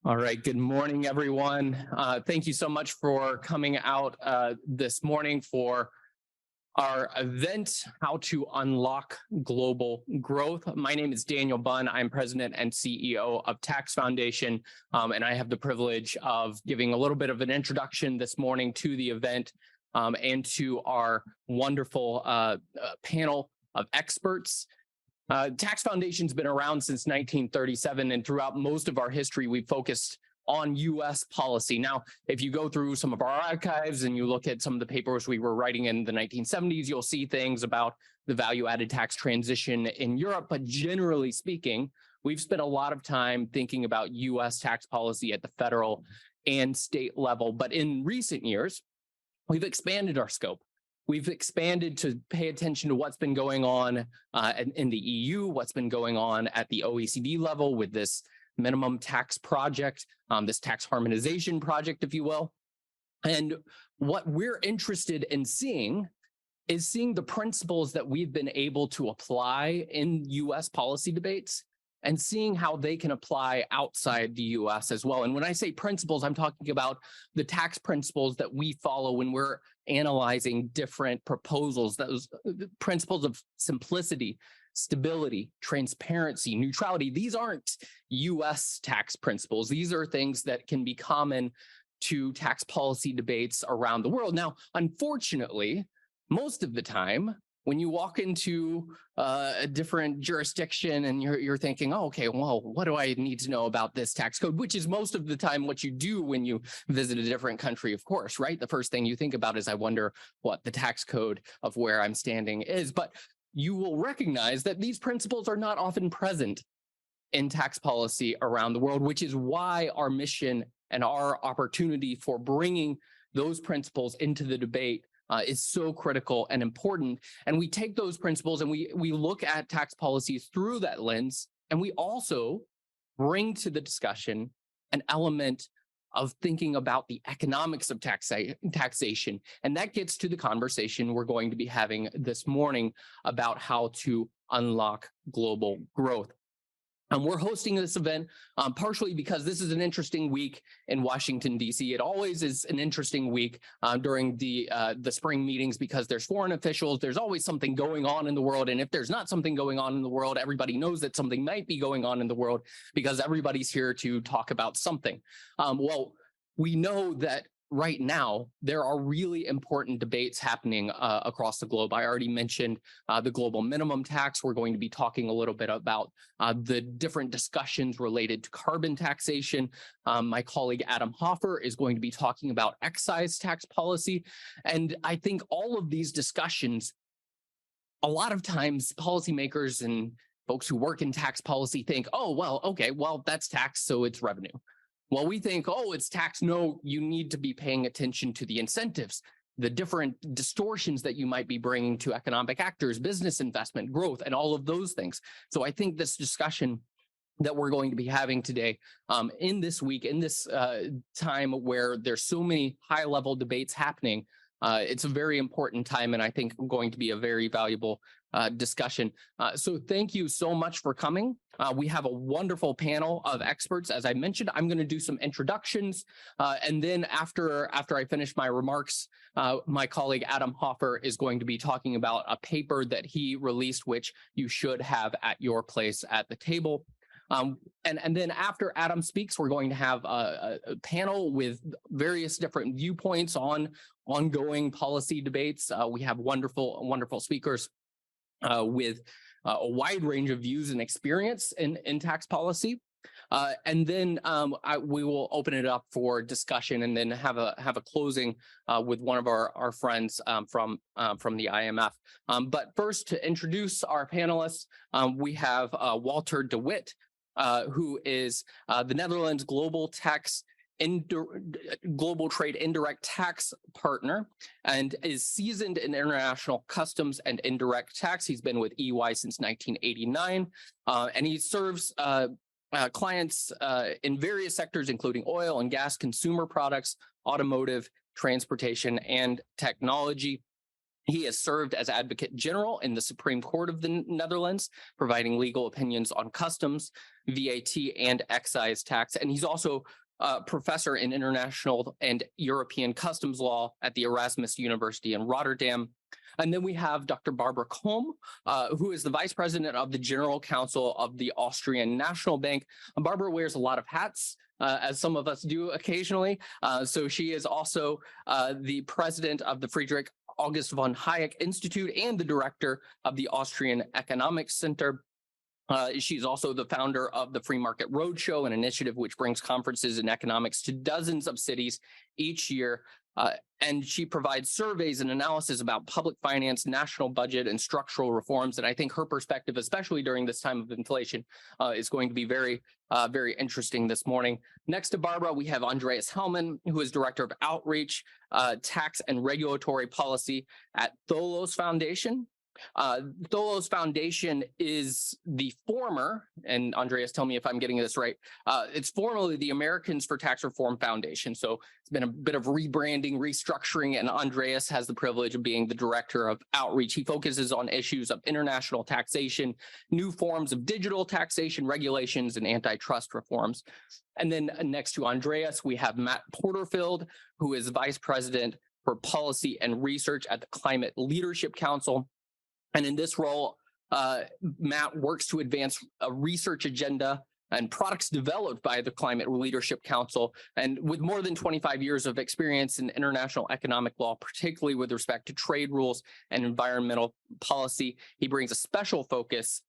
All right. Good morning, everyone. Thank you so much for coming out this morning for our event, How to Unlock Global Growth. My name is Daniel Bunn. I'm president and CEO of Tax Foundation, and I have the privilege of giving a little bit of an introduction this morning to the event and to our wonderful panel of experts. Tax Foundation's been around since 1937, and throughout most of our history, we've focused on U.S. policy. Now, if you go through some of our archives and you look at some of the papers we were writing in the 1970s, you'll see things about the value-added tax transition in Europe. But generally speaking, we've spent a lot of time thinking about U.S. tax policy at the federal and state level. But in recent years, we've expanded our scope. We've expanded to pay attention to what's been going on in the EU, what's been going on at the OECD level with this minimum tax project, this tax harmonization project, if you will. And what we're interested in seeing is seeing the principles that we've been able to apply in US policy debates and seeing how they can apply outside the US as well. And when I say principles, I'm talking about the tax principles that we follow when we're analyzing different proposals, those principles of simplicity, stability, transparency, neutrality. These aren't US tax principles. These are things that can be common to tax policy debates around the world. Now, unfortunately, most of the time, when you walk into a different jurisdiction and you're thinking, oh, okay, well, what do I need to know about this tax code? Which is most of the time what you do when you visit a different country, of course, right? The first thing you think about is, I wonder what the tax code of where I'm standing is. But you will recognize that these principles are not often present in tax policy around the world, which is why our mission and our opportunity for bringing those principles into the debate is so critical and important. And we take those principles and we look at tax policies through that lens, and we also bring to the discussion an element of thinking about the economics of taxation. And that gets to the conversation we're going to be having this morning about how to unlock global growth. And we're hosting this event partially because this is an interesting week in Washington, D.C. It always is an interesting week during the spring meetings because there's foreign officials. There's always something going on in the world. And if there's not something going on in the world, everybody knows that something might be going on in the world because everybody's here to talk about something. Well, we know that right now, there are really important debates happening across the globe. I already mentioned the global minimum tax. We're going to be talking a little bit about the different discussions related to carbon taxation. My colleague Adam Hoffer is going to be talking about excise tax policy. And I think all of these discussions, a lot of times policymakers and folks who work in tax policy think, oh, well, okay, well, that's tax, so it's revenue. Well, we think, oh, it's tax. No, you need to be paying attention to the incentives, the different distortions that you might be bringing to economic actors, business investment, growth, and all of those things. So I think this discussion that we're going to be having today in this week, in this time where there's so many high-level debates happening, it's a very important time, and I think going to be a very valuable discussion. So thank you so much for coming. We have a wonderful panel of experts. As I mentioned, I'm going to do some introductions, and then after I finish my remarks, my colleague Adam Hoffer is going to be talking about a paper that he released, which you should have at your place at the table. And then after Adam speaks, we're going to have a panel with various different viewpoints on ongoing policy debates. We have wonderful speakers with a wide range of views and experience in tax policy. And then we will open it up for discussion and then have a closing with one of our friends from the IMF. But first, to introduce our panelists, we have Walter de Wit, who is the Netherlands Global Trade Indirect Tax Partner and is seasoned in international customs and indirect tax. He's been with EY since 1989, and he serves clients in various sectors, including oil and gas, consumer products, automotive, transportation, and technology. He has served as Advocate General in the Supreme Court of the Netherlands, providing legal opinions on customs, VAT, and excise tax. And he's also a professor in international and European customs law at the Erasmus University in Rotterdam. And then we have Dr. Barbara Kolm, who is the Vice President of the General Counsel of the Austrian National Bank. Barbara wears a lot of hats, as some of us do occasionally. So she is also the president of the Friedrich August von Hayek Institute and the director of the Austrian Economics Center. She's also the founder of the Free Market Roadshow, an initiative which brings conferences in economics to dozens of cities each year. And she provides surveys and analysis about public finance, national budget, and structural reforms. And I think her perspective, especially during this time of inflation, is going to be very, very interesting this morning. Next to Barbara, we have Andreas Hellmann, who is Director of Outreach, Tax and Regulatory Policy at Tholos Foundation. Tholos Foundation is the former, and Andreas, tell me if I'm getting this right, it's formerly the Americans for Tax Reform Foundation. So it's been a bit of rebranding, restructuring, and Andreas has the privilege of being the director of outreach. He focuses on issues of international taxation, new forms of digital taxation, regulations, and antitrust reforms. And then next to Andreas, we have Matt Porterfield, who is vice president for policy and research at the Climate Leadership Council. And in this role, Matt works to advance a research agenda and products developed by the Climate Leadership Council. And with more than 25 years of experience in international economic law, particularly with respect to trade rules and environmental policy, he brings a special focus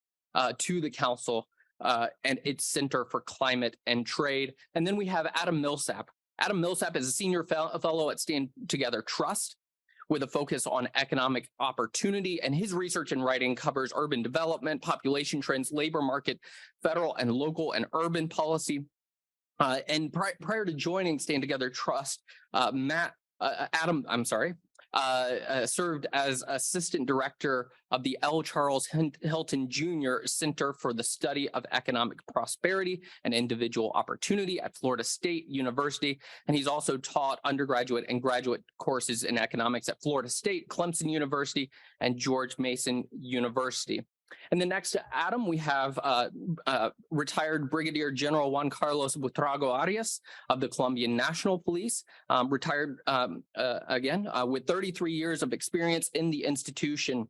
to the council and its Center for Climate and Trade. And then we have Adam Millsap. Adam Millsap is a senior fellow at Stand Together Trust, with a focus on economic opportunity, and his research and writing covers urban development, population trends, labor market, federal and local and urban policy. And prior to joining Stand Together Trust, Adam served as assistant director of the L. Charles Hilton Jr. Center for the Study of Economic Prosperity and Individual Opportunity at Florida State University. And he's also taught undergraduate and graduate courses in economics at Florida State, Clemson University, and George Mason University. And then next to Adam, we have retired Brigadier General Juan Carlos Buitrago Arias of the Colombian National Police, retired again with 33 years of experience in the institution.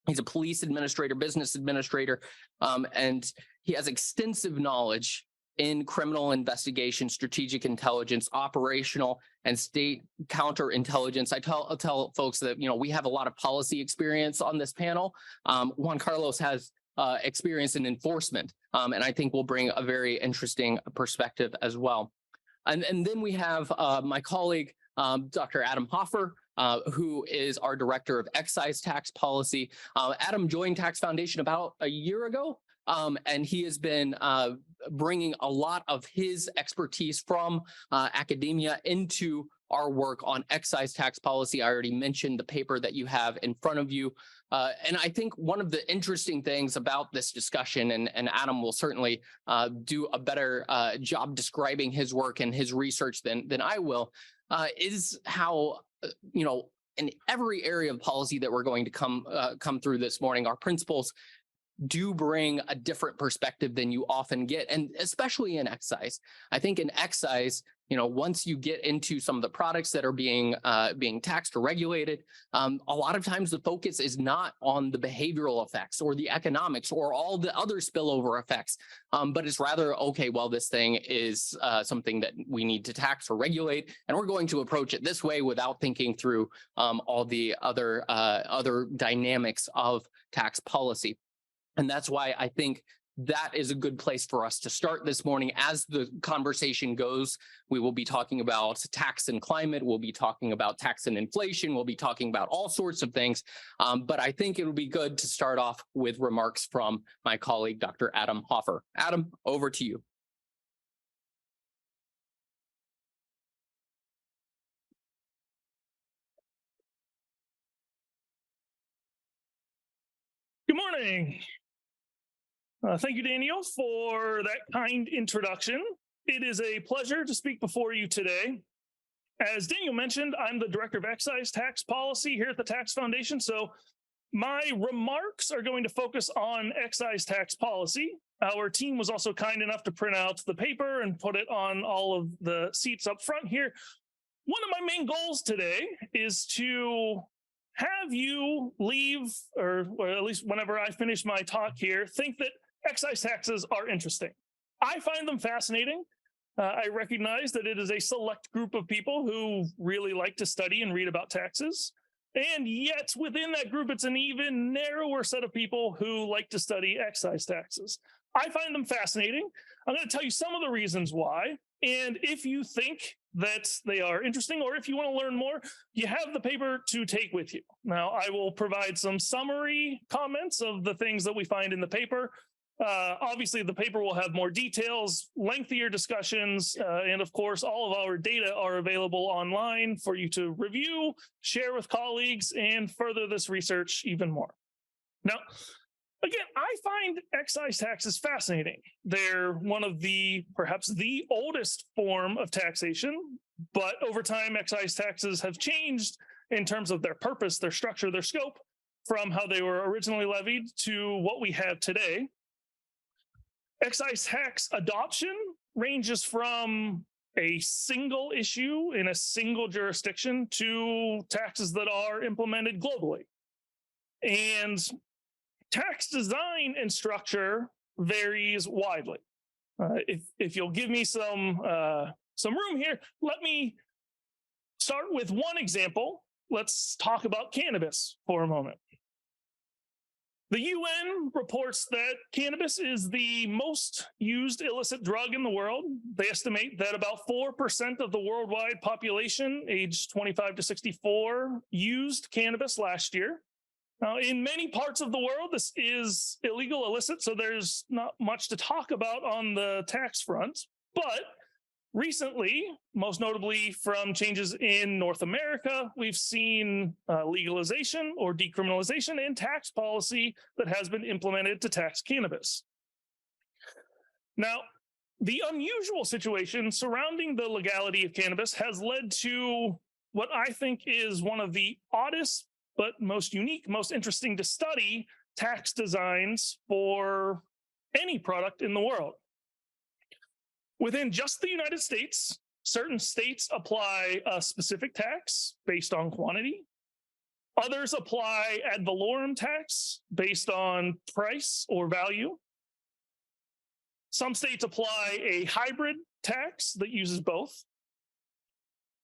He's a police administrator, business administrator, and he has extensive knowledge in criminal investigation, strategic intelligence, operational, and state counterintelligence. I'll tell folks that, we have a lot of policy experience on this panel. Juan Carlos has experience in enforcement, and I think will bring a very interesting perspective as well. And then we have my colleague, Dr. Adam Hoffer, who is our director of excise tax policy. Adam joined Tax Foundation about a year ago. And he has been bringing a lot of his expertise from academia into our work on excise tax policy. I already mentioned the paper that you have in front of you. And I think one of the interesting things about this discussion, and Adam will certainly do a better job describing his work and his research than I will, is how, in every area of policy that we're going to come through this morning, our principles do bring a different perspective than you often get, and especially in excise. I think in excise, once you get into some of the products that are being taxed or regulated, a lot of times the focus is not on the behavioral effects or the economics or all the other spillover effects, but it's rather, okay, well, this thing is something that we need to tax or regulate, and we're going to approach it this way without thinking through all the other dynamics of tax policy. And that's why I think that is a good place for us to start this morning. As the conversation goes, we will be talking about tax and climate. We'll be talking about tax and inflation. We'll be talking about all sorts of things. But I think it would be good to start off with remarks from my colleague, Dr. Adam Hoffer. Adam, over to you. Good morning. Thank you, Daniel, for that kind introduction. It is a pleasure to speak before you today. As Daniel mentioned, I'm the Director of Excise Tax Policy here at the Tax Foundation. So my remarks are going to focus on excise tax policy. Our team was also kind enough to print out the paper and put it on all of the seats up front here. One of my main goals today is to have you leave, or at least whenever I finish my talk here, think that excise taxes are interesting. I find them fascinating. I recognize that it is a select group of people who really like to study and read about taxes. And yet within that group, it's an even narrower set of people who like to study excise taxes. I find them fascinating. I'm going to tell you some of the reasons why. And if you think that they are interesting, or if you want to learn more, you have the paper to take with you. Now, I will provide some summary comments of the things that we find in the paper. Obviously, the paper will have more details, lengthier discussions, and of course, all of our data are available online for you to review, share with colleagues, and further this research even more. Now, again, I find excise taxes fascinating. They're one of perhaps the oldest form of taxation, but over time, excise taxes have changed in terms of their purpose, their structure, their scope, from how they were originally levied to what we have today. Excise tax adoption ranges from a single issue in a single jurisdiction to taxes that are implemented globally. And tax design and structure varies widely. If you'll give me some room here, let me start with one example. Let's talk about cannabis for a moment. The UN reports that cannabis is the most used illicit drug in the world. They estimate that about 4% of the worldwide population aged 25 to 64 used cannabis last year. Now, in many parts of the world, this is illegal, illicit, so there's not much to talk about on the tax front. But recently, most notably from changes in North America, we've seen legalization or decriminalization and tax policy that has been implemented to tax cannabis. Now, the unusual situation surrounding the legality of cannabis has led to what I think is one of the oddest but most unique, most interesting to study tax designs for any product in the world. Within just the United States, certain states apply a specific tax based on quantity. Others apply ad valorem tax based on price or value. Some states apply a hybrid tax that uses both.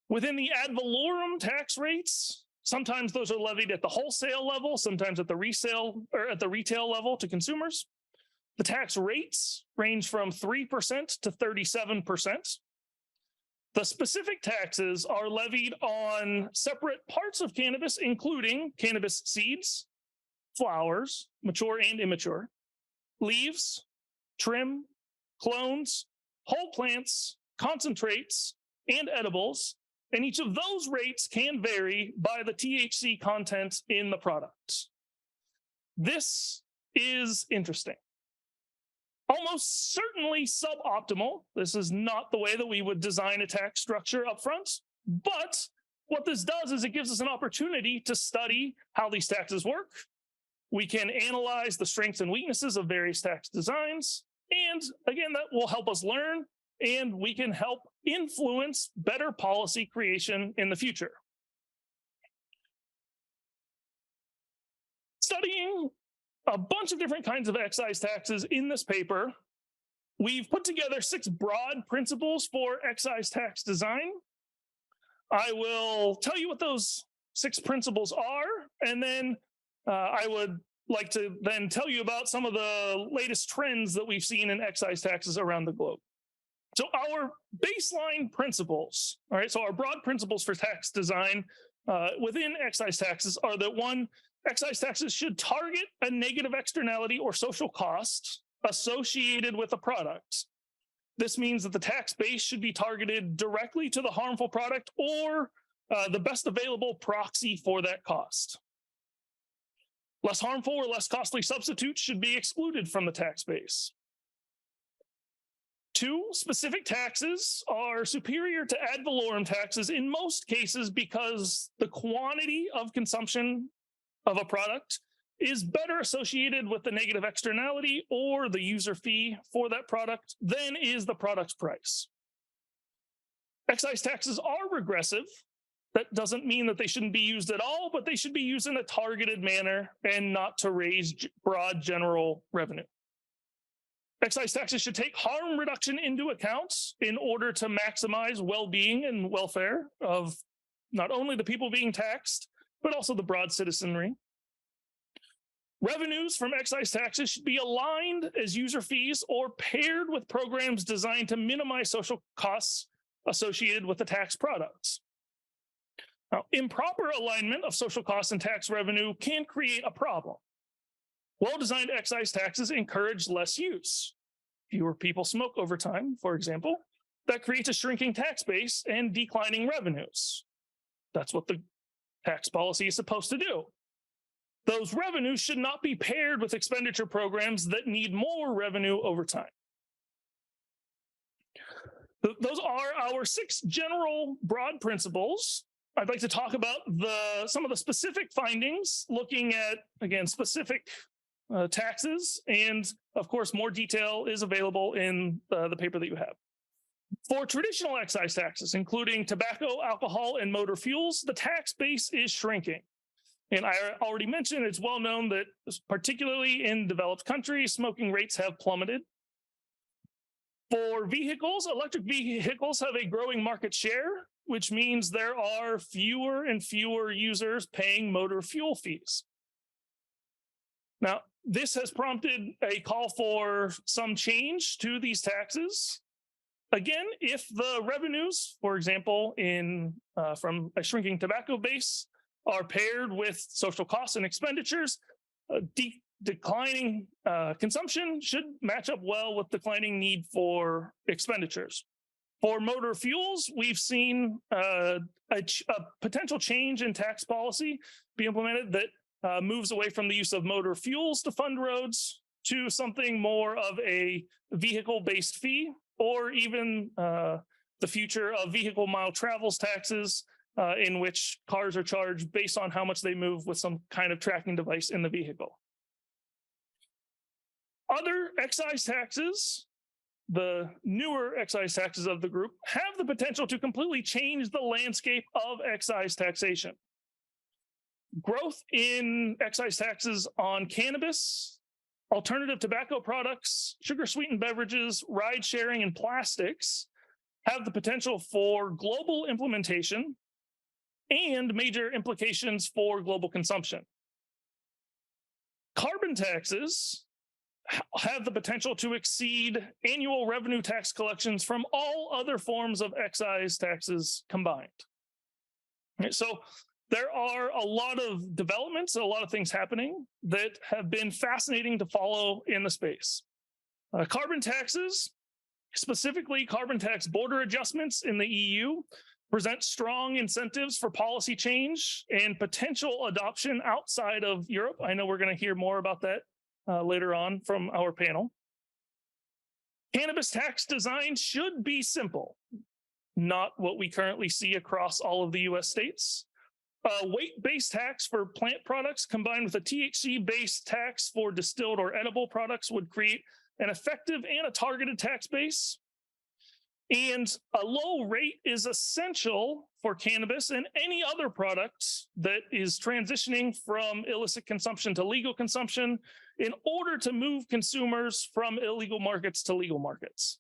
Within the ad valorem tax rates, sometimes those are levied at the wholesale level, sometimes at the resale or at the retail level to consumers. The tax rates range from 3% to 37%. The specific taxes are levied on separate parts of cannabis, including cannabis seeds, flowers, mature and immature, leaves, trim, clones, whole plants, concentrates, and edibles. And each of those rates can vary by the THC content in the product. This is interesting. Almost certainly suboptimal. This is not the way that we would design a tax structure up front. But what this does is it gives us an opportunity to study how these taxes work. We can analyze the strengths and weaknesses of various tax designs. And again, that will help us learn, and we can help influence better policy creation in the future. Studying a bunch of different kinds of excise taxes in this paper, we've put together 6 broad principles for excise tax design. I will tell you what those 6 principles are, and then I would like to then tell you about some of the latest trends that we've seen in excise taxes around the globe. So our baseline principles, all right, so our broad principles for tax design within excise taxes are that 1, excise taxes should target a negative externality or social cost associated with a product. This means that the tax base should be targeted directly to the harmful product or the best available proxy for that cost. Less harmful or less costly substitutes should be excluded from the tax base. Two specific taxes are superior to ad valorem taxes in most cases because the quantity of consumption of a product is better associated with the negative externality or the user fee for that product than is the product's price. Excise taxes are regressive. That doesn't mean that they shouldn't be used at all, but they should be used in a targeted manner and not to raise broad general revenue. Excise taxes should take harm reduction into account in order to maximize well-being and welfare of not only the people being taxed, but also the broad citizenry. Revenues from excise taxes should be aligned as user fees or paired with programs designed to minimize social costs associated with the tax products. Now, improper alignment of social costs and tax revenue can create a problem. Well-designed excise taxes encourage less use. Fewer people smoke over time, for example. That creates a shrinking tax base and declining revenues. That's what the tax policy is supposed to do. Those revenues should not be paired with expenditure programs that need more revenue over time. Those are our 6 general broad principles. I'd like to talk about some of the specific findings, looking at, again, specific taxes, and of course, more detail is available in the paper that you have. For traditional excise taxes, including tobacco, alcohol, and motor fuels, the tax base is shrinking. And I already mentioned, it's well known that particularly in developed countries, smoking rates have plummeted. For vehicles, electric vehicles have a growing market share, which means there are fewer and fewer users paying motor fuel fees. Now, this has prompted a call for some change to these taxes. Again, if the revenues, for example, from a shrinking tobacco base are paired with social costs and expenditures, declining consumption should match up well with declining need for expenditures. For motor fuels, we've seen a potential change in tax policy be implemented that moves away from the use of motor fuels to fund roads to something more of a vehicle-based fee, or even the future of vehicle mile travels taxes, in which cars are charged based on how much they move with some kind of tracking device in the vehicle. Other excise taxes, the newer excise taxes of the group, have the potential to completely change the landscape of excise taxation. Growth in excise taxes on cannabis, alternative tobacco products, sugar-sweetened beverages, ride sharing, and plastics have the potential for global implementation and major implications for global consumption. Carbon taxes have the potential to exceed annual revenue tax collections from all other forms of excise taxes combined. Okay, so there are a lot of developments, a lot of things happening that have been fascinating to follow in the space. Carbon taxes, specifically carbon tax border adjustments in the EU, present strong incentives for policy change and potential adoption outside of Europe. I know we're going to hear more about that later on from our panel. Cannabis tax design should be simple, not what we currently see across all of the US states. A weight-based tax for plant products combined with a THC-based tax for distilled or edible products would create an effective and a targeted tax base. And a low rate is essential for cannabis and any other product that is transitioning from illicit consumption to legal consumption in order to move consumers from illegal markets to legal markets.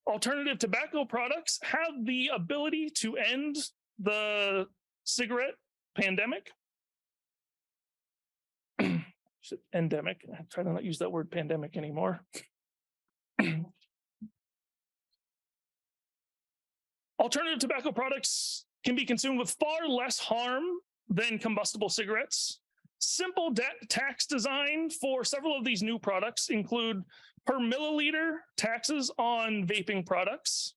Alternative tobacco products have the ability to end the cigarette pandemic. Endemic. I try to not use that word pandemic anymore. Alternative tobacco products can be consumed with far less harm than combustible cigarettes. Simple tax design for several of these new products include per milliliter taxes on vaping products,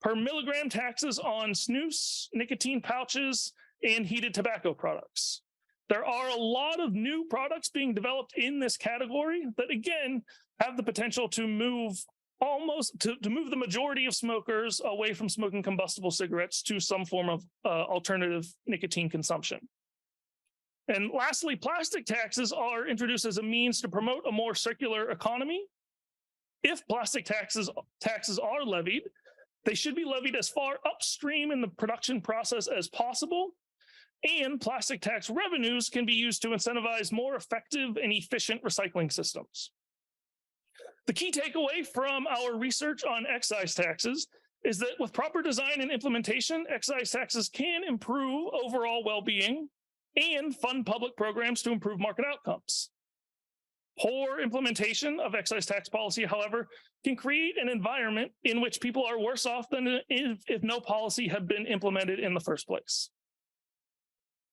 per milligram taxes on snus, nicotine pouches, and heated tobacco products. There are a lot of new products being developed in this category that, again, have the potential to move to move the majority of smokers away from smoking combustible cigarettes to some form of alternative nicotine consumption. And lastly, plastic taxes are introduced as a means to promote a more circular economy. If plastic taxes are levied, they should be levied as far upstream in the production process as possible. And plastic tax revenues can be used to incentivize more effective and efficient recycling systems. The key takeaway from our research on excise taxes is that with proper design and implementation, excise taxes can improve overall well-being and fund public programs to improve market outcomes. Poor implementation of excise tax policy, however, can create an environment in which people are worse off than if no policy had been implemented in the first place.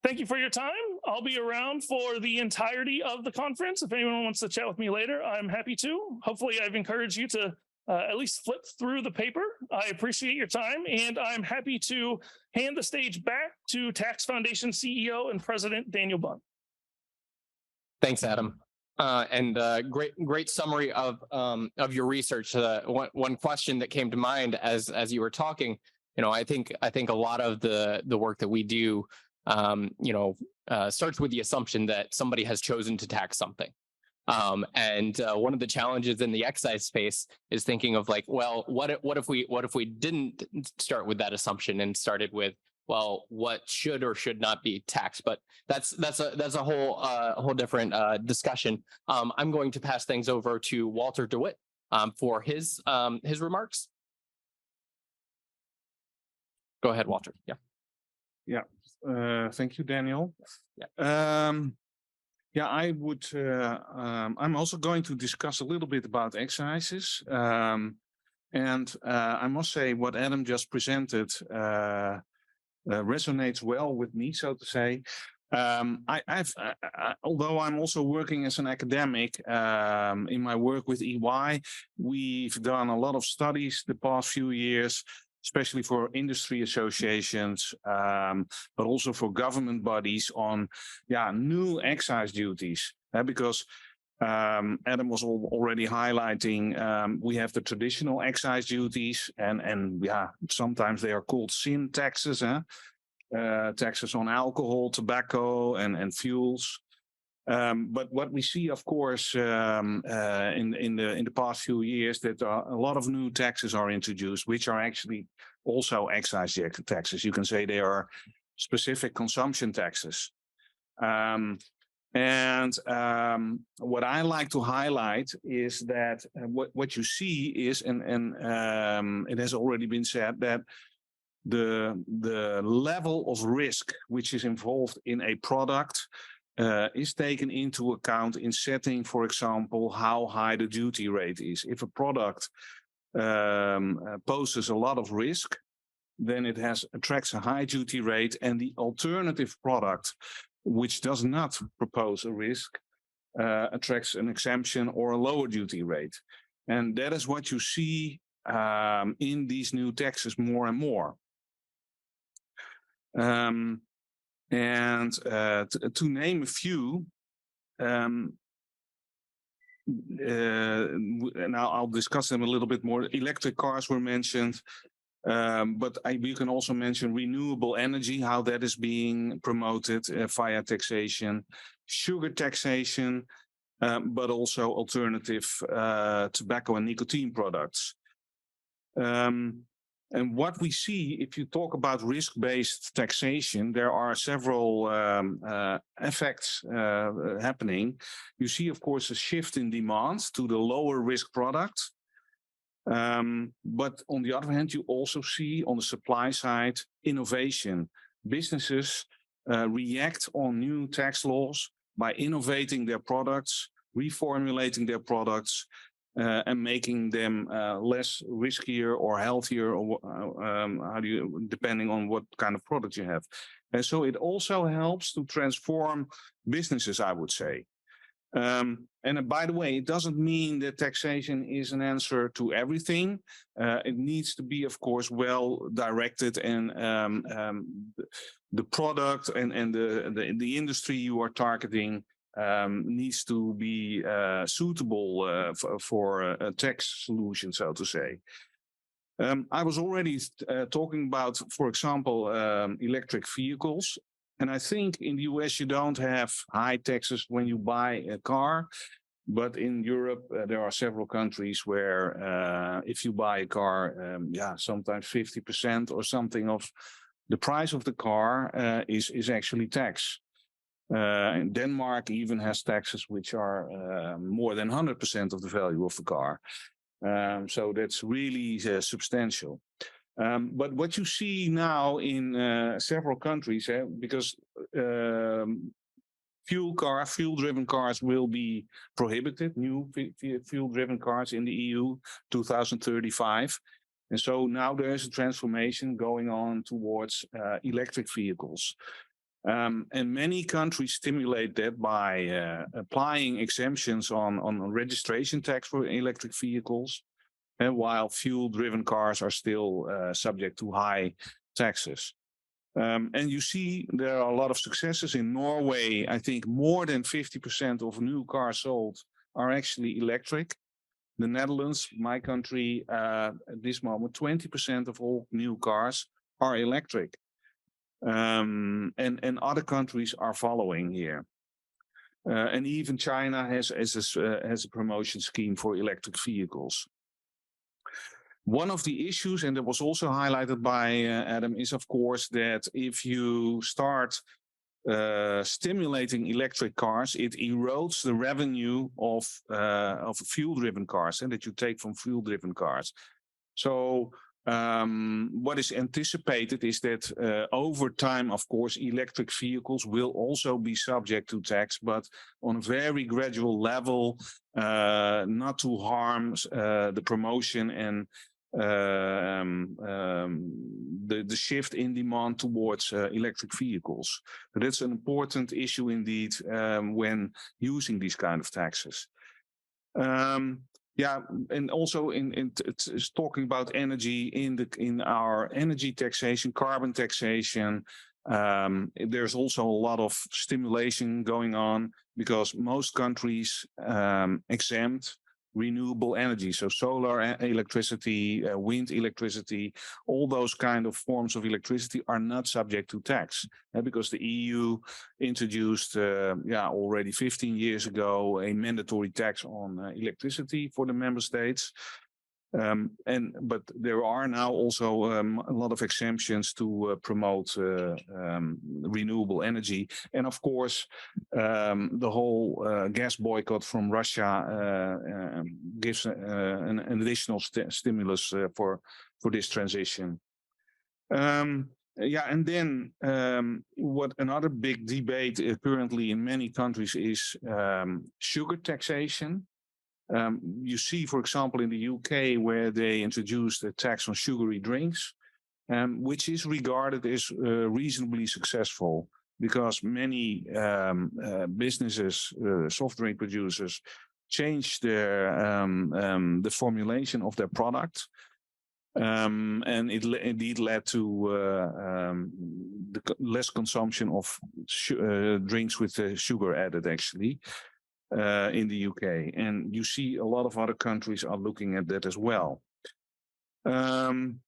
Thank you for your time. I'll be around for the entirety of the conference. If anyone wants to chat with me later, I'm happy to. Hopefully, I've encouraged you to at least flip through the paper. I appreciate your time, and I'm happy to hand the stage back to Tax Foundation CEO and President Daniel Bunn. Thanks, Adam. Great summary of your research. One question that came to mind as you were talking, I think a lot of the work that we do, starts with the assumption that somebody has chosen to tax something. One of the challenges in the excise space is thinking of like, well, what if we didn't start with that assumption and started with, well, what should or should not be taxed? But that's a whole different discussion. I'm going to pass things over to Walter DeWitt for his remarks. Go ahead, Walter. Yeah. Thank you, Daniel. I would. I'm also going to discuss a little bit about excises, and I must say what Adam just presented resonates well with me, so to say. Although I'm also working as an academic, in my work with EY, we've done a lot of studies the past few years, especially for industry associations, but also for government bodies on new excise duties. Because Adam was already highlighting, we have the traditional excise duties, and sometimes they are called sin taxes, taxes on alcohol, tobacco, and fuels. But what we see, of course, in the past few years, that a lot of new taxes are introduced, which are actually also excise taxes. You can say they are specific consumption taxes. What I like to highlight is that what you see is, and it has already been said, that the level of risk which is involved in a product is taken into account in setting, for example, how high the duty rate is. If a product poses a lot of risk, then it attracts a high duty rate, and the alternative product, which does not propose a risk, attracts an exemption or a lower duty rate. And that is what you see in these new taxes more and more. To name a few, and I'll discuss them a little bit more. Electric cars were mentioned, but we can also mention renewable energy, how that is being promoted via taxation, sugar taxation, but also alternative tobacco and nicotine products. And what we see, if you talk about risk-based taxation, there are several effects happening. You see, of course, a shift in demand to the lower risk products. But on the other hand, you also see on the supply side innovation. Businesses react on new tax laws by innovating their products, reformulating their products, and making them less riskier or healthier, or depending on what kind of product you have. And so it also helps to transform businesses, I would say. And by the way, it doesn't mean that taxation is an answer to everything. It needs to be, of course, well directed, and the product and the industry you are targeting needs to be suitable for a tax solution, so to say. I was already talking about, for example, electric vehicles. And I think in the US, you don't have high taxes when you buy a car. But in Europe, there are several countries where if you buy a car, sometimes 50% or something of the price of the car is actually tax. And Denmark even has taxes which are more than 100% of the value of the car. So that's really substantial. But what you see now in several countries, because fuel-driven cars will be prohibited, new fuel-driven cars in the EU 2035. And so now there is a transformation going on towards electric vehicles. And many countries stimulate that by applying exemptions on registration tax for electric vehicles, and while fuel-driven cars are still subject to high taxes. And you see there are a lot of successes in Norway. I think more than 50% of new cars sold are actually electric. The Netherlands, my country, at this moment, 20% of all new cars are electric. And other countries are following here. And even China has a promotion scheme for electric vehicles. One of the issues, and that was also highlighted by Adam, is of course that if you start stimulating electric cars, it erodes the revenue of fuel-driven cars, and that you take from fuel-driven cars. So what is anticipated is that over time, of course, electric vehicles will also be subject to tax, but on a very gradual level, not to harm the promotion and the shift in demand towards electric vehicles. So that's an important issue indeed when using these kind of taxes. And also it's talking about energy in our energy taxation, carbon taxation. There's also a lot of stimulation going on because most countries exempt renewable energy, so solar electricity, wind electricity, all those kind of forms of electricity are not subject to tax, because the EU introduced already 15 years ago a mandatory tax on electricity for the member states. But there are now also a lot of exemptions to promote renewable energy, and of course the whole gas boycott from Russia gives an additional stimulus for this transition. And then what another big debate currently in many countries is sugar taxation. You see, for example, in the UK, where they introduced a tax on sugary drinks, which is regarded as reasonably successful because many businesses, soft drink producers, changed the formulation of their product. And it indeed led to the less consumption of drinks with sugar added, actually. In the UK, and you see a lot of other countries are looking at that as well. And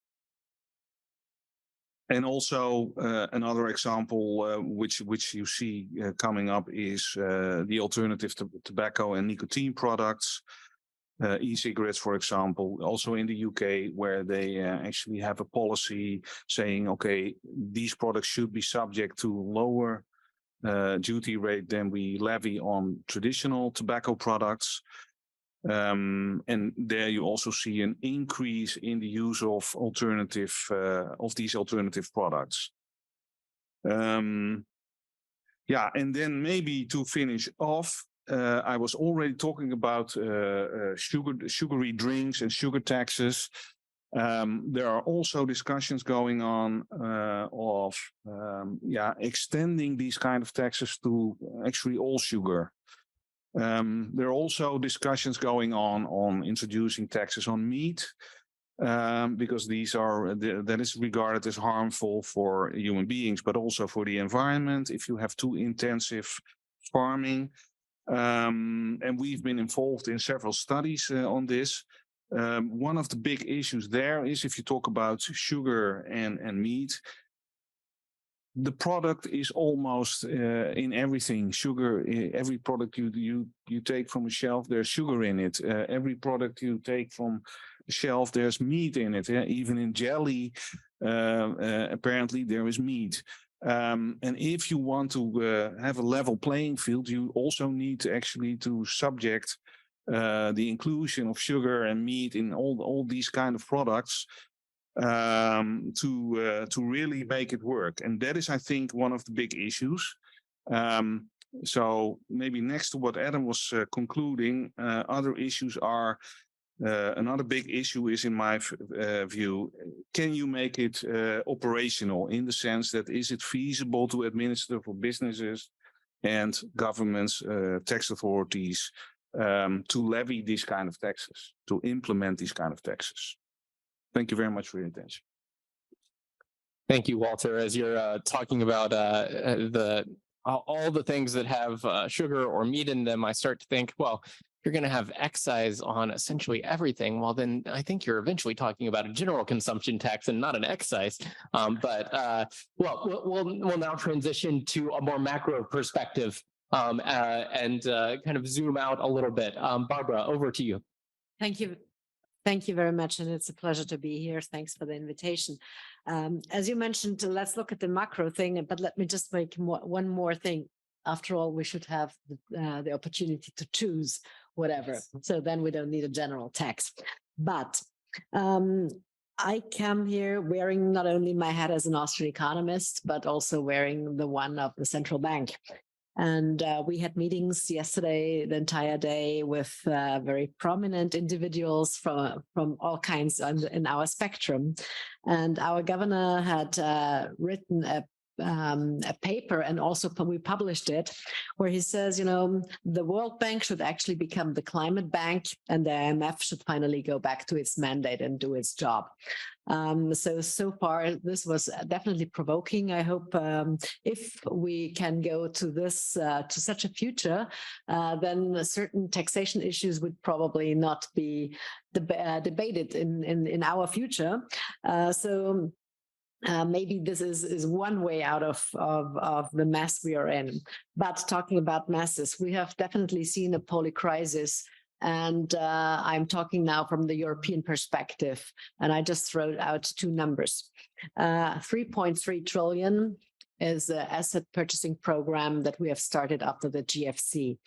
also another example which you see coming up is the alternative to tobacco and nicotine products, e-cigarettes, for example, also in the UK, where they actually have a policy saying, okay, these products should be subject to lower duty rate than we levy on traditional tobacco products. And there you also see an increase in the use of these alternative products. And then maybe to finish off, I was already talking about sugary drinks and sugar taxes. There are also discussions going on of extending these kind of taxes to actually all sugar. There are also discussions going on introducing taxes on meat, because that is regarded as harmful for human beings, but also for the environment if you have too intensive farming. And we've been involved in several studies on this. One of the big issues there is if you talk about sugar and meat, the product is almost in everything. Sugar, every product you take from a shelf, there's sugar in it. Every product you take from the shelf, there's meat in it. Even in jelly, apparently there is meat. And if you want to have a level playing field, you also need to actually to subject the inclusion of sugar and meat in all these kind of products to really make it work. And that is, I think, one of the big issues. So maybe next to what Adam was concluding, other issues are, another big issue is, in my view, can you make it operational in the sense that is it feasible to administer for businesses and governments, tax authorities, to levy these kind of taxes, to implement these kind of taxes? Thank you very much for your attention. Thank you, Walter. As you're talking about all the things that have sugar or meat in them, I start to think, well, you're going to have excise on essentially everything. Well, then I think you're eventually talking about a general consumption tax and not an excise. But we'll now transition to a more macro perspective and kind of zoom out a little bit. Barbara, over to you. Thank you. Thank you very much. And it's a pleasure to be here. Thanks for the invitation. As you mentioned, let's look at the macro thing, but let me just make one more thing. After all, we should have the opportunity to choose whatever. So then we don't need a general tax. But I come here wearing not only my hat as an Austrian economist, but also wearing the one of the central bank. And we had meetings yesterday, the entire day, with very prominent individuals from all kinds in our spectrum. And our governor had written a paper, and also we published it, where he says, the World Bank should actually become the climate bank, and the IMF should finally go back to its mandate and do its job. So far, this was definitely provoking. I hope if we can go to this, to such a future, then certain taxation issues would probably not be debated in our future. Maybe this is one way out of the mess we are in. But talking about messes, we have definitely seen a polycrisis. And I'm talking now from the European perspective. And I just wrote out two numbers. 3.3 trillion is the asset purchasing program that we have started after the GFC.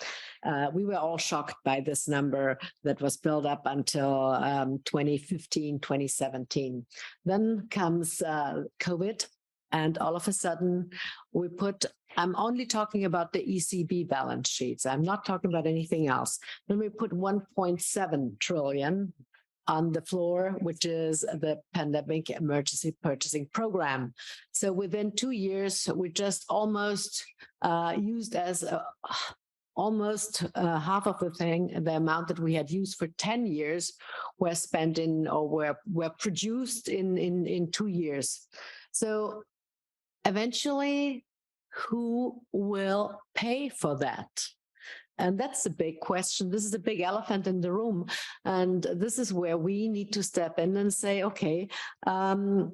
We were all shocked by this number that was built up until 2015, 2017. Then comes COVID, and all of a sudden we put, I'm only talking about the ECB balance sheets. I'm not talking about anything else. Then we put 1.7 trillion on the floor, which is the pandemic emergency purchasing program. So within 2 years, we just almost used as almost half of the amount that we had used for 10 years were spent in, or were produced in 2 years. So eventually, who will pay for that? And that's the big question. This is the big elephant in the room. And this is where we need to step in and say, okay, the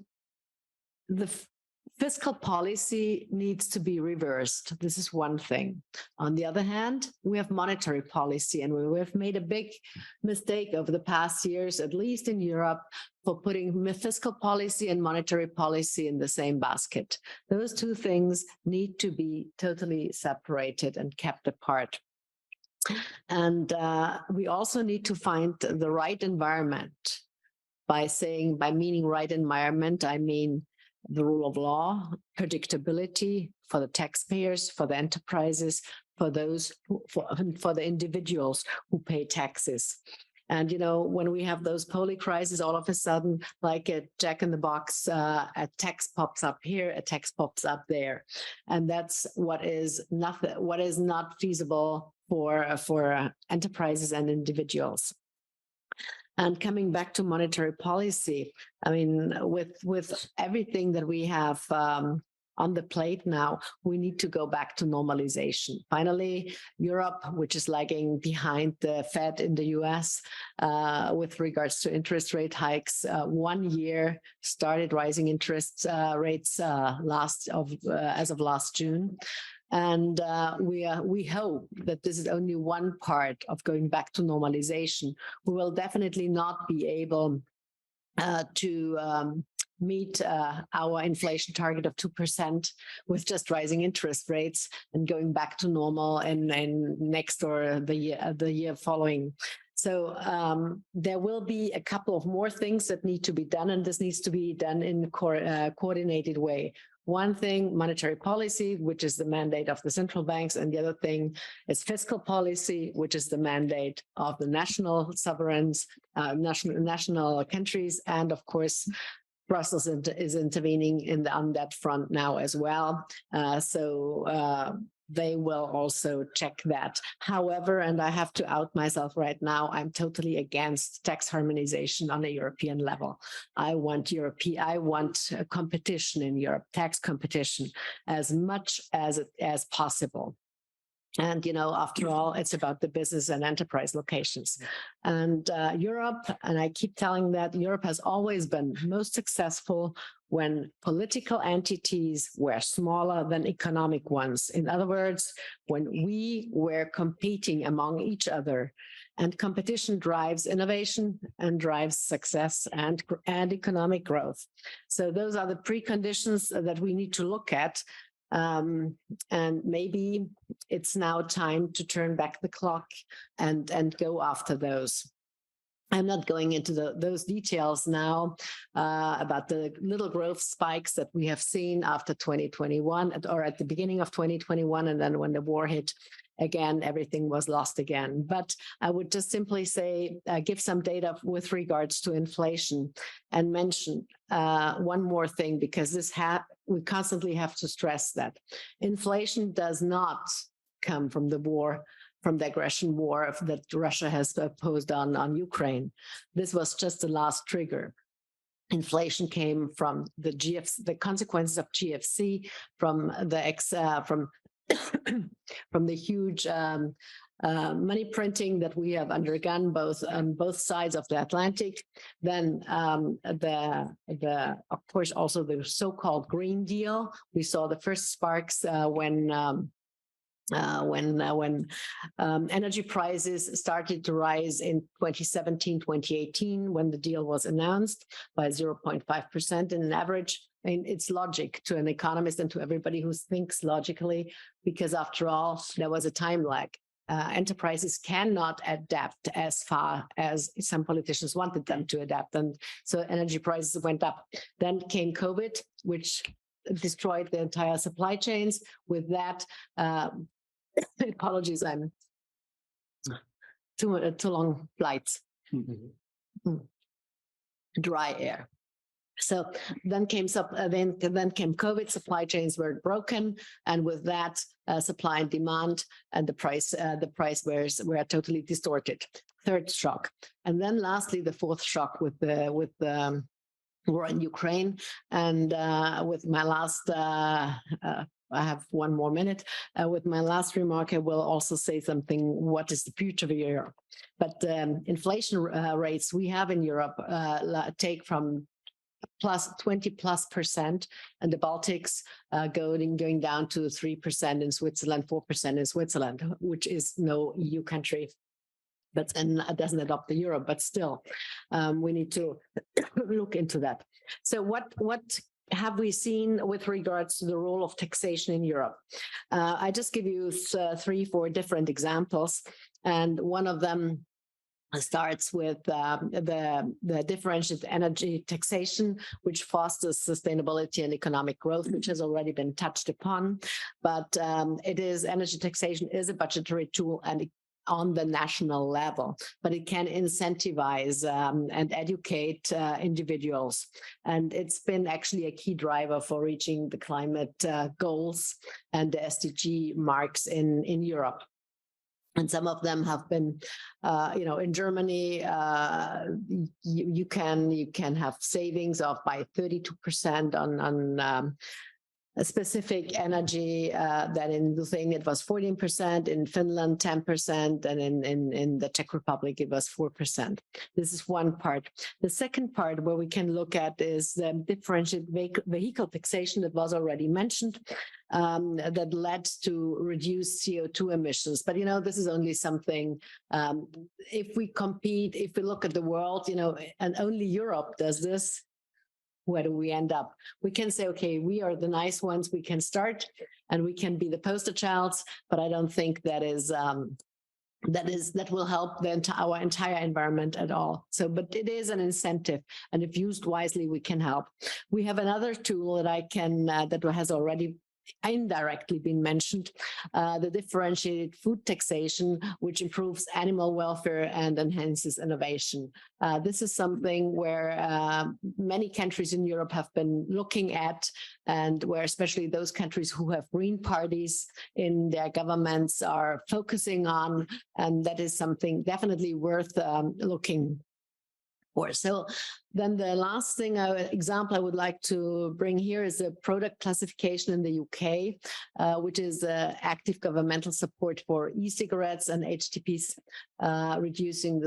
fiscal policy needs to be reversed. This is one thing. On the other hand, we have monetary policy, and we have made a big mistake over the past years, at least in Europe, for putting fiscal policy and monetary policy in the same basket. Those two things need to be totally separated and kept apart. And we also need to find the right environment. By meaning right environment, I mean the rule of law, predictability for the taxpayers, for the enterprises, for those, for the individuals who pay taxes. And, when we have those polycrises, all of a sudden, like a jack in the box, a tax pops up here, a tax pops up there. And that's what is not feasible for enterprises and individuals. And coming back to monetary policy, I mean, with everything that we have on the plate now. We need to go back to normalization. Finally, Europe, which is lagging behind the Fed in the US with regards to interest rate hikes, 1 year started rising interest rates as of last June. And we hope that this is only one part of going back to normalization. We will definitely not be able to meet our inflation target of 2% with just rising interest rates and going back to normal and next or the year following. So there will be a couple of more things that need to be done, and this needs to be done in a coordinated way. One thing, monetary policy, which is the mandate of the central banks, and the other thing is fiscal policy, which is the mandate of the national sovereigns, national countries, and of course, Brussels is intervening on that front now as well. They will also check that. However, and I have to out myself right now, I'm totally against tax harmonization on a European level. I want competition in Europe, tax competition, as much as possible. And, after all, it's about the business and enterprise locations. And Europe, and I keep telling that Europe has always been most successful when political entities were smaller than economic ones. In other words, when we were competing among each other, and competition drives innovation and drives success and economic growth. So those are the preconditions that we need to look at. And maybe it's now time to turn back the clock and go after those. I'm not going into those details now about the little growth spikes that we have seen after 2021 or at the beginning of 2021. And then when the war hit, again, everything was lost again. But I would just simply say, give some data with regards to inflation and mention one more thing, because we constantly have to stress that inflation does not come from the war, from the aggression war that Russia has posed on Ukraine. This was just the last trigger. Inflation came from the consequences of GFC, from the huge money printing that we have undergone on both sides of the Atlantic. Then of course also the so-called Green Deal. We saw the first sparks when energy prices started to rise in 2017, 2018, when the deal was announced by 0.5% in an average. I mean, it's logic to an economist and to everybody who thinks logically, because after all, there was a time lag. Enterprises cannot adapt as far as some politicians wanted them to adapt. And so energy prices went up. Then came COVID, which destroyed the entire supply chains. With that, apologies, I'm too long flights. Dry air. So then came COVID. Supply chains were broken, and with that, supply and demand and the price were totally distorted. Third shock, and then lastly, the fourth shock with the war in Ukraine. And with my last, I have 1 more minute. With my last remark, I will also say something. What is the future of Europe? But inflation rates we have in Europe take from +20%, and the Baltics going down to 3% in Switzerland, 4% in Switzerland, which is no EU country, but and doesn't adopt the euro. But still, we need to look into that. So what have we seen with regards to the role of taxation in Europe? I just give you 3-4 different examples, and one of them starts with the differentiated energy taxation, which fosters sustainability and economic growth, which has already been touched upon. But energy taxation is a budgetary tool and on the national level, but it can incentivize and educate individuals. And it's been actually a key driver for reaching the climate goals and the SDG marks in Europe. And some of them have been, in Germany, you can have savings of by 32% on a specific energy that in Lithuania it was 14%, in Finland 10%, and in the Czech Republic it was 4%. This is one part. The second part where we can look at is the differentiated vehicle taxation that was already mentioned, that led to reduced CO2 emissions. But, this is only something, if we compete, if we look at the world, and only Europe does this, where do we end up? We can say, okay, we are the nice ones, we can start and we can be the poster childs, but I don't think that will help our entire environment at all. So, but it is an incentive, and if used wisely, we can help. We have another tool that that has already indirectly been mentioned, the differentiated food taxation, which improves animal welfare and enhances innovation. This is something where many countries in Europe have been looking at, and where especially those countries who have green parties in their governments are focusing on, and that is something definitely worth looking for. So then the last example I would like to bring here is a product classification in the UK, which is active governmental support for e-cigarettes and HTPs, reducing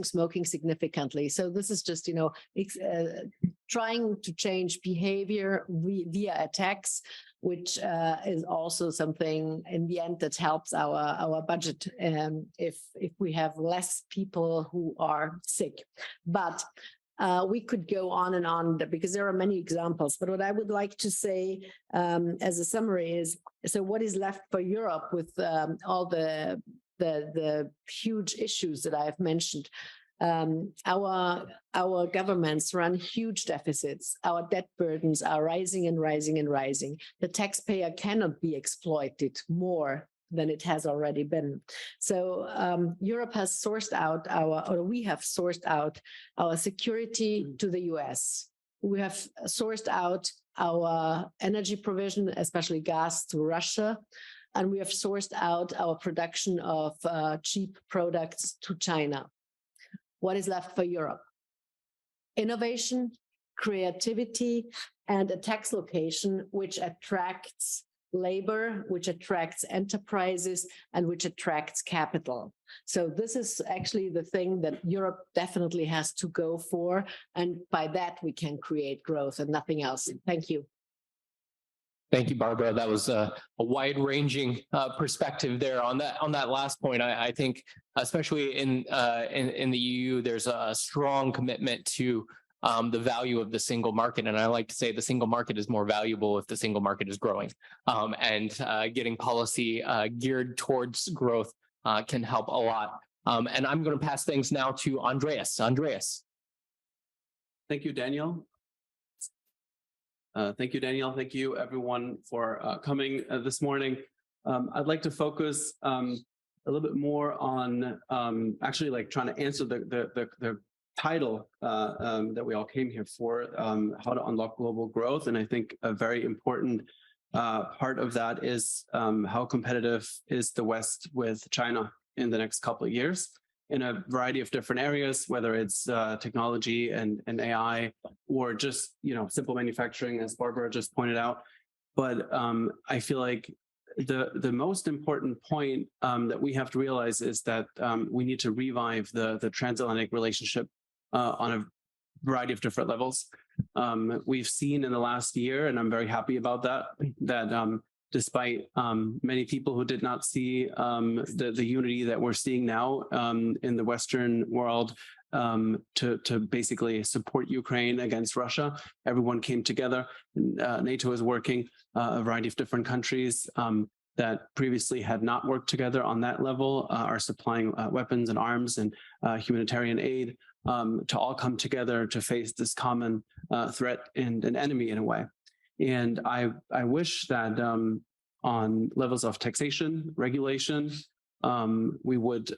smoking significantly. So this is just, trying to change behavior via a tax, which is also something in the end that helps our budget if we have less people who are sick. But we could go on and on because there are many examples. But what I would like to say as a summary is, so what is left for Europe with all the huge issues that I have mentioned? Our governments run huge deficits. Our debt burdens are rising and rising and rising. The taxpayer cannot be exploited more than it has already been. So Europe has sourced out we have sourced out our security to the US. We have sourced out our energy provision, especially gas, to Russia. And we have sourced out our production of cheap products to China. What is left for Europe? Innovation, creativity, and a tax location which attracts labor, which attracts enterprises, and which attracts capital. So this is actually the thing that Europe definitely has to go for. And by that, we can create growth and nothing else. Thank you. Thank you, Barbara. That was a wide-ranging perspective there. On that last point, I think, especially in the EU, there's a strong commitment to the value of the single market, and I like to say the single market is more valuable if the single market is growing. And getting policy geared towards growth can help a lot. And I'm going to pass things now to Andreas. Andreas. Thank you, Daniel. Thank you, everyone, for coming this morning. I'd like to focus a little bit more on actually trying to answer the title that we all came here for, how to unlock global growth. And I think a very important part of that is how competitive is the West with China in the next couple of years, in a variety of different areas, whether it's technology and AI, or just simple manufacturing, as Barbara just pointed out. But I feel like the most important point that we have to realize is that we need to revive the transatlantic relationship on a variety of different levels. We've seen in the last year, and I'm very happy about that, despite many people who did not see the unity that we're seeing now in the Western world to basically support Ukraine against Russia. Everyone came together. NATO is working. A variety of different countries that previously had not worked together on that level are supplying weapons and arms and humanitarian aid to all come together to face this common threat and an enemy in a way. And I wish that on levels of taxation, regulation, we would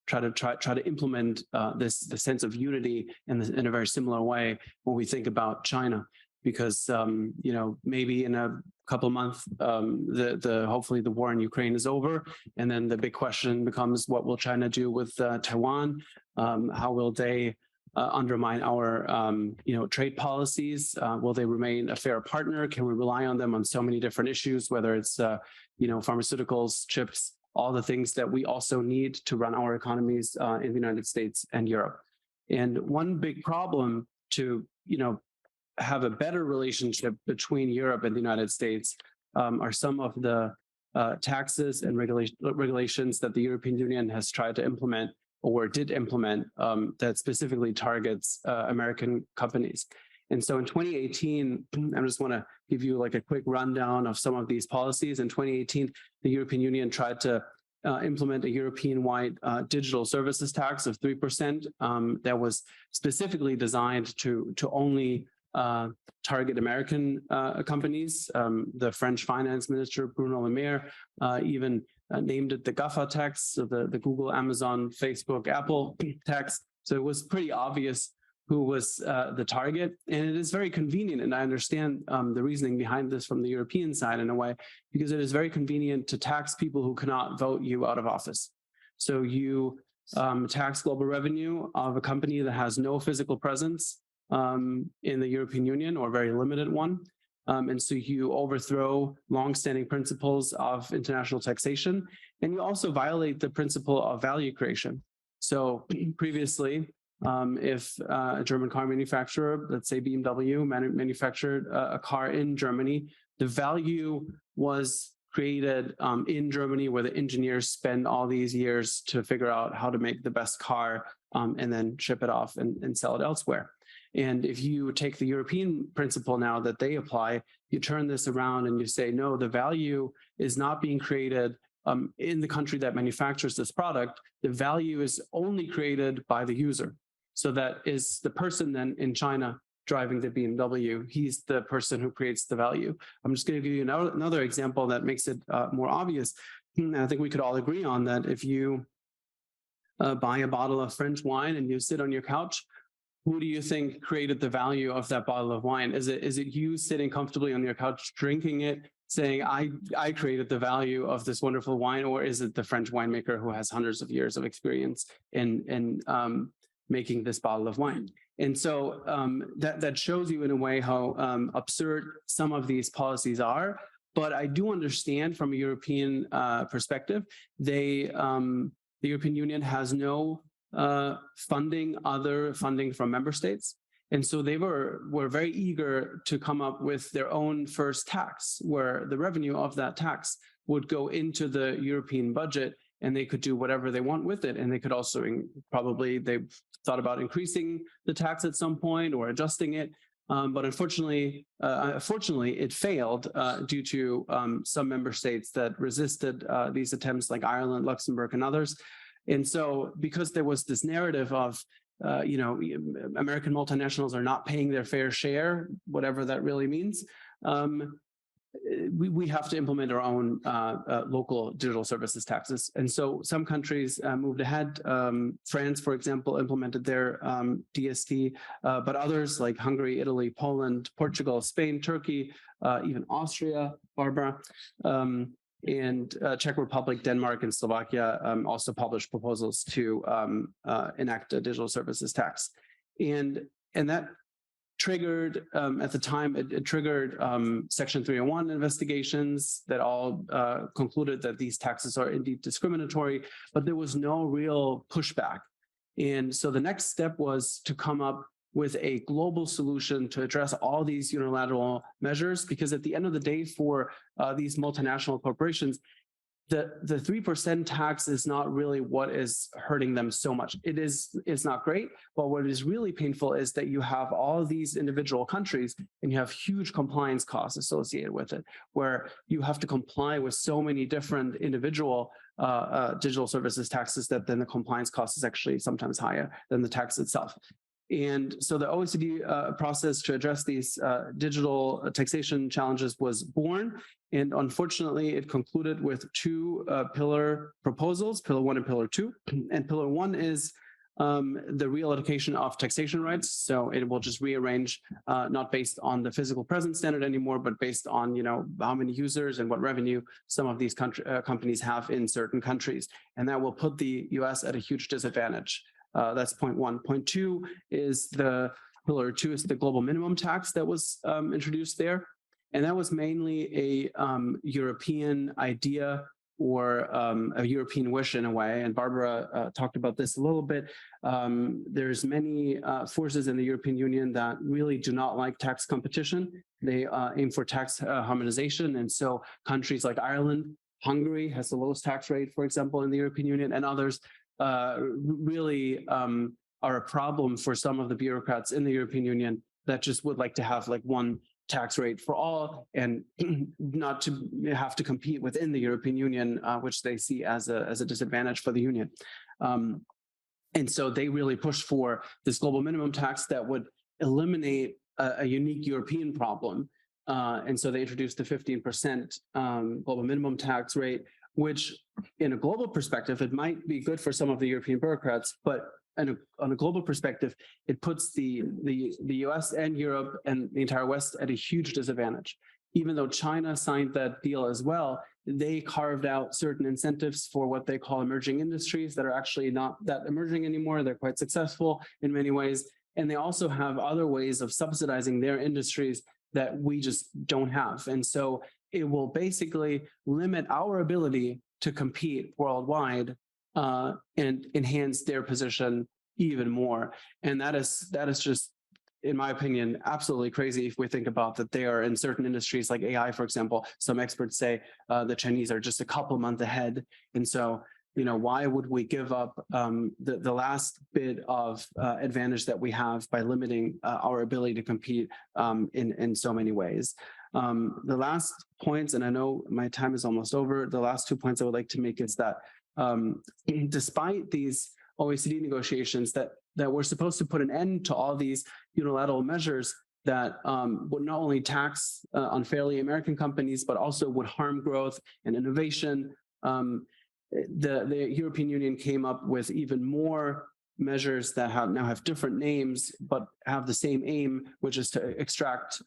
try to implement the sense of unity in a very similar way when we think about China, because maybe in a couple of months, hopefully the war in Ukraine is over, and then the big question becomes, what will China do with Taiwan? How will they undermine our trade policies? Will they remain a fair partner? Can we rely on them on so many different issues, whether it's pharmaceuticals, chips, all the things that we also need to run our economies in the United States and Europe? And one big problem to have a better relationship between Europe and the United States are some of the taxes and regulations that the European Union has tried to implement or did implement that specifically targets American companies. And so in 2018, I just want to give you like a quick rundown of some of these policies. In 2018, the European Union tried to implement a European-wide digital services tax of 3% that was specifically designed to only target American companies. The French finance minister, Bruno Le Maire, even named it the GAFA tax, so the Google, Amazon, Facebook, Apple tax. So it was pretty obvious who was the target. And it is very convenient, and I understand the reasoning behind this from the European side in a way, because it is very convenient to tax people who cannot vote you out of office. So you tax global revenue of a company that has no physical presence in the European Union, or very limited one. And so you overthrow longstanding principles of international taxation, and you also violate the principle of value creation. So previously, if a German car manufacturer, let's say BMW, manufactured a car in Germany, the value was created in Germany, where the engineers spend all these years to figure out how to make the best car and then ship it off and sell it elsewhere. And if you take the European principle now that they apply, you turn this around and you say, no, the value is not being created in the country that manufactures this product. The value is only created by the user. So that is the person then in China driving the BMW. He's the person who creates the value. I'm just going to give you another example that makes it more obvious. And I think we could all agree on that. If you buy a bottle of French wine and you sit on your couch, who do you think created the value of that bottle of wine? Is it you sitting comfortably on your couch drinking it, saying, I created the value of this wonderful wine? Or is it the French winemaker who has hundreds of years of experience in making this bottle of wine? And so that shows you in a way how absurd some of these policies are. But I do understand from a European perspective, the European Union has no other funding from member states. And so they were very eager to come up with their own first tax, where the revenue of that tax would go into the European budget, and they could do whatever they want with it. And they could also they thought about increasing the tax at some point or adjusting it. But unfortunately, it failed due to some member states that resisted these attempts, like Ireland, Luxembourg, and others. And so because there was this narrative of, American multinationals are not paying their fair share, whatever that really means, we have to implement our own local digital services taxes. And so some countries moved ahead. France, for example, implemented their DST, but others like Hungary, Italy, Poland, Portugal, Spain, Turkey, even Austria, Barbara, and Czech Republic, Denmark, and Slovakia also published proposals to enact a digital services tax. And that triggered, at the time, it triggered Section 301 investigations that all concluded that these taxes are indeed discriminatory, but there was no real pushback. And so the next step was to come up with a global solution to address all these unilateral measures, because at the end of the day, for these multinational corporations, the 3% tax is not really what is hurting them so much. It's not great, but what is really painful is that you have all of these individual countries and you have huge compliance costs associated with it, where you have to comply with so many different individual digital services taxes that then the compliance cost is actually sometimes higher than the tax itself. And so the OECD process to address these digital taxation challenges was born. And unfortunately, it concluded with two pillar proposals, Pillar 1 and Pillar 2. And Pillar 1 is the reallocation of taxation rights. So it will just rearrange, not based on the physical presence standard anymore, but based on how many users and what revenue some of these companies have in certain countries. And that will put the US at a huge disadvantage. That's point one. Point two is pillar two is the global minimum tax that was introduced there. And that was mainly a European idea or a European wish in a way. And Barbara talked about this a little bit. There's many forces in the European Union that really do not like tax competition. They aim for tax harmonization. And so countries like Ireland, Hungary has the lowest tax rate, for example, in the European Union, and others really are a problem for some of the bureaucrats in the European Union that just would like to have like one tax rate for all and not to have to compete within the European Union, which they see as a disadvantage for the union. And so they really push for this global minimum tax that would eliminate a unique European problem. And so they introduced the 15% global minimum tax rate, which in a global perspective, it might be good for some of the European bureaucrats, but on a global perspective, it puts the US and Europe and the entire West at a huge disadvantage. Even though China signed that deal as well, they carved out certain incentives for what they call emerging industries that are actually not that emerging anymore. They're quite successful in many ways. And they also have other ways of subsidizing their industries that we just don't have. And so it will basically limit our ability to compete worldwide and enhance their position even more. And that is just, in my opinion, absolutely crazy if we think about that they are in certain industries like AI, for example. Some experts say the Chinese are just a couple months ahead. And so, why would we give up the last bit of advantage that we have by limiting our ability to compete in so many ways? The last points, and I know my time is almost over, the last 2 points I would like to make is that despite these OECD negotiations that were supposed to put an end to all these unilateral measures that would not only tax unfairly American companies, but also would harm growth and innovation, the European Union came up with even more measures that now have different names, but have the same aim, which is to extract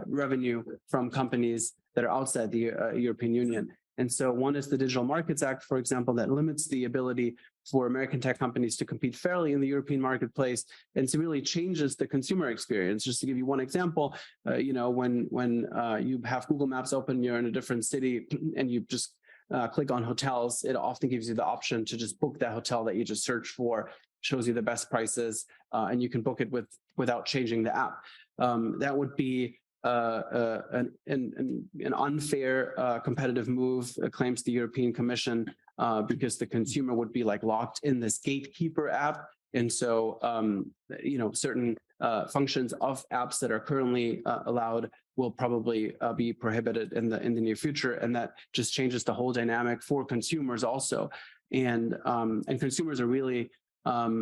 revenue from companies that are outside the European Union. And so one is the Digital Markets Act, for example, that limits the ability for American tech companies to compete fairly in the European marketplace, and so really changes the consumer experience. Just to give you one example, when you have Google Maps open, you're in a different city, and you just click on hotels, it often gives you the option to just book that hotel that you just searched for, shows you the best prices, and you can book it without changing the app. That would be an unfair competitive move, claims the European Commission, because the consumer would be like locked in this gatekeeper app. And so, certain functions of apps that are currently allowed will probably be prohibited in the near future. And that just changes the whole dynamic for consumers also. And consumers are really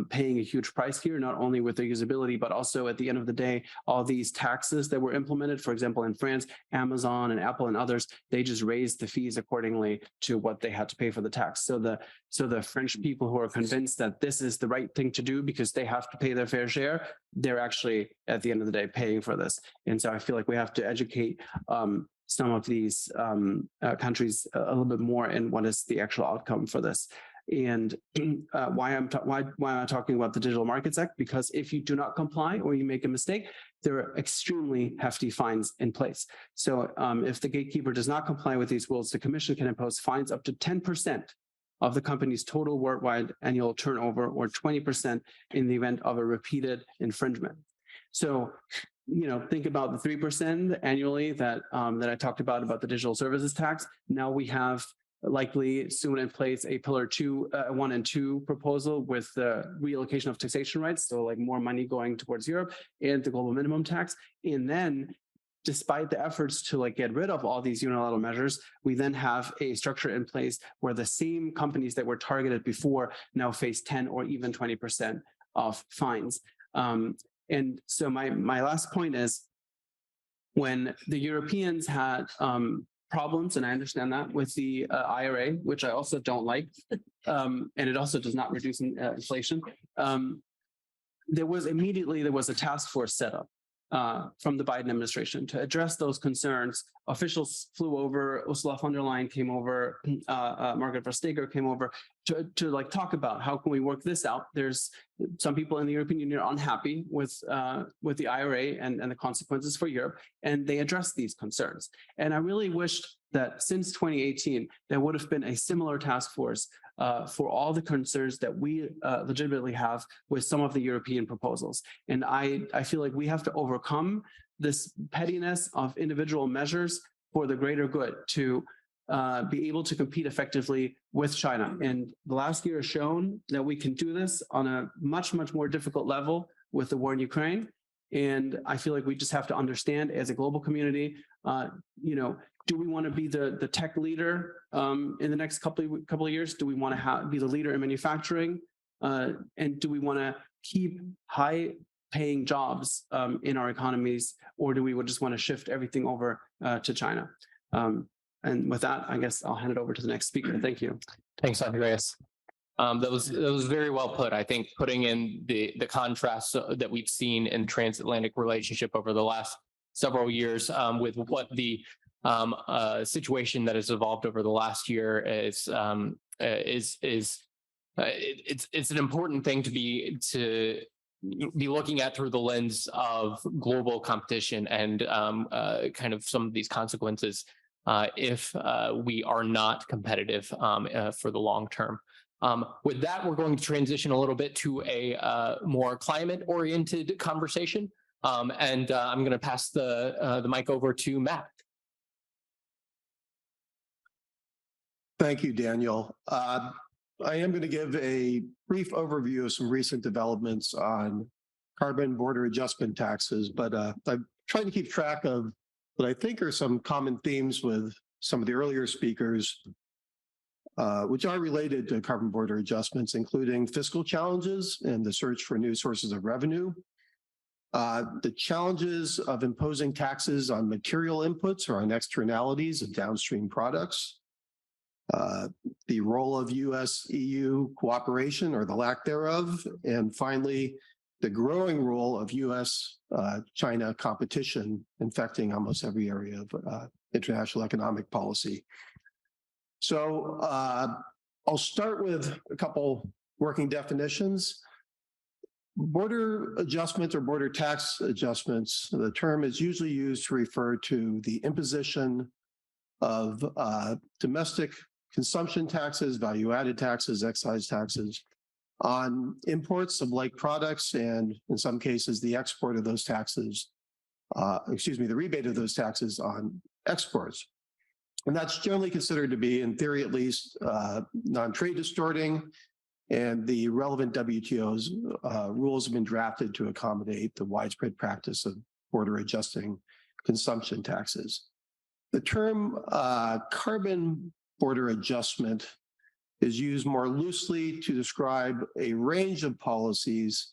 paying a huge price here, not only with the usability, but also at the end of the day, all these taxes that were implemented, for example, in France, Amazon and Apple and others, they just raised the fees accordingly to what they had to pay for the tax. So the French people who are convinced that this is the right thing to do because they have to pay their fair share, they're actually at the end of the day paying for this. And so I feel like we have to educate some of these countries a little bit more in what is the actual outcome for this. And why am I talking about the Digital Markets Act? Because if you do not comply or you make a mistake, there are extremely hefty fines in place. So if the gatekeeper does not comply with these rules, the Commission can impose fines up to 10% of the company's total worldwide annual turnover, or 20% in the event of a repeated infringement. So, think about the 3% annually that I talked about the digital services tax. Now we have likely soon in place a pillar 1 and 2 proposal with the reallocation of taxation rights, so like more money going towards Europe, and the global minimum tax. And then, despite the efforts to get rid of all these unilateral measures, we then have a structure in place where the same companies that were targeted before now face 10 or even 20% of fines. And so my last point is, when the Europeans had problems, and I understand that, with the IRA, which I also don't like, and it also does not reduce inflation. There was a task force set up, from the Biden administration to address those concerns. Officials flew over, Ursula von der Leyen came over, Margaret Vestager came over to like talk about how can we work this out. There's some people in the European Union are unhappy with the IRA and the consequences for Europe, and they addressed these concerns. And I really wished that since 2018, there would have been a similar task force for all the concerns that we legitimately have with some of the European proposals. And I feel like we have to overcome this pettiness of individual measures for the greater good to be able to compete effectively with China. And the last year has shown that we can do this on a much, much more difficult level with the war in Ukraine. And I feel like we just have to understand as a global community, do we want to be the tech leader in the next couple of years? Do we want to be the leader in manufacturing? And do we want to keep high-paying jobs in our economies, or do we just want to shift everything over to China? And with that, I guess I'll hand it over to the next speaker. Thank you. Thanks, Andreas. That was very well put. I think putting in the contrast that we've seen in transatlantic relationship over the last several years with what the situation that has evolved over the last year is it's an important thing to be looking at through the lens of global competition and kind of some of these consequences if we are not competitive for the long term. With that, we're going to transition a little bit to a more climate-oriented conversation. And I'm going to pass the mic over to Matt. Thank you, Daniel. I am going to give a brief overview of some recent developments on carbon border adjustment taxes, but I'm trying to keep track of what I think are some common themes with some of the earlier speakers, which are related to carbon border adjustments, including fiscal challenges and the search for new sources of revenue, the challenges of imposing taxes on material inputs or on externalities of downstream products, the role of US-EU cooperation or the lack thereof, and finally, the growing role of US-China competition infecting almost every area of international economic policy. So I'll start with a couple working definitions. Border adjustments or border tax adjustments, the term is usually used to refer to the imposition of domestic consumption taxes, value-added taxes, excise taxes on imports of like products, and in some cases, the export of those taxes, the rebate of those taxes on exports. And that's generally considered to be, in theory at least, non-trade distorting, and the relevant WTO's rules have been drafted to accommodate the widespread practice of border adjusting consumption taxes. The term carbon border adjustment is used more loosely to describe a range of policies,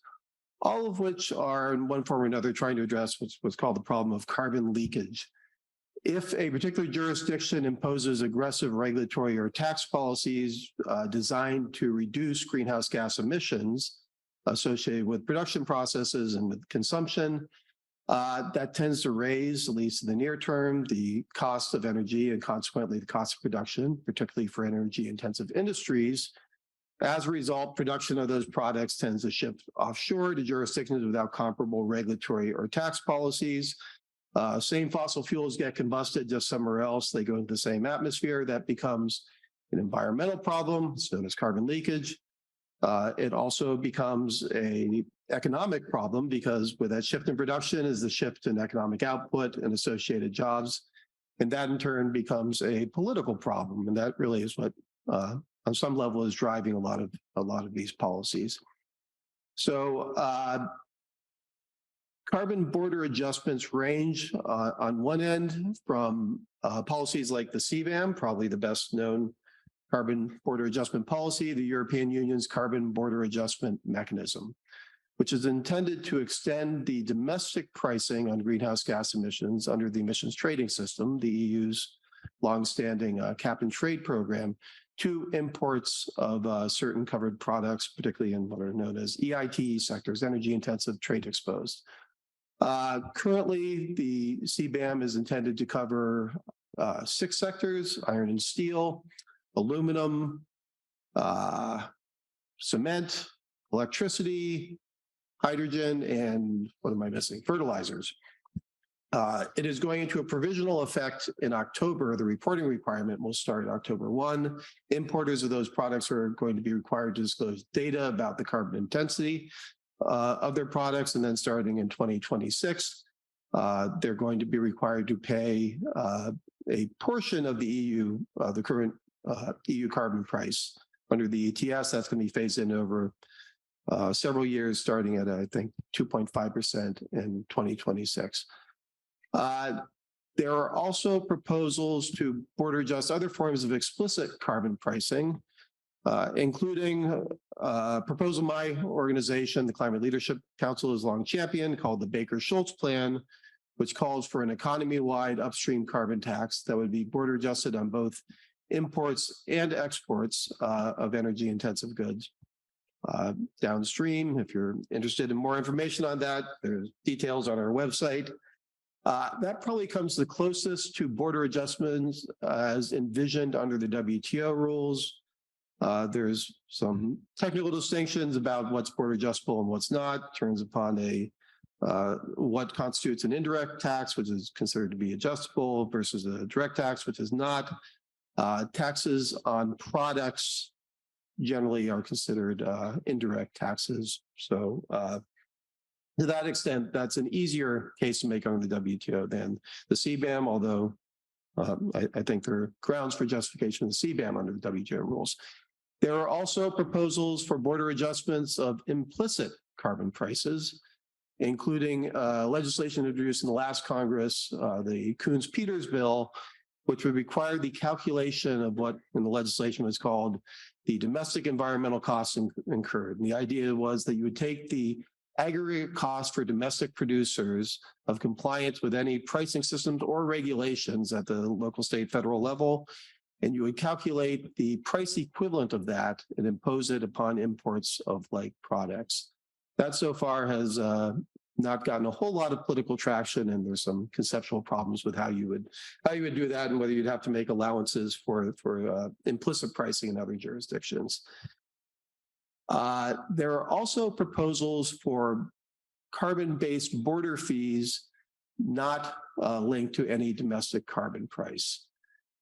all of which are in one form or another trying to address what's called the problem of carbon leakage. If a particular jurisdiction imposes aggressive regulatory or tax policies designed to reduce greenhouse gas emissions associated with production processes and with consumption, that tends to raise, at least in the near term, the cost of energy and consequently the cost of production, particularly for energy-intensive industries. As a result, production of those products tends to shift offshore to jurisdictions without comparable regulatory or tax policies. Same fossil fuels get combusted just somewhere else. They go into the same atmosphere. That becomes an environmental problem. It's known as carbon leakage. It also becomes an economic problem because with that shift in production is the shift in economic output and associated jobs. And that in turn becomes a political problem. And that really is what on some level is driving a lot of these policies. So carbon border adjustments range on one end from policies like the CBAM, probably the best known carbon border adjustment policy, the European Union's carbon border adjustment mechanism, which is intended to extend the domestic pricing on greenhouse gas emissions under the emissions trading system, the EU's longstanding cap and trade program, to imports of certain covered products, particularly in what are known as EIT sectors, energy intensive, trade exposed. Currently, the CBAM is intended to cover 6 sectors: iron and steel, aluminum, cement, electricity, hydrogen, and what am I missing? Fertilizers. It is going into a provisional effect in October. The reporting requirement will start October 1. Importers of those products are going to be required to disclose data about the carbon intensity of their products. And then starting in 2026, they're going to be required to pay a portion of the EU, the current EU carbon price under the ETS. That's going to be phased in over several years, starting at, I think, 2.5% in 2026. There are also proposals to border adjust other forms of explicit carbon pricing, including a proposal my organization, the Climate Leadership Council, has long championed, called the Baker-Schultz Plan, which calls for an economy-wide upstream carbon tax that would be border adjusted on both imports and exports of energy-intensive goods. Downstream, if you're interested in more information on that, there's details on our website. That probably comes the closest to border adjustments as envisioned under the WTO rules. There's some technical distinctions about what's border adjustable and what's not, turns upon what constitutes an indirect tax, which is considered to be adjustable, versus a direct tax, which is not. Taxes on products generally are considered indirect taxes. So to that extent, that's an easier case to make under the WTO than the CBAM, although I think there are grounds for justification of the CBAM under the WTO rules. There are also proposals for border adjustments of implicit carbon prices, including legislation introduced in the last Congress, the Coons-Peters bill, which would require the calculation of what in the legislation was called the domestic environmental costs incurred. And the idea was that you would take the aggregate cost for domestic producers of compliance with any pricing systems or regulations at the local, state, federal level, and you would calculate the price equivalent of that and impose it upon imports of like products. That so far has not gotten a whole lot of political traction, and there's some conceptual problems with how you would do that and whether you'd have to make allowances for implicit pricing in other jurisdictions. There are also proposals for carbon-based border fees not linked to any domestic carbon price.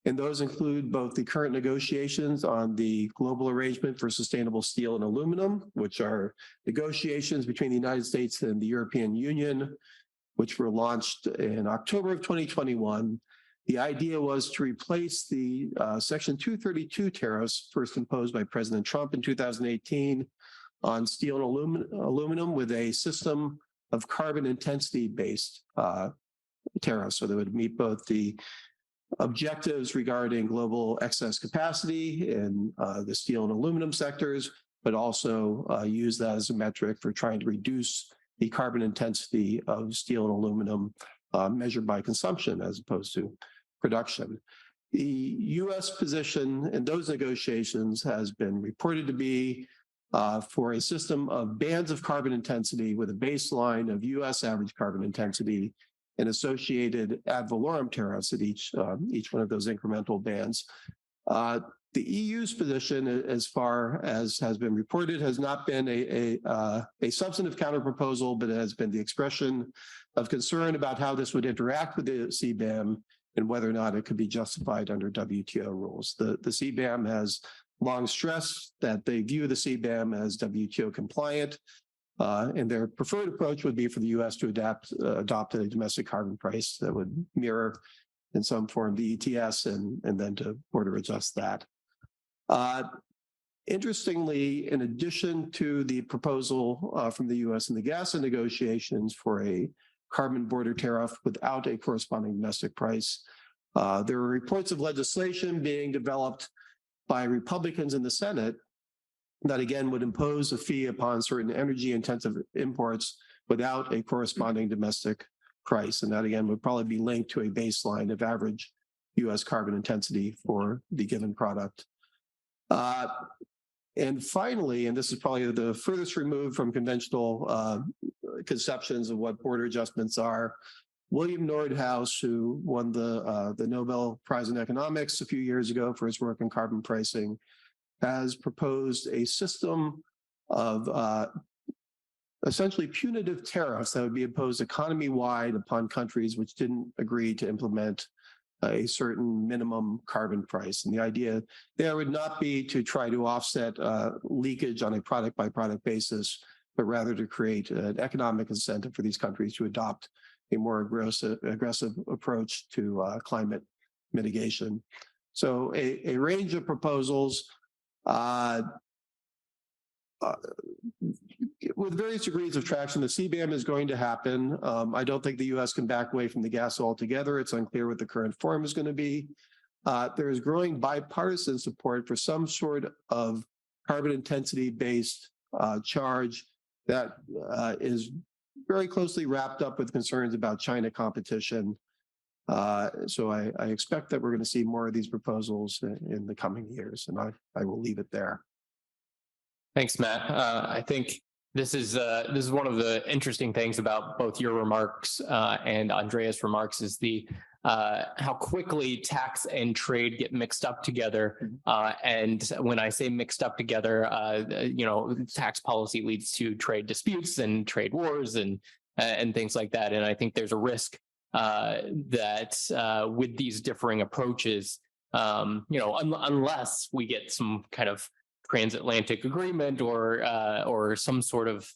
And those include both the current negotiations on the Global Arrangement for Sustainable Steel and Aluminum, which are negotiations between the United States and the European Union, which were launched in October of 2021. The idea was to replace the Section 232 tariffs first imposed by President Trump in 2018 on steel and aluminum with a system of carbon intensity-based tariffs. So they would meet both the objectives regarding global excess capacity in the steel and aluminum sectors, but also use that as a metric for trying to reduce the carbon intensity of steel and aluminum measured by consumption as opposed to production. The U.S. position in those negotiations has been reported to be for a system of bands of carbon intensity with a baseline of U.S. average carbon intensity and associated ad valorem tariffs at each one of those incremental bands. The EU's position, as far as has been reported, has not been a substantive counterproposal, but it has been the expression of concern about how this would interact with the CBAM and whether or not it could be justified under WTO rules. The CBAM has long stressed that they view the CBAM as WTO compliant, and their preferred approach would be for the U.S. to adopt a domestic carbon price that would mirror in some form the ETS and then to border adjust that. Interestingly, in addition to the proposal from the U.S. and the GASA negotiations for a carbon border tariff without a corresponding domestic price, there are reports of legislation being developed by Republicans in the Senate that again would impose a fee upon certain energy intensive imports without a corresponding domestic price. And that again would probably be linked to a baseline of average US carbon intensity for the given product. And finally, and this is probably the furthest removed from conventional conceptions of what border adjustments are, William Nordhaus, who won the Nobel Prize in Economics a few years ago for his work on carbon pricing, has proposed a system of essentially punitive tariffs that would be imposed economy-wide upon countries which didn't agree to implement a certain minimum carbon price. And the idea there would not be to try to offset leakage on a product-by-product basis, but rather to create an economic incentive for these countries to adopt a more aggressive approach to climate mitigation. So a range of proposals with various degrees of traction. The CBAM is going to happen. I don't think the U.S. can back away from the gas altogether. It's unclear what the current form is going to be. There is growing bipartisan support for some sort of carbon intensity-based charge that is very closely wrapped up with concerns about China competition. So I expect that we're going to see more of these proposals in the coming years, and I will leave it there. Thanks, Matt. I think this is one of the interesting things about both your remarks and Andreas' remarks is the how quickly tax and trade get mixed up together. And when I say mixed up together, tax policy leads to trade disputes and trade wars and things like that. And I think there's a risk that with these differing approaches, unless we get some kind of transatlantic agreement or some sort of,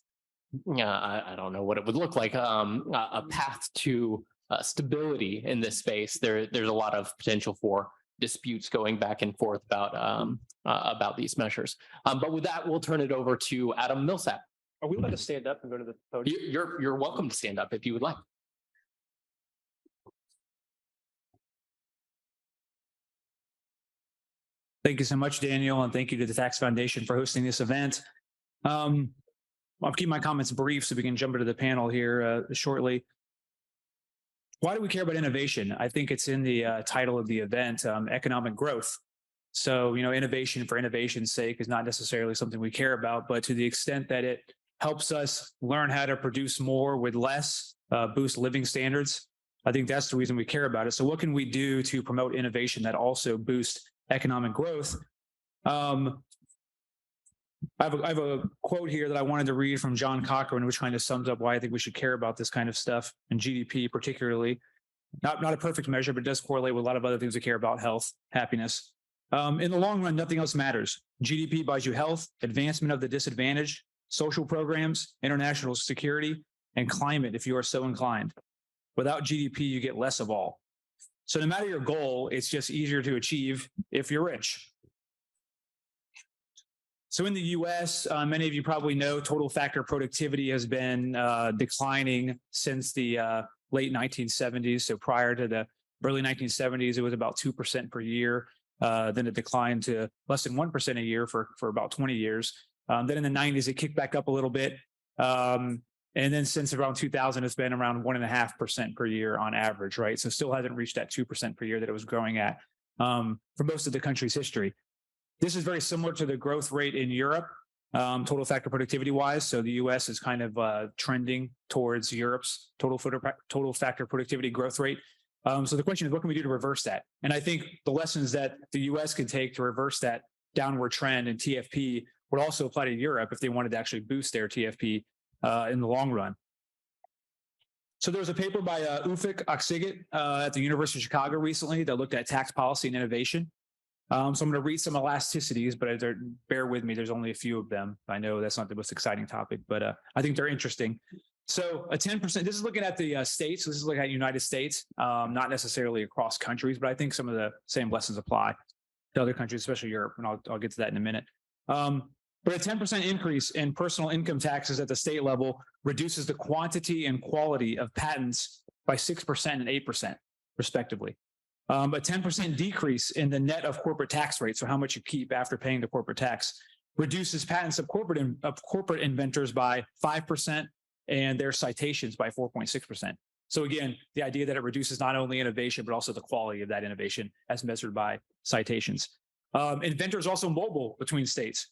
I don't know what it would look like, a path to stability in this space. There's a lot of potential for disputes going back and forth about these measures. But with that, we'll turn it over to Adam Millsap. Are we allowed to stand up and go to the podium? You're welcome to stand up if you would like. Thank you so much, Daniel, and thank you to the Tax Foundation for hosting this event. I'll keep my comments brief so we can jump into the panel here shortly. Why do we care about innovation? I think it's in the title of the event, economic growth. So, innovation for innovation's sake is not necessarily something we care about, but to the extent that it helps us learn how to produce more with less, boost living standards, I think that's the reason we care about it. So what can we do to promote innovation that also boosts economic growth? I have a quote here that I wanted to read from John Cochrane, which kind of sums up why I think we should care about this kind of stuff, and GDP particularly. Not a perfect measure, but it does correlate with a lot of other things we care about: health, happiness. In the long run, nothing else matters. GDP buys you health, advancement of the disadvantaged, social programs, international security, and climate if you are so inclined. Without GDP, you get less of all. So no matter your goal, it's just easier to achieve if you're rich. So in the US, many of you probably know total factor productivity has been declining since the late 1970s. So prior to the early 1970s, it was about 2% per year. Then it declined to less than 1% a year for about 20 years. Then in the 90s, it kicked back up a little bit. And then since around 2000, it's been around 1.5% per year on average, right? So still hasn't reached that 2% per year that it was growing at for most of the country's history. This is very similar to the growth rate in Europe, total factor productivity wise. So the US is kind of trending towards Europe's total factor productivity growth rate. So the question is, what can we do to reverse that? And I think the lessons that the US can take to reverse that downward trend in TFP would also apply to Europe if they wanted to actually boost their TFP in the long run. So there was a paper by Ufuk Aksigit at the University of Chicago recently that looked at tax policy and innovation. So I'm going to read some elasticities, but bear with me, there's only a few of them. I know that's not the most exciting topic, but I think they're interesting. So a 10%, this is looking at the states. This is looking at United States, not necessarily across countries, but I think some of the same lessons apply to other countries, especially Europe, and I'll get to that in a minute. But a 10% increase in personal income taxes at the state level reduces the quantity and quality of patents by 6% and 8%, respectively. A 10% decrease in the net of corporate tax rate, so how much you keep after paying the corporate tax, reduces patents of corporate inventors by 5% and their citations by 4.6%. So again, the idea that it reduces not only innovation, but also the quality of that innovation as measured by citations. Inventors also mobile between states.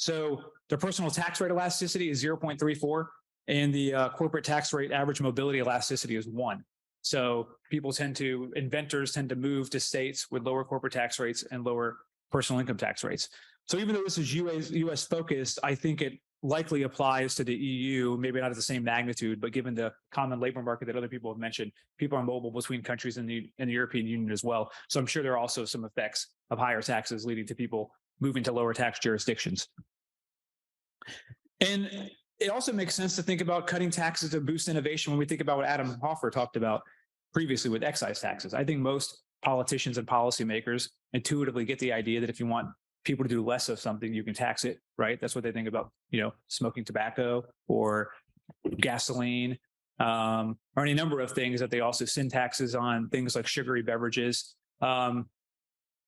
So the personal tax rate elasticity is 0.34, and the corporate tax rate average mobility elasticity is 1. So inventors tend to move to states with lower corporate tax rates and lower personal income tax rates. So even though this is US focused, I think it likely applies to the EU, maybe not at the same magnitude, but given the common labor market that other people have mentioned, people are mobile between countries in the European Union as well. So I'm sure there are also some effects of higher taxes leading to people moving to lower tax jurisdictions. And it also makes sense to think about cutting taxes to boost innovation when we think about what Adam Hoffer talked about previously with excise taxes. I think most politicians and policymakers intuitively get the idea that if you want people to do less of something, you can tax it, right? That's what they think about, smoking tobacco or gasoline, or any number of things that they also send taxes on, things like sugary beverages.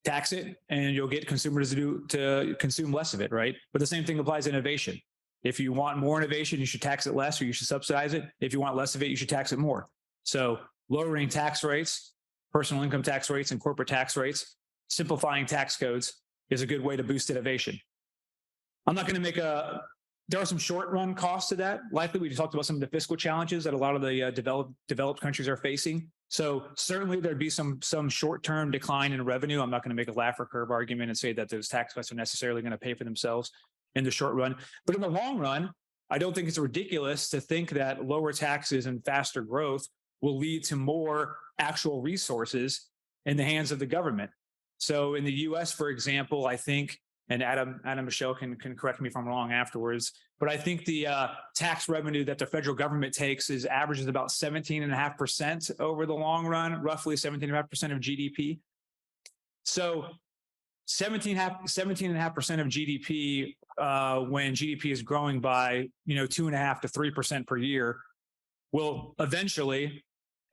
Tax it and you'll get consumers to consume less of it, right? But the same thing applies to innovation. If you want more innovation, you should tax it less or you should subsidize it. If you want less of it, you should tax it more. So lowering tax rates, personal income tax rates, and corporate tax rates, simplifying tax codes is a good way to boost innovation. I'm not going to there are some short run costs to that. Likely, we talked about some of the fiscal challenges that a lot of the developed countries are facing. So certainly there'd be some short-term decline in revenue. I'm not going to make a Laffer curve argument and say that those tax cuts are necessarily going to pay for themselves in the short run. But in the long run, I don't think it's ridiculous to think that lower taxes and faster growth will lead to more actual resources in the hands of the government. So in the US, for example, I think, and Adam Michelle can correct me if I'm wrong afterwards, but I think the tax revenue that the federal government takes averages about 17.5% over the long run, roughly 17.5% of GDP. So 17.5% of GDP, when GDP is growing by 2.5 to 3% per year, will eventually,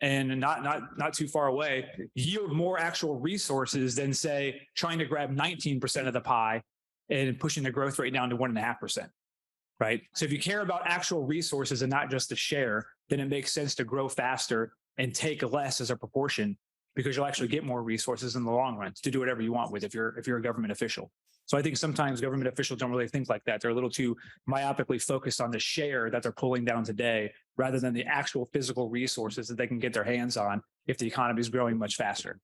and not too far away, yield more actual resources than, say, trying to grab 19% of the pie and pushing the growth rate down to 1.5%, right? So if you care about actual resources and not just the share, then it makes sense to grow faster and take less as a proportion, because you'll actually get more resources in the long run to do whatever you want with if you're a government official. So I think sometimes government officials don't really think like that. They're a little too myopically focused on the share that they're pulling down today, rather than the actual physical resources that they can get their hands on if the economy is growing much faster.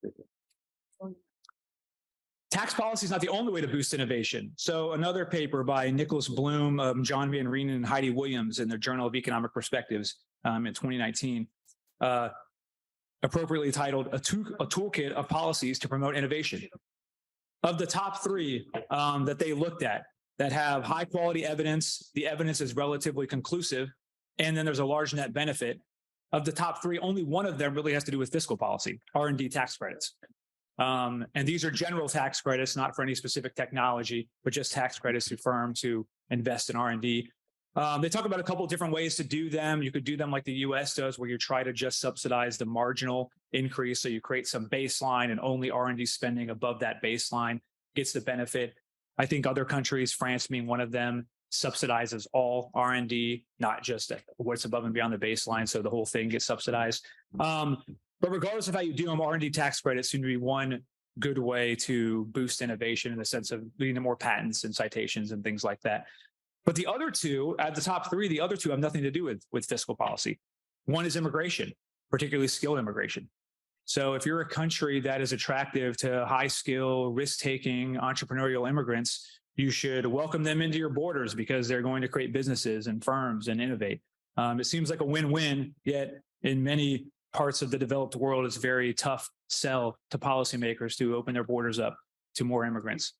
Tax policy is not the only way to boost innovation. So another paper by Nicholas Bloom, John Van Reenen, and Heidi Williams in their Journal of Economic Perspectives in 2019, appropriately titled a Toolkit of Policies to Promote Innovation. Of the top 3 that they looked at that have high quality evidence, the evidence is relatively conclusive, and then there's a large net benefit. Of the top 3, only one of them really has to do with fiscal policy, R&D tax credits. And these are general tax credits, not for any specific technology, but just tax credits to firms who invest in R&D. They talk about a couple of different ways to do them. You could do them like the US does, where you try to just subsidize the marginal increase. So you create some baseline and only R&D spending above that baseline gets the benefit. I think other countries, France being one of them, subsidizes all R&D, not just what's above and beyond the baseline. So the whole thing gets subsidized. But regardless of how you do them, R&D tax credits seem to be one good way to boost innovation in the sense of leading to more patents and citations and things like that. But the other 2, at the top 3, the other 2 have nothing to do with fiscal policy. One is immigration, particularly skilled immigration. So if you're a country that is attractive to high skill, risk-taking, entrepreneurial immigrants, you should welcome them into your borders because they're going to create businesses and firms and innovate. It seems like a win-win, yet in many parts of the developed world, it's a very tough sell to policymakers to open their borders up to more immigrants.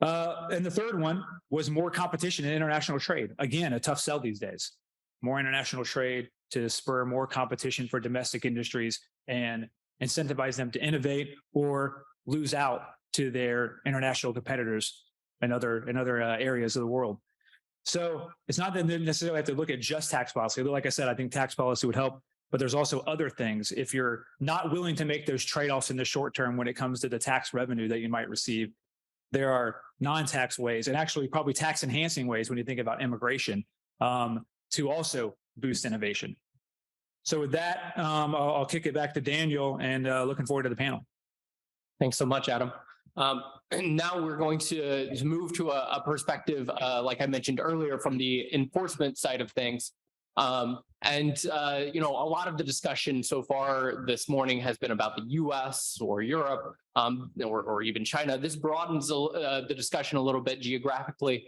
And the third one was more competition in international trade. Again, a tough sell these days. More international trade to spur more competition for domestic industries and incentivize them to innovate or lose out to their international competitors in other areas of the world. So it's not that they necessarily have to look at just tax policy. Like I said, I think tax policy would help, but there's also other things. If you're not willing to make those trade-offs in the short term when it comes to the tax revenue that you might receive, there are non-tax ways, and actually probably tax-enhancing ways when you think about immigration, to also boost innovation. So with that, I'll kick it back to Daniel, and looking forward to the panel. Thanks so much, Adam. And now we're going to move to a perspective, like I mentioned earlier, from the enforcement side of things. You know, a lot of the discussion so far this morning has been about the US or Europe, or even China. This broadens the discussion a little bit geographically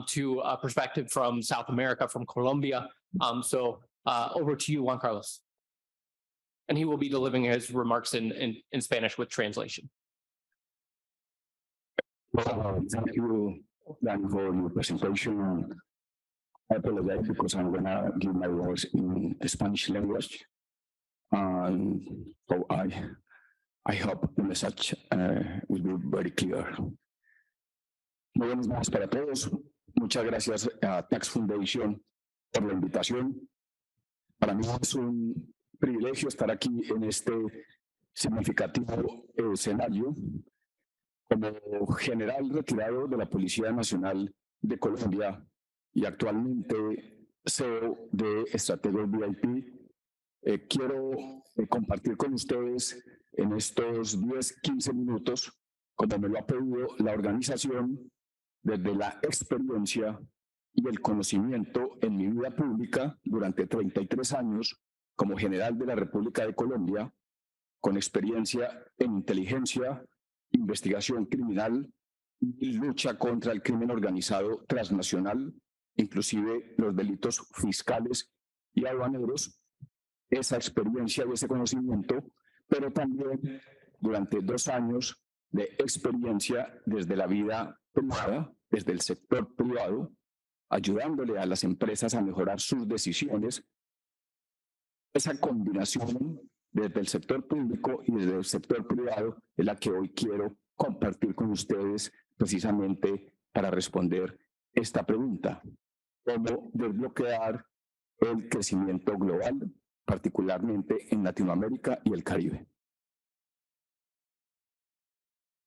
to a perspective from South America, from Colombia. Over to you, Juan Carlos. And he will be delivering his remarks in Spanish with translation. Thank you, Dan, for your presentation. I apologize because I'm gonna give my words in the Spanish language. So I hope the message will be very clear. Muy buenos días para todos. Muchas gracias a Tax Foundation por la invitación. Para mí es un privilegio estar aquí en este significativo escenario. Como general retirado de la Policía Nacional de Colombia y actualmente CEO de Estrategos VIP, quiero compartir con ustedes en estos 10-15 minutos, como me lo ha pedido la organización, desde la experiencia y el conocimiento en mi vida pública durante 33 años como general de la República de Colombia, con experiencia en inteligencia, investigación criminal y lucha contra el crimen organizado transnacional, inclusive los delitos fiscales y aduaneros, esa experiencia y ese conocimiento, pero también durante 2 años de experiencia desde la vida privada, desde el sector privado, ayudándole a las empresas a mejorar sus decisiones. Esa combinación desde el sector público y desde el sector privado es la que hoy quiero compartir con ustedes precisamente para responder esta pregunta: ¿cómo desbloquear el crecimiento global, particularmente en Latinoamérica y el Caribe?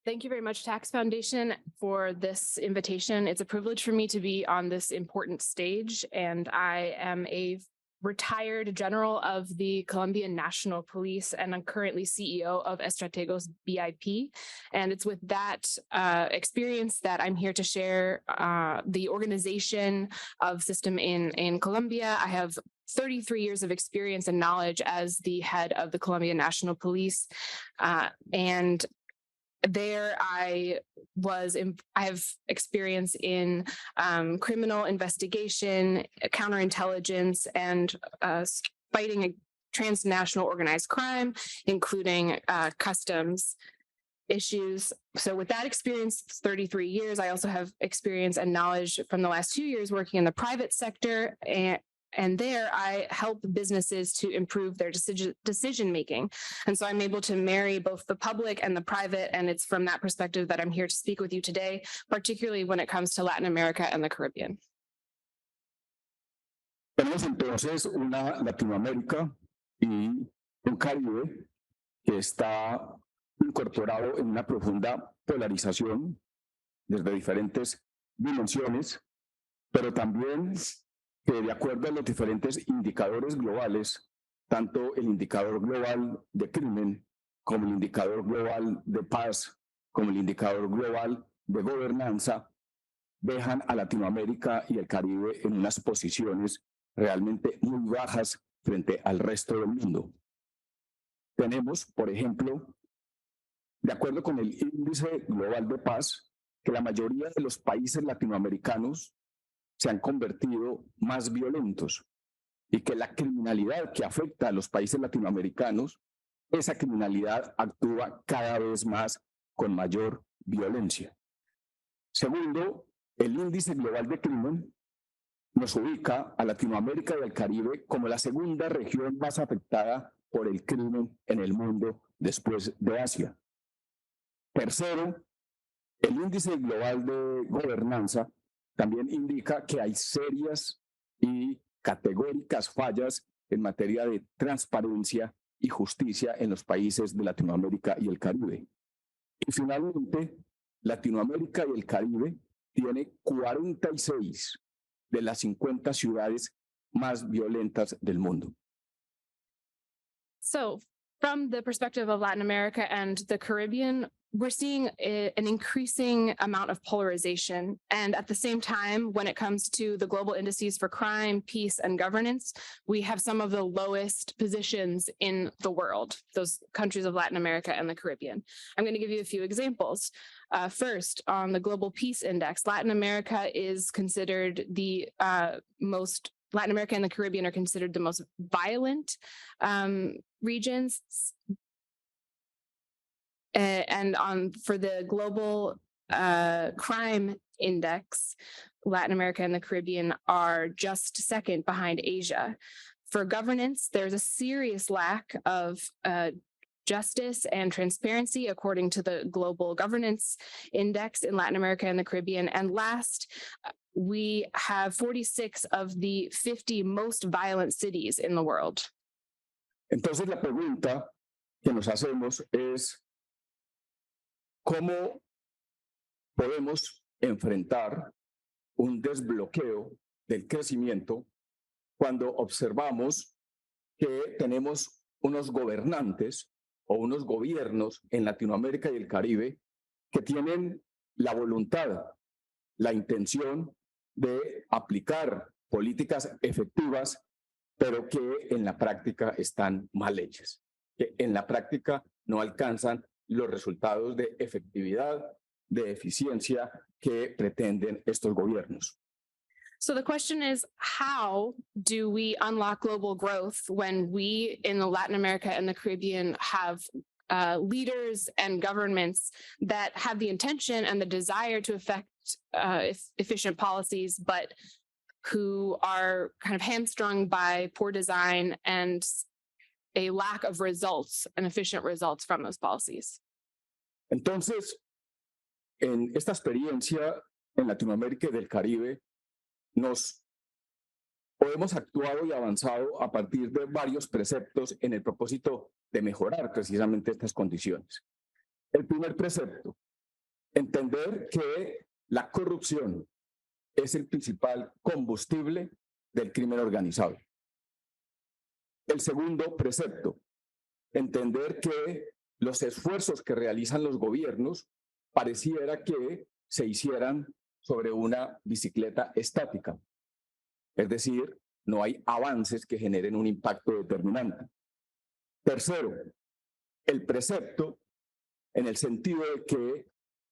Thank you very much, Tax Foundation, for this invitation. It's a privilege for me to be on this important stage, and I am a retired general of the Colombian National Police, and I'm currently CEO of Estrategos BIP. And it's with that experience that I'm here to share the organization of system in Colombia. I have 33 years of experience and knowledge as the head of the Colombian National Police, and there I have experience in criminal investigation, counterintelligence, and fighting transnational organized crime, including customs issues. So with that experience, 33 years, I also have experience and knowledge from the last 2 years working in the private sector, and there I help businesses to improve their decision making. And so I'm able to marry both the public and the private, and it's from that perspective that I'm here to speak with you today, particularly when it comes to Latin America and the Caribbean. Tenemos entonces una Latinoamérica y un Caribe que está incorporado en una profunda polarización desde diferentes dimensiones, pero también que de acuerdo a los diferentes indicadores globales, tanto el indicador global de crimen, como el indicador global de paz, como el indicador global de gobernanza, dejan a Latinoamérica y el Caribe en unas posiciones realmente muy bajas frente al resto del mundo. Tenemos, por ejemplo, de acuerdo con el índice global de paz, que la mayoría de los países latinoamericanos se han convertido más violentos y que la criminalidad que afecta a los países latinoamericanos, esa criminalidad actúa cada vez más con mayor violencia. Segundo, el índice global de crimen nos ubica a Latinoamérica y al Caribe como la segunda región más afectada por el crimen en el mundo después de Asia. Tercero, el índice global de gobernanza también indica que hay serias y categóricas fallas en materia de transparencia y justicia en los países de Latinoamérica y el Caribe. Y finalmente, Latinoamérica y el Caribe tiene 46 de las 50 ciudades más violentas del mundo. So, from the perspective of Latin America and the Caribbean, we're seeing an increasing amount of polarization. And at the same time, when it comes to the global indices for crime, peace, and governance, we have some of the lowest positions in the world, those countries of Latin America and the Caribbean. I'm going to give you a few examples. First, on the Global Peace Index, Latin America is considered Latin America and the Caribbean are considered the most violent regions. And for the global crime index, Latin America and the Caribbean are just second behind Asia. For governance, there's a serious lack of justice and transparency according to the Global Governance Index in Latin America and the Caribbean. And last, we have 46 of the 50 most violent cities in the world. Entonces la pregunta que nos hacemos es ¿cómo podemos enfrentar un desbloqueo del crecimiento cuando observamos que tenemos unos gobernantes o unos gobiernos en Latinoamérica y el Caribe que tienen la voluntad, la intención de aplicar políticas efectivas, pero que en la práctica están mal hechas, que en la práctica no alcanzan los resultados de efectividad, de eficiencia que pretenden estos gobiernos? So the question is, how do we unlock global growth when we in the Latin America and the Caribbean have leaders and governments that have the intention and the desire to effect efficient policies, but who are kind of hamstrung by poor design and a lack of results and efficient results from those policies? Entonces, en esta experiencia en Latinoamérica y del Caribe, hemos actuado y avanzado a partir de varios preceptos en el propósito de mejorar precisamente estas condiciones. El primer precepto, entender que la corrupción es el principal combustible del crimen organizado. El segundo precepto, entender que los esfuerzos que realizan los gobiernos pareciera que se hicieran sobre una bicicleta estática. Es decir, no hay avances que generen un impacto determinante. Tercero, el precepto en el sentido de que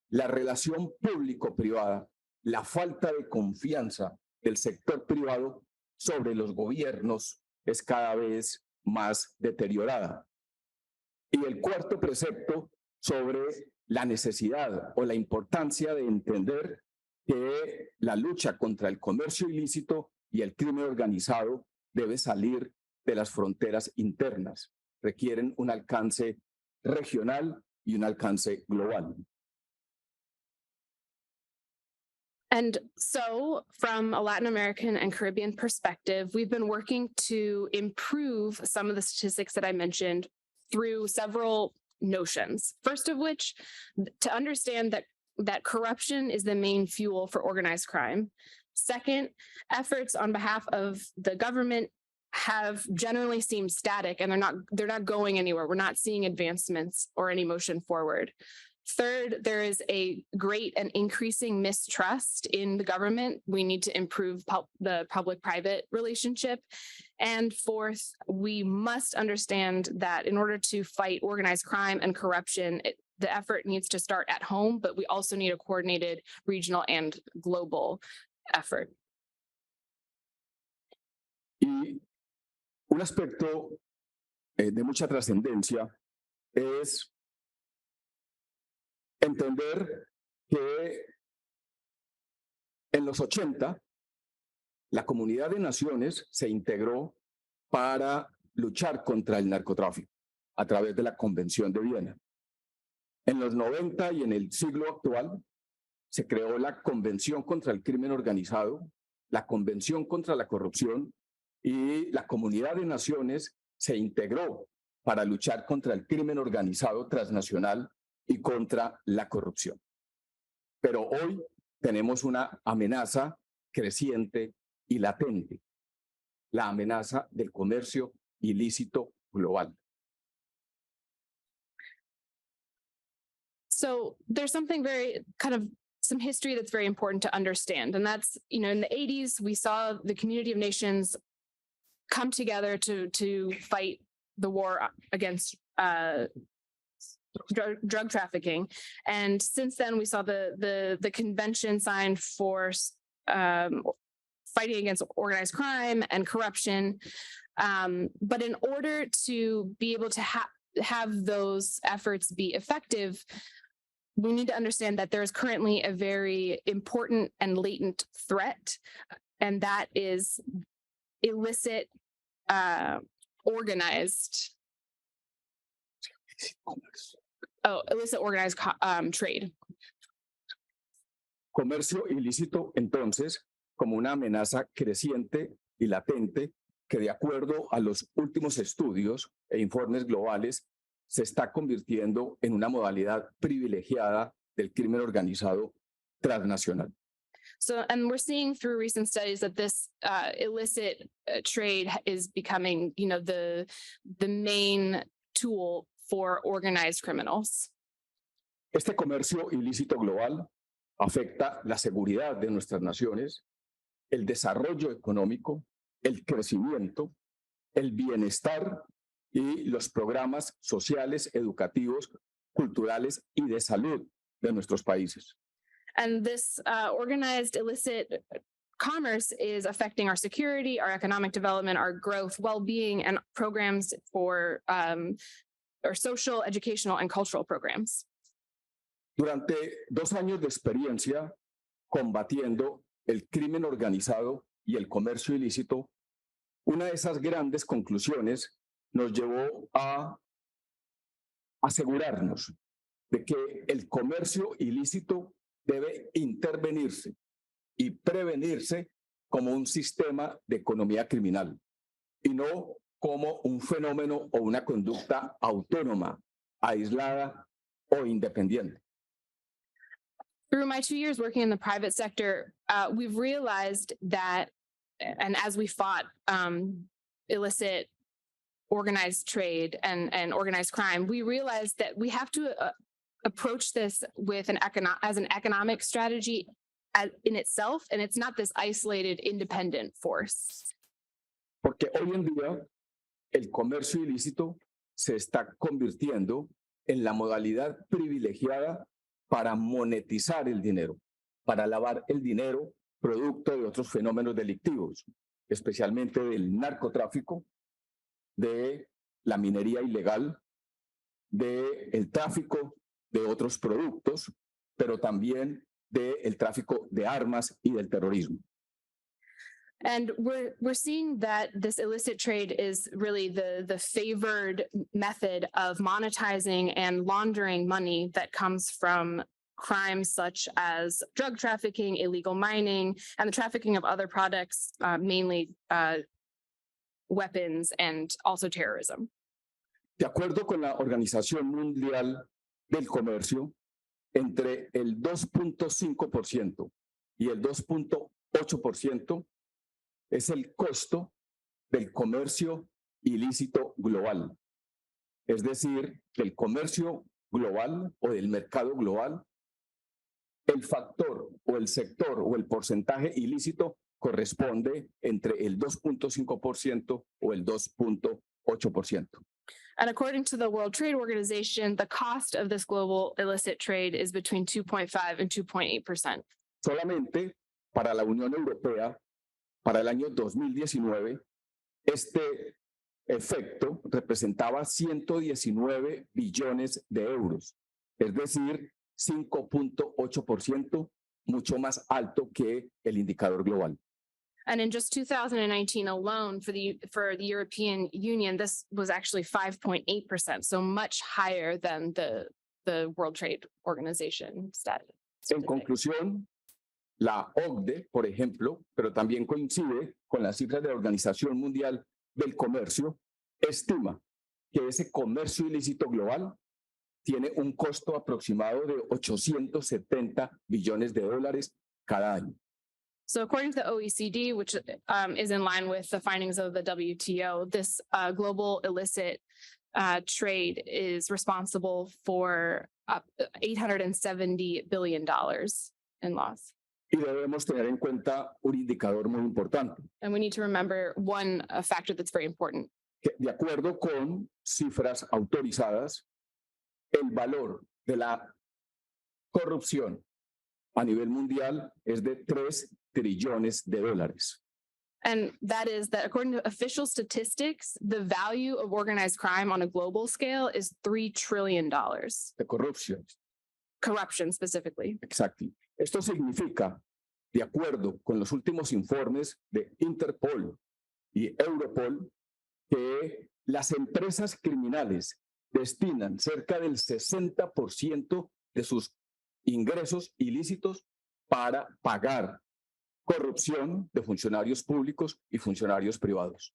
la relación público-privada, la falta de confianza del sector privado sobre los gobiernos es cada vez más deteriorada. Y el cuarto precepto sobre la necesidad o la importancia de entender que la lucha contra el comercio ilícito y el crimen organizado debe salir de las fronteras internas. Requieren un alcance regional y un alcance global. And so from a Latin American and Caribbean perspective, we've been working to improve some of the statistics that I mentioned through several notions. First of which, to understand that corruption is the main fuel for organized crime. Second, efforts on behalf of the government have generally seemed static and they're not going anywhere. We're not seeing advancements or any motion forward. Third, there is a great and increasing mistrust in the government. We need to improve the public-private relationship. And fourth, we must understand that in order to fight organized crime and corruption, the effort needs to start at home, but we also need a coordinated regional and global effort. Y un aspecto de mucha trascendencia es entender que en los 80 la Comunidad de Naciones se integró para luchar contra el narcotráfico a través de la Convención de Viena. En los 90 y en el siglo actual se creó la Convención contra el Crimen Organizado, la Convención contra la Corrupción y la Comunidad de Naciones se integró para luchar contra el crimen organizado transnacional y contra la corrupción. Pero hoy tenemos una amenaza creciente y latente, la amenaza del comercio ilícito global. So there's something very kind of some history that's very important to understand. And that's, in the 80s, we saw the community of nations come together to fight the war against drug trafficking. And since then, we saw the convention signed for fighting against organized crime and corruption. But in order to be able to have those efforts be effective, we need to understand that there is currently a very important and latent threat, and that is illicit organized trade. Comercio ilícito, entonces, como una amenaza creciente y latente que, de acuerdo a los últimos estudios e informes globales, se está convirtiendo en una modalidad privilegiada del crimen organizado transnacional. So, and we're seeing through recent studies that this illicit trade is becoming, the main tool for organized criminals. Este comercio ilícito global afecta la seguridad de nuestras naciones, el desarrollo económico, el crecimiento, el bienestar y los programas sociales, educativos, culturales y de salud de nuestros países. And this organized illicit commerce is affecting our security, our economic development, our growth, well-being, and programs for our social, educational, and cultural programs. Durante 2 años de experiencia combatiendo el crimen organizado y el comercio ilícito, una de esas grandes conclusiones nos llevó a asegurarnos de que el comercio ilícito debe intervenirse y prevenirse como un sistema de economía criminal y no como un fenómeno o una conducta autónoma, aislada o independiente. Through my 2 years working in the private sector, we've realized that, and as we fought illicit organized trade and organized crime, we realized that we have to approach this with as an economic strategy in itself, and it's not this isolated, independent force. Porque hoy en día el comercio ilícito se está convirtiendo en la modalidad privilegiada para monetizar el dinero, para lavar el dinero producto de otros fenómenos delictivos, especialmente del narcotráfico, de la minería ilegal, del tráfico de otros productos, pero también del tráfico de armas y del terrorismo. And we're seeing that this illicit trade is really the favored method of monetizing and laundering money that comes from crimes such as drug trafficking, illegal mining, and the trafficking of other products, mainly weapons and also terrorism. De acuerdo con la Organización Mundial del Comercio, entre el 2.5% y el 2.8% es el costo del comercio ilícito global. Es decir, del comercio global o del mercado global, el factor o el sector o el porcentaje ilícito corresponde entre el 2.5% o el 2.8%. And according to the World Trade Organization, the cost of this global illicit trade is between 2.5 and 2.8%. Solamente para la Unión Europea, para el año 2019, este efecto representaba 119 billones de euros, es decir, 5.8%, mucho más alto que el indicador global. And in just 2019 alone, for the European Union, this was actually 5.8%, so much higher than the World Trade Organization status. En conclusión, la OCDE, por ejemplo, pero también coincide con las cifras de la Organización Mundial del Comercio, estima que ese comercio ilícito global tiene un costo aproximado de 870 billones de dólares cada año. So according to the OECD, which is in line with the findings of the WTO, this global illicit trade is responsible for $870 billion in loss. Y debemos tener en cuenta un indicador muy importante, And we need to remember one factor that's very important. que de acuerdo con cifras autorizadas, el valor de la corrupción a nivel mundial es de 3 trillones de dólares. And that is that according to official statistics, the value of organized crime on a global scale is $3 trillion. De corrupción. Corruption specifically. Exacto. Esto significa, de acuerdo con los últimos informes de Interpol y Europol, que las empresas criminales destinan cerca del 60% de sus ingresos ilícitos para pagar corrupción de funcionarios públicos y funcionarios privados.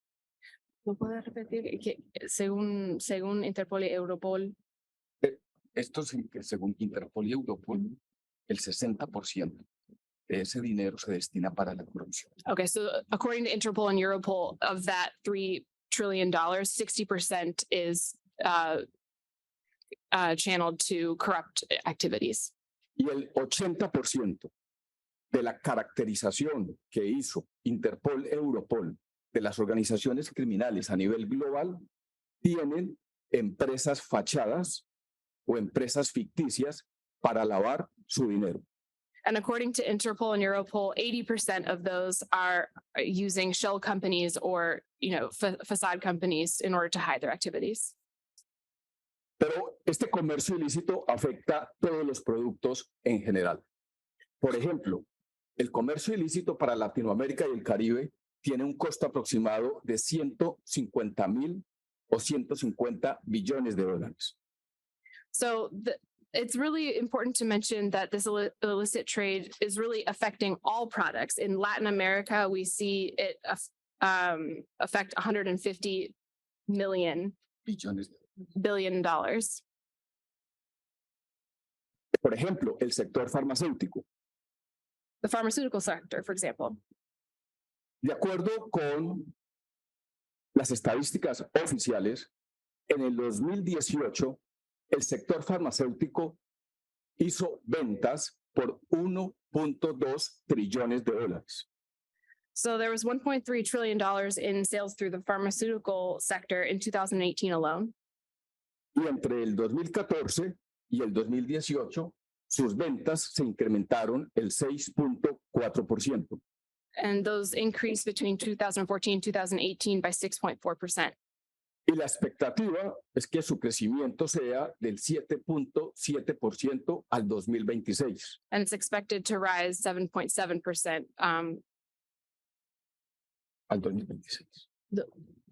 ¿No puedo repetir que según Interpol y Europol? Esto según Interpol y Europol, el 60% de ese dinero se destina para la corrupción. Okay, so according to Interpol and Europol, of that $3 trillion, 60% is channeled to corrupt activities. Y el 80% de la caracterización que hizo Interpol e Europol de las organizaciones criminales a nivel global tienen empresas fachadas o empresas ficticias para lavar su dinero. And according to Interpol and Europol, 80% of those are using shell companies or, facade companies in order to hide their activities. Pero este comercio ilícito afecta todos los productos en general. Por ejemplo, el comercio ilícito para Latinoamérica y el Caribe tiene un costo aproximado de 150.000 o 150 billones de dólares. So it's really important to mention that this illicit trade is really affecting all products. In Latin America, we see it affect 150 billion dollars. Por ejemplo, el sector farmacéutico. The pharmaceutical sector, for example. De acuerdo con las estadísticas oficiales, en el 2018, el sector farmacéutico hizo ventas por 1.2 trillones de dólares. So there was $1.3 trillion in sales through the pharmaceutical sector in 2018 alone. Y entre el 2014 y el 2018, sus ventas se incrementaron el 6.4%. And those increased between 2014 and 2018 by 6.4%. Y la expectativa es que su crecimiento sea del 7.7% al 2026. And it's expected to rise 7.7% Al 2026.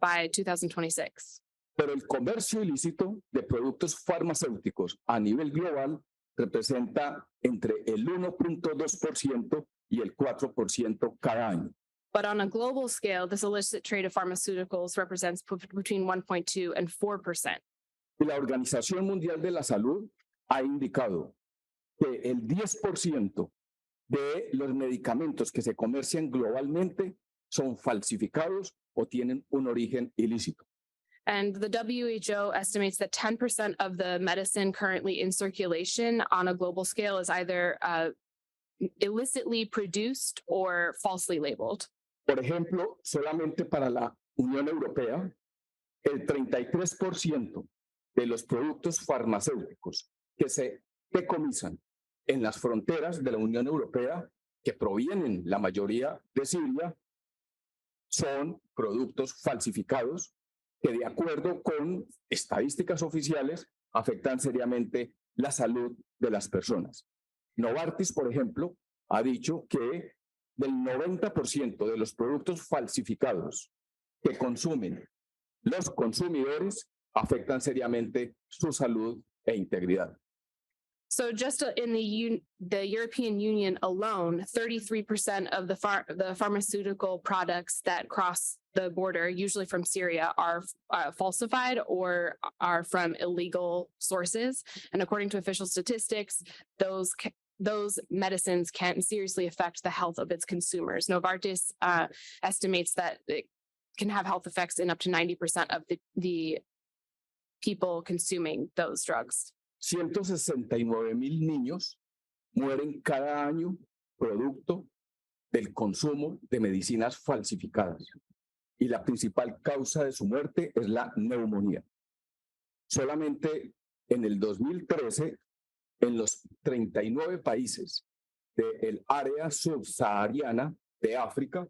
by 2026. Pero el comercio ilícito de productos farmacéuticos a nivel global representa entre el 1.2% y el 4% cada año. But on a global scale, this illicit trade of pharmaceuticals represents between 1.2 and 4%. Y la Organización Mundial de la Salud ha indicado que el 10% de los medicamentos que se comercian globalmente son falsificados o tienen un origen ilícito. And the WHO estimates that 10% of the medicine currently in circulation on a global scale is either illicitly produced or falsely labeled. Por ejemplo, solamente para la Unión Europea, el 33% de los productos farmacéuticos que se decomisan en las fronteras de la Unión Europea, que provienen la mayoría de Siria, son productos falsificados que, de acuerdo con estadísticas oficiales, afectan seriamente la salud de las personas. Novartis, por ejemplo, ha dicho que del 90% de los productos falsificados que consumen los consumidores afectan seriamente su salud e integridad. So just in the European Union alone, 33% of the pharmaceutical products that cross the border, usually from Syria, are falsified or are from illegal sources. And according to official statistics, those medicines can seriously affect the health of its consumers. Novartis estimates that it can have health effects in up to 90% of the people consuming those drugs. 169,000 niños mueren cada año producto del consumo de medicinas falsificadas. Y la principal causa de su muerte es la neumonía. Solamente en el 2013, en los 39 países del área subsahariana de África,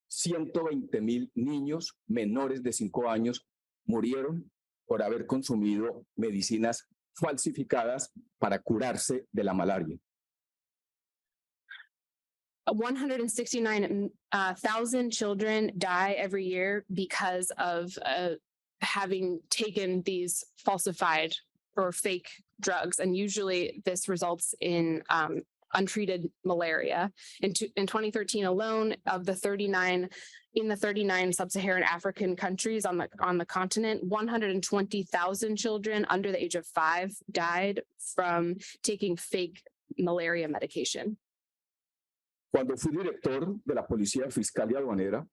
120,000 niños menores de 5 años murieron por haber consumido medicinas falsificadas para curarse de la malaria. 169,000 children die every year because of having taken these falsified or fake drugs. And usually this results in untreated malaria. In 2013 alone, of the 39 sub-Saharan African countries on the continent, 120,000 children under the age of 5 died from taking fake malaria medication. Cuando fui director de la Policía Fiscal y Aduanera,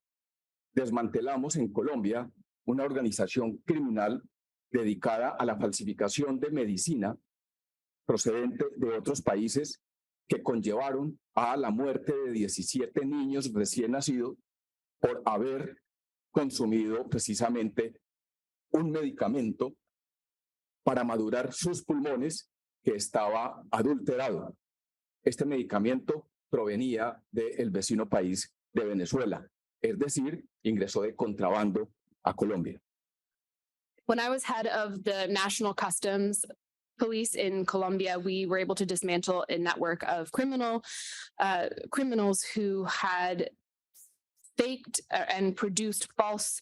desmantelamos en Colombia una organización criminal dedicada a la falsificación de medicina procedente de otros países que conllevaron a la muerte de 17 niños recién nacidos por haber consumido precisamente un medicamento para madurar sus pulmones que estaba adulterado. Este medicamento provenía del vecino país de Venezuela, es decir, ingresó de contrabando a Colombia. When I was head of the National Customs Police in Colombia, we were able to dismantle a network of criminals who had faked and produced false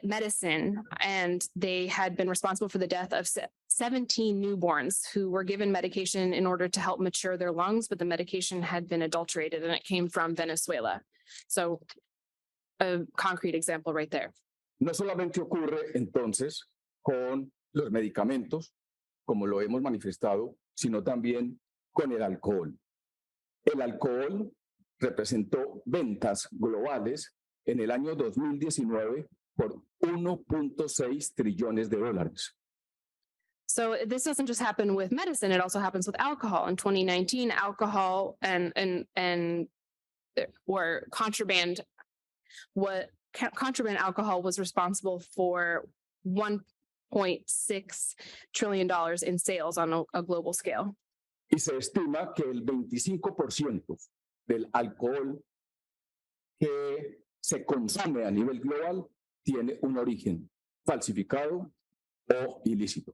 medicine, and they had been responsible for the death of 17 newborns who were given medication in order to help mature their lungs, but the medication had been adulterated and it came from Venezuela. So a concrete example right there. No solamente ocurre entonces con los medicamentos, como lo hemos manifestado, sino también con el alcohol. El alcohol representó ventas globales en el año 2019 por 1.6 trillones de dólares. So this doesn't just happen with medicine, it also happens with alcohol. In 2019, alcohol and or contraband alcohol was responsible for $1.6 trillion in sales on a global scale. Y se estima que el 25% del alcohol que se consume a nivel global tiene un origen falsificado o ilícito.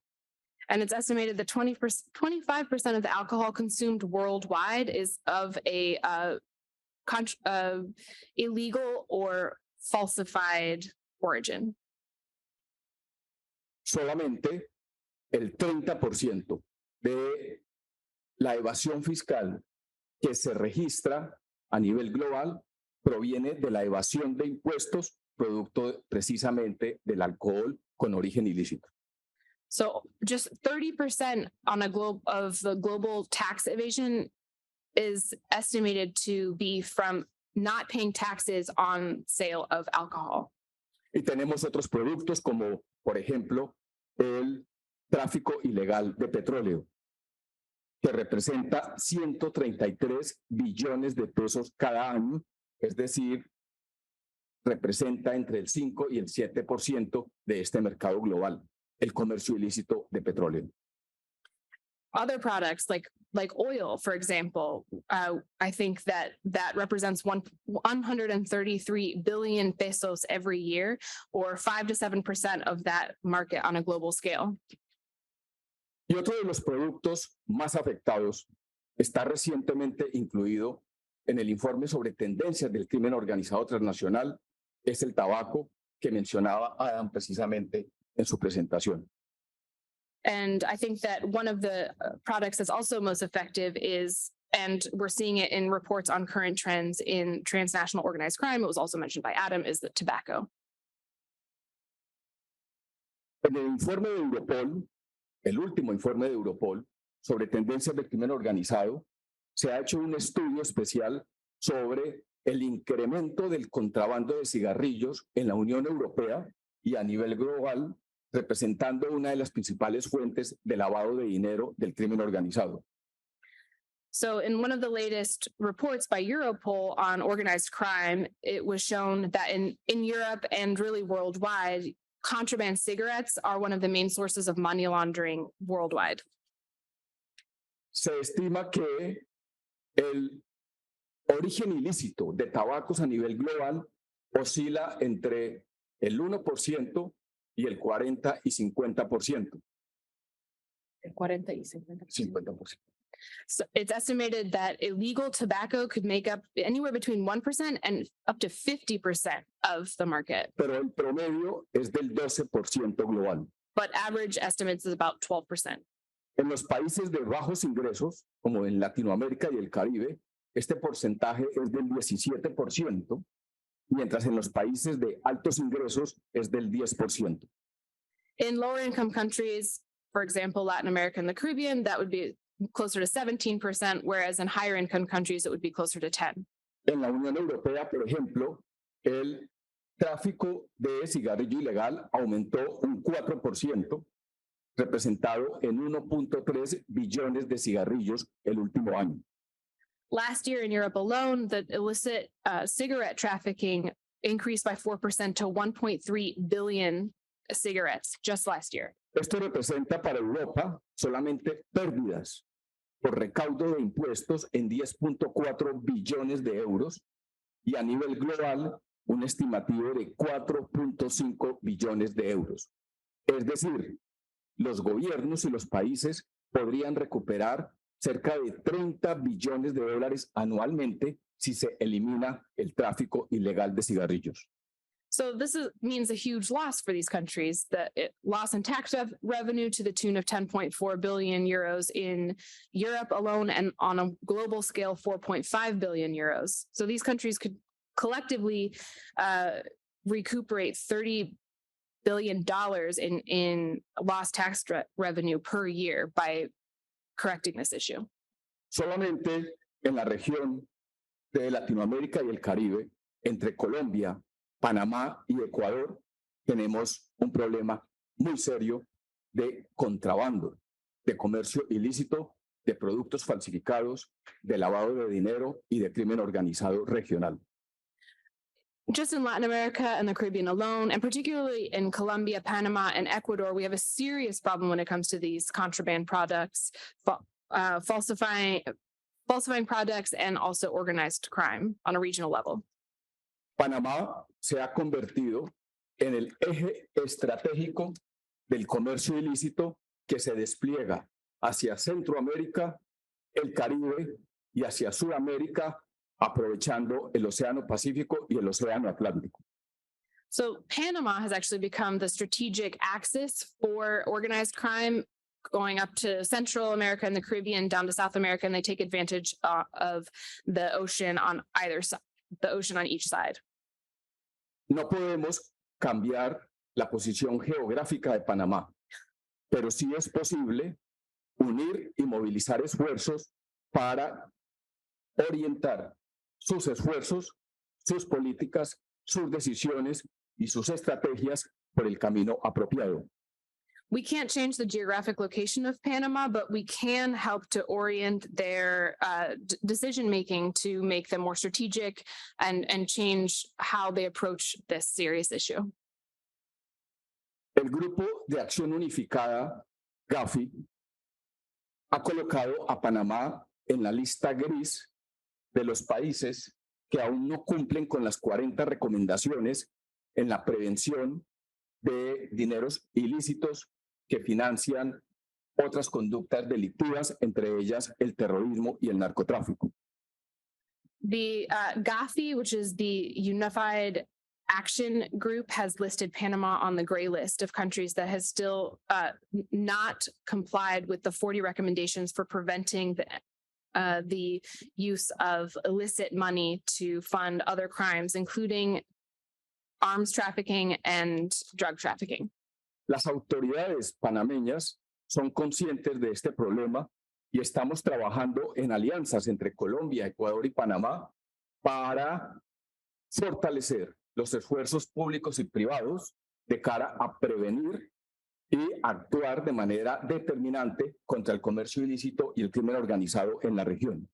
And it's estimated that 25% of the alcohol consumed worldwide is of a illegal or falsified origin. Solamente el 30% de la evasión fiscal que se registra a nivel global proviene de la evasión de impuestos producto precisamente del alcohol con origen ilícito. So just 30% on of the global tax evasion is estimated to be from not paying taxes on sale of alcohol. Y tenemos otros productos como, por ejemplo, el tráfico ilegal de petróleo, que representa 133 billones de pesos cada año, es decir, representa entre el 5 y el 7% de este mercado global, el comercio ilícito de petróleo. Other products like oil, for example, I think that represents 133 billion pesos every year, or 5 to 7% of that market on a global scale. Y otro de los productos más afectados está recientemente incluido en el informe sobre tendencias del crimen organizado transnacional, es el tabaco que mencionaba Adam precisamente en su presentación. And I think that one of the products that's also most effective is, and we're seeing it in reports on current trends in transnational organized crime, it was also mentioned by Adam, is the tobacco. En el informe de Europol, el último informe de Europol sobre tendencias del crimen organizado, se ha hecho un estudio especial sobre el incremento del contrabando de cigarrillos en la Unión Europea y a nivel global representando una de las principales fuentes de lavado de dinero del crimen organizado. So in one of the latest reports by Europol on organized crime, it was shown that in Europe and really worldwide, contraband cigarettes are one of the main sources of money laundering worldwide. Se estima que el origen ilícito de tabacos a nivel global oscila entre el 1% y el 40 y 50%. 40 y 50%. 50%. So it's estimated that illegal tobacco could make up anywhere between 1% and up to 50% of the market. Pero el promedio es del 12% global. But average estimates is about 12%. En los países de bajos ingresos, como en Latinoamérica y el Caribe, este porcentaje es del 17%, mientras en los países de altos ingresos es del 10%. In lower income countries, for example, Latin America and the Caribbean, that would be closer to 17%, whereas in higher income countries, it would be closer to 10%. En la Unión Europea, por ejemplo, el tráfico de cigarrillo ilegal aumentó un 4%, representado en 1.3 billones de cigarrillos el último año. Last year in Europe alone, the illicit cigarette trafficking increased by 4% to 1.3 billion cigarettes just last year. Esto representa para Europa solamente pérdidas por recaudo de impuestos en 10.4 billones de euros y a nivel global un estimativo de 4.5 billones de euros. Es decir, los gobiernos y los países podrían recuperar cerca de 30 billones de dólares anualmente si se elimina el tráfico ilegal de cigarrillos. So this means a huge loss for these countries, loss in tax revenue to the tune of 10.4 billion euros in Europe alone, and on a global scale, 4.5 billion euros. So these countries could collectively recuperate $30 billion in lost tax revenue per year by correcting this issue. Solamente en la región de Latinoamérica y el Caribe, entre Colombia, Panamá y Ecuador, tenemos un problema muy serio de contrabando, de comercio ilícito, de productos falsificados, de lavado de dinero y de crimen organizado regional. Just in Latin America and the Caribbean alone, and particularly in Colombia, Panama, and Ecuador, we have a serious problem when it comes to these contraband products, falsifying products, and also organized crime on a regional level. Panamá se ha convertido en el eje estratégico del comercio ilícito que se despliega hacia Centroamérica, el Caribe y hacia Sudamérica, aprovechando el Océano Pacífico y el Océano Atlántico. So Panama has actually become the strategic axis for organized crime, going up to Central America and the Caribbean, down to South America, and they take advantage of the ocean on either side, the ocean on each side. No podemos cambiar la posición geográfica de Panamá, pero sí es posible unir y movilizar esfuerzos para orientar sus esfuerzos, sus políticas, sus decisiones y sus estrategias por el camino apropiado. We can't change the geographic location of Panama, but we can help to orient their decision-making to make them more strategic and change how they approach this serious issue. El Grupo de Acción Unificada, GAFI, ha colocado a Panamá en la lista gris de los países que aún no cumplen con las 40 recomendaciones en la prevención de dineros ilícitos que financian otras conductas delictivas, entre ellas el terrorismo y el narcotráfico. The GAFI, which is the Unified Action Group, has listed Panama on the gray list of countries that has still not complied with the 40 recommendations for preventing the use of illicit money to fund other crimes, including arms trafficking and drug trafficking. Las autoridades panameñas son conscientes de este problema y estamos trabajando en alianzas entre Colombia, Ecuador y Panamá para fortalecer los esfuerzos públicos y privados de cara a prevenir y actuar de manera determinante contra el comercio ilícito y el crimen organizado en la región.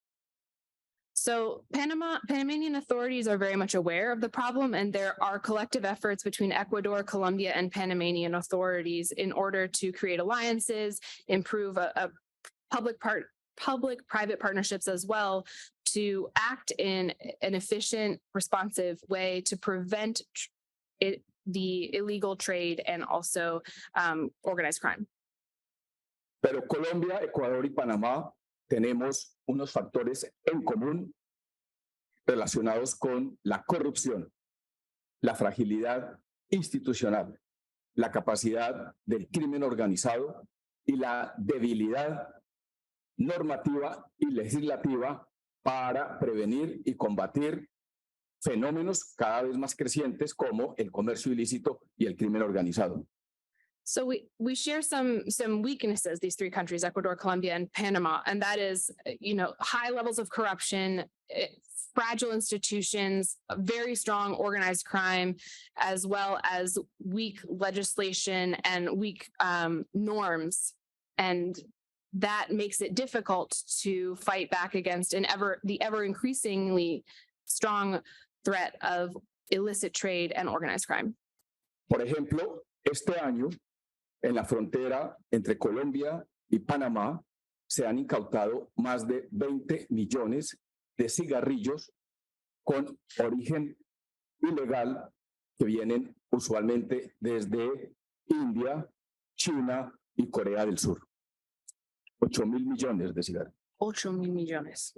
So Panamanian authorities are very much aware of the problem, and there are collective efforts between Ecuador, Colombia, and Panamanian authorities in order to create alliances, improve a public-private partnerships as well, to act in an efficient, responsive way to prevent the illegal trade and also organized crime. Pero Colombia, Ecuador y Panamá tenemos unos factores en común relacionados con la corrupción, la fragilidad institucional, la capacidad del crimen organizado y la debilidad normativa y legislativa para prevenir y combatir fenómenos cada vez más crecientes como el comercio ilícito y el crimen organizado. So we share some weaknesses, these three countries, Ecuador, Colombia, and Panama, and that is, high levels of corruption, fragile institutions, very strong organized crime, as well as weak legislation and weak norms. And that makes it difficult to fight back against the ever increasingly strong threat of illicit trade and organized crime. Por ejemplo, este año, en la frontera entre Colombia y Panamá, se han incautado más de 20 millones de cigarrillos con origen ilegal que vienen usualmente desde India, China y Corea del Sur. 8,000 millones de cigarrillos. 8,000 millones.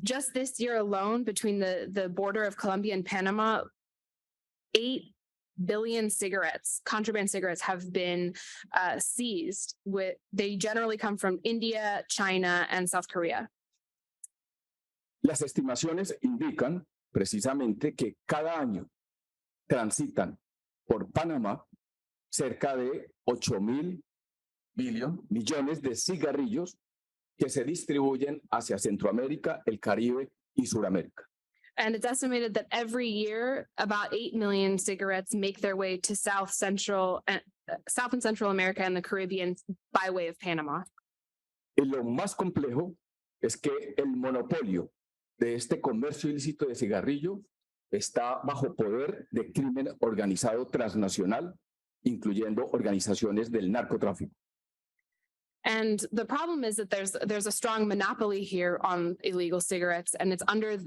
Just this year alone, between the border of Colombia and Panama, 8 billion cigarettes, contraband cigarettes, have been seized. They generally come from India, China, and South Korea. Las estimaciones indican precisamente que cada año transitan por Panamá cerca de 8,000 millones de cigarrillos que se distribuyen hacia Centroamérica, el Caribe y Suramérica. And it's estimated that every year, about 8 million cigarettes make their way to South and Central America and the Caribbean by way of Panama. Y lo más complejo es que el monopolio de este comercio ilícito de cigarrillo está bajo poder de crimen organizado transnacional, incluyendo organizaciones del narcotráfico. And the problem is that there's a strong monopoly here on illegal cigarettes, and it's under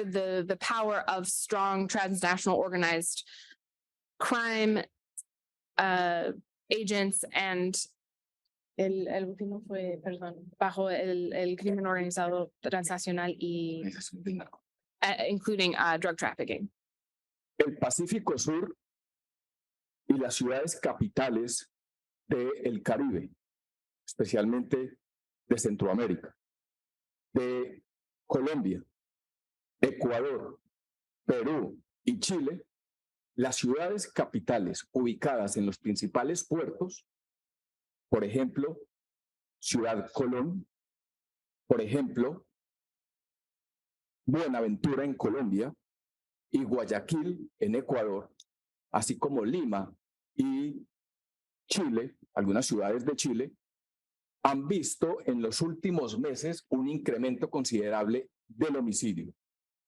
the power of strong transnational organized crime agents, and el último fue, bajo el crimen organizado transnacional y including drug trafficking. El Pacífico Sur y las ciudades capitales del Caribe, especialmente de Centroamérica, de Colombia, Ecuador, Perú y Chile, las ciudades capitales ubicadas en los principales puertos, por ejemplo, Ciudad Colón, por ejemplo, Buenaventura en Colombia y Guayaquil en Ecuador, así como Lima y Chile, algunas ciudades de Chile, han visto en los últimos meses un incremento considerable del homicidio,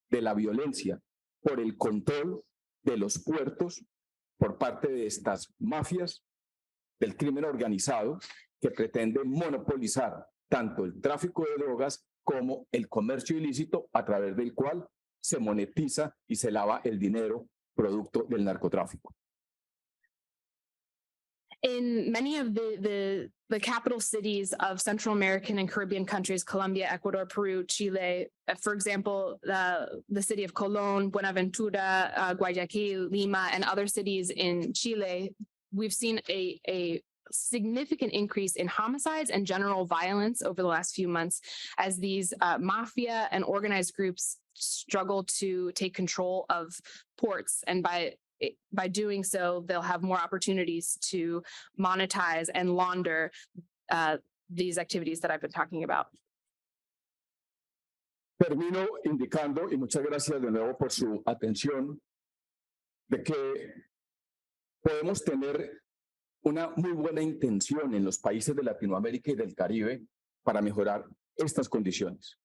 de la violencia, por el control de los puertos por parte de estas mafias del crimen organizado que pretende monopolizar tanto el tráfico de drogas como el comercio ilícito a través del cual se monetiza y se lava el dinero producto del narcotráfico. In many of the capital cities of Central American and Caribbean countries, Colombia, Ecuador, Peru, Chile, for example, the city of Colón, Buenaventura, Guayaquil, Lima, and other cities in Chile, we've seen a significant increase in homicides and general violence over the last few months as these mafia and organized groups struggle to take control of ports. And by doing so, they'll have more opportunities to monetize and launder these activities that I've been talking about. Termino indicando, y muchas gracias de nuevo por su atención, de que podemos tener una muy buena intención en los países de Latinoamérica y del Caribe para mejorar estas condiciones.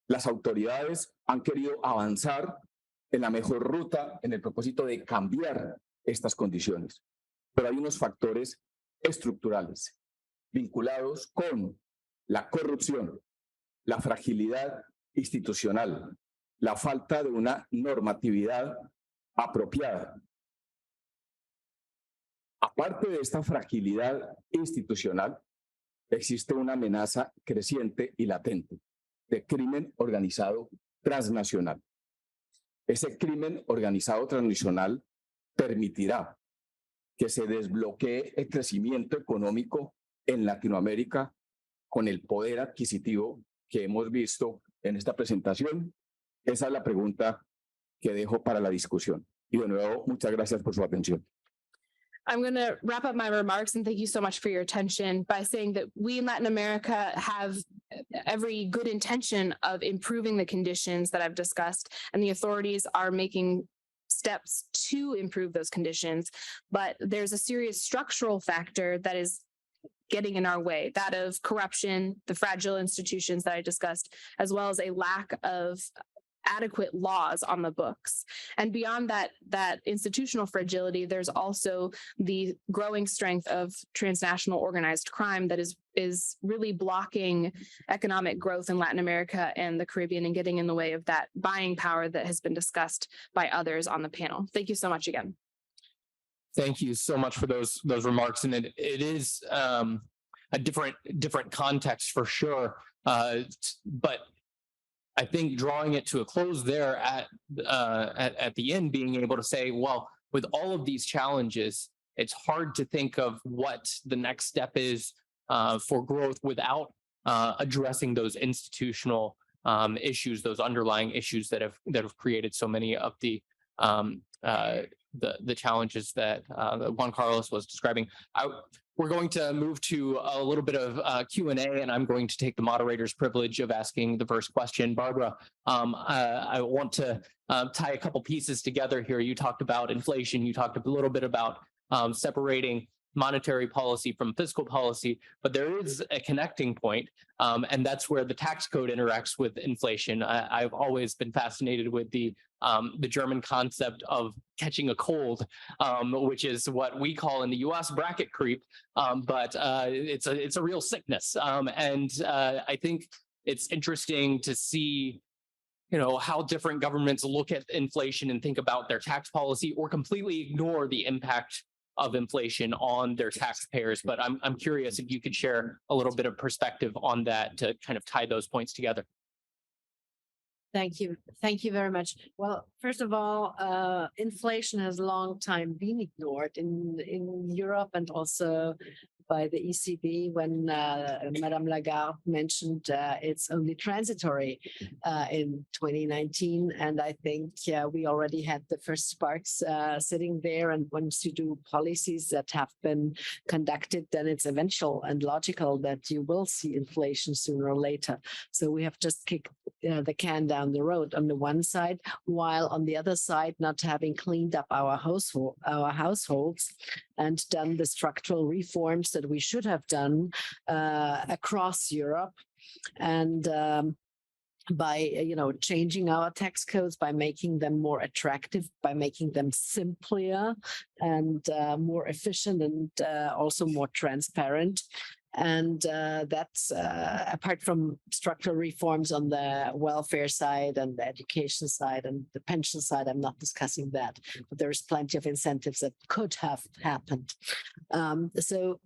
Las autoridades han querido avanzar en la mejor ruta en el propósito de cambiar estas condiciones, pero hay unos factores estructurales vinculados con la corrupción, la fragilidad institucional, la falta de una normatividad apropiada. Aparte de esta fragilidad institucional, existe una amenaza creciente y latente de crimen organizado transnacional. Ese crimen organizado transnacional permitirá que se desbloquee el crecimiento económico en Latinoamérica con el poder adquisitivo que hemos visto en esta presentación. Esa es la pregunta que dejo para la discusión. Y de nuevo, muchas gracias por su atención. I'm going to wrap up my remarks and thank you so much for your attention by saying that we in Latin America have every good intention of improving the conditions that I've discussed, and the authorities are making steps to improve those conditions. But there's a serious structural factor that is getting in our way, that of corruption, the fragile institutions that I discussed, as well as a lack of adequate laws on the books. And beyond that institutional fragility, there's also the growing strength of transnational organized crime that is really blocking economic growth in Latin America and the Caribbean and getting in the way of that buying power that has been discussed by others on the panel. Thank you so much again. Thank you so much for those remarks. And it is a different context for sure. But I think drawing it to a close there at the end, being able to say, well, with all of these challenges, it's hard to think of what the next step is for growth without addressing those institutional issues, those underlying issues that have created so many of the challenges that Juan Carlos was describing. We're going to move to a little bit of Q&A, and I'm going to take the moderator's privilege of asking the first question. Barbara, I want to tie a couple pieces together here. You talked about inflation. You talked a little bit about separating monetary policy from fiscal policy, but there is a connecting point, and that's where the tax code interacts with inflation. I've always been fascinated with the German concept of catching a cold, which is what we call in the U.S. bracket creep, but it's a real sickness. And I think it's interesting to see, how different governments look at inflation and think about their tax policy or completely ignore the impact of inflation on their taxpayers. But I'm curious if you could share a little bit of perspective on that to kind of tie those points together. Thank you. Thank you very much. Well, first of all, inflation has a long time been ignored in Europe and also by the ECB when Madame Lagarde mentioned it's only transitory in 2019. And I think we already had the first sparks sitting there. And once you do policies that have been conducted, then it's eventual and logical that you will see inflation sooner or later. So we have just kicked the can down the road on the one side, while on the other side, not having cleaned up our households and done the structural reforms that we should have done across Europe. And by changing our tax codes, by making them more attractive, by making them simpler and more efficient and also more transparent. And that's apart from structural reforms on the welfare side and the education side and the pension side, I'm not discussing that, but there's plenty of incentives that could have happened. So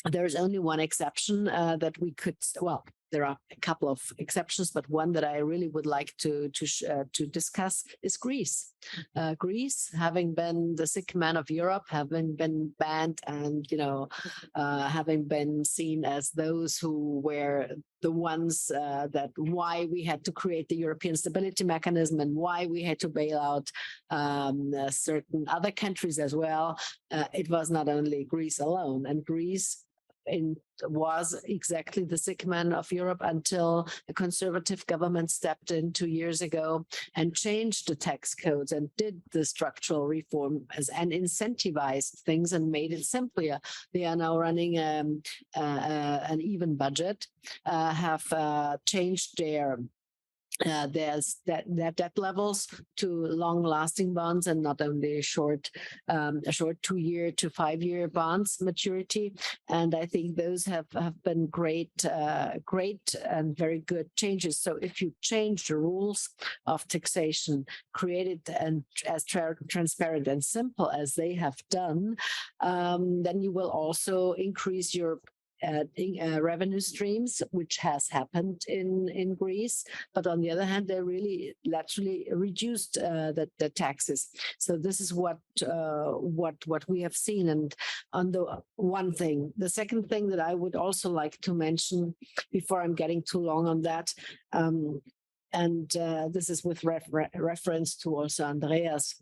there's only one exception that we could, well, there are a couple of exceptions, but one that I really would like to discuss is Greece. Greece, having been the sick man of Europe, having been banned and, having been seen as those who were the ones that why we had to create the European Stability Mechanism and why we had to bail out certain other countries as well. It was not only Greece alone, and Greece was exactly the sick man of Europe until a conservative government stepped in 2 years ago and changed the tax codes and did the structural reform and incentivized things and made it simpler. They are now running an even budget, have changed their debt levels to long-lasting bonds and not only a short 2-year to 5-year bonds maturity. And I think those have been great and very good changes. So if you change the rules of taxation, create it and as transparent and simple as they have done, then you will also increase your revenue streams, which has happened in Greece. But on the other hand, they really laterally reduced the taxes. So this is what we have seen. And on the one thing, the second thing that I would also like to mention before I'm getting too long on that, and this is with reference to also Andreas.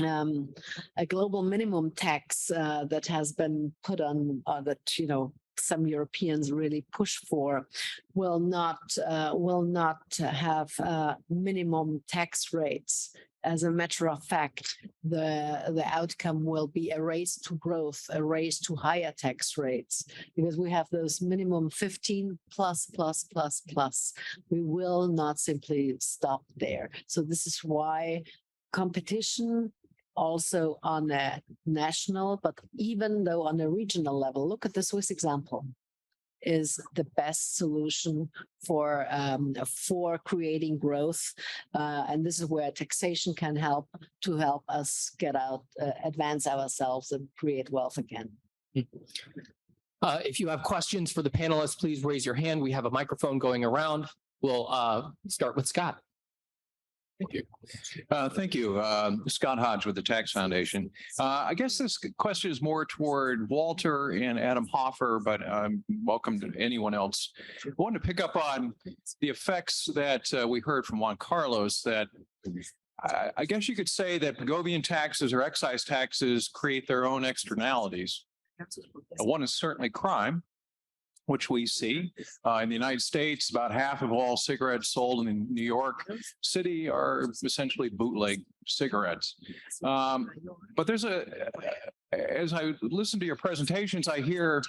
A global minimum tax that has been put on that some Europeans really push for will not have minimum tax rates. As a matter of fact, the outcome will be a race to growth, a race to higher tax rates, because we have those minimum 15 plus. We will not simply stop there. So this is why competition also on a national, but even though on a regional level, look at the Swiss example, is the best solution for creating growth. And this is where taxation can help us get out, advance ourselves and create wealth again. If you have questions for the panelists, please raise your hand. We have a microphone going around. We'll start with Scott. Thank you. Thank you. Scott Hodge with the Tax Foundation. I guess this question is more toward Walter and Adam Hoffer, but I'm welcome to anyone else. I wanted to pick up on the effects that we heard from Juan Carlos, that I guess you could say that Pagovian taxes or excise taxes create their own externalities. One is certainly crime, which we see in the United States. About half of all cigarettes sold in New York City are essentially bootleg cigarettes. But there's as I listen to your presentations, I hear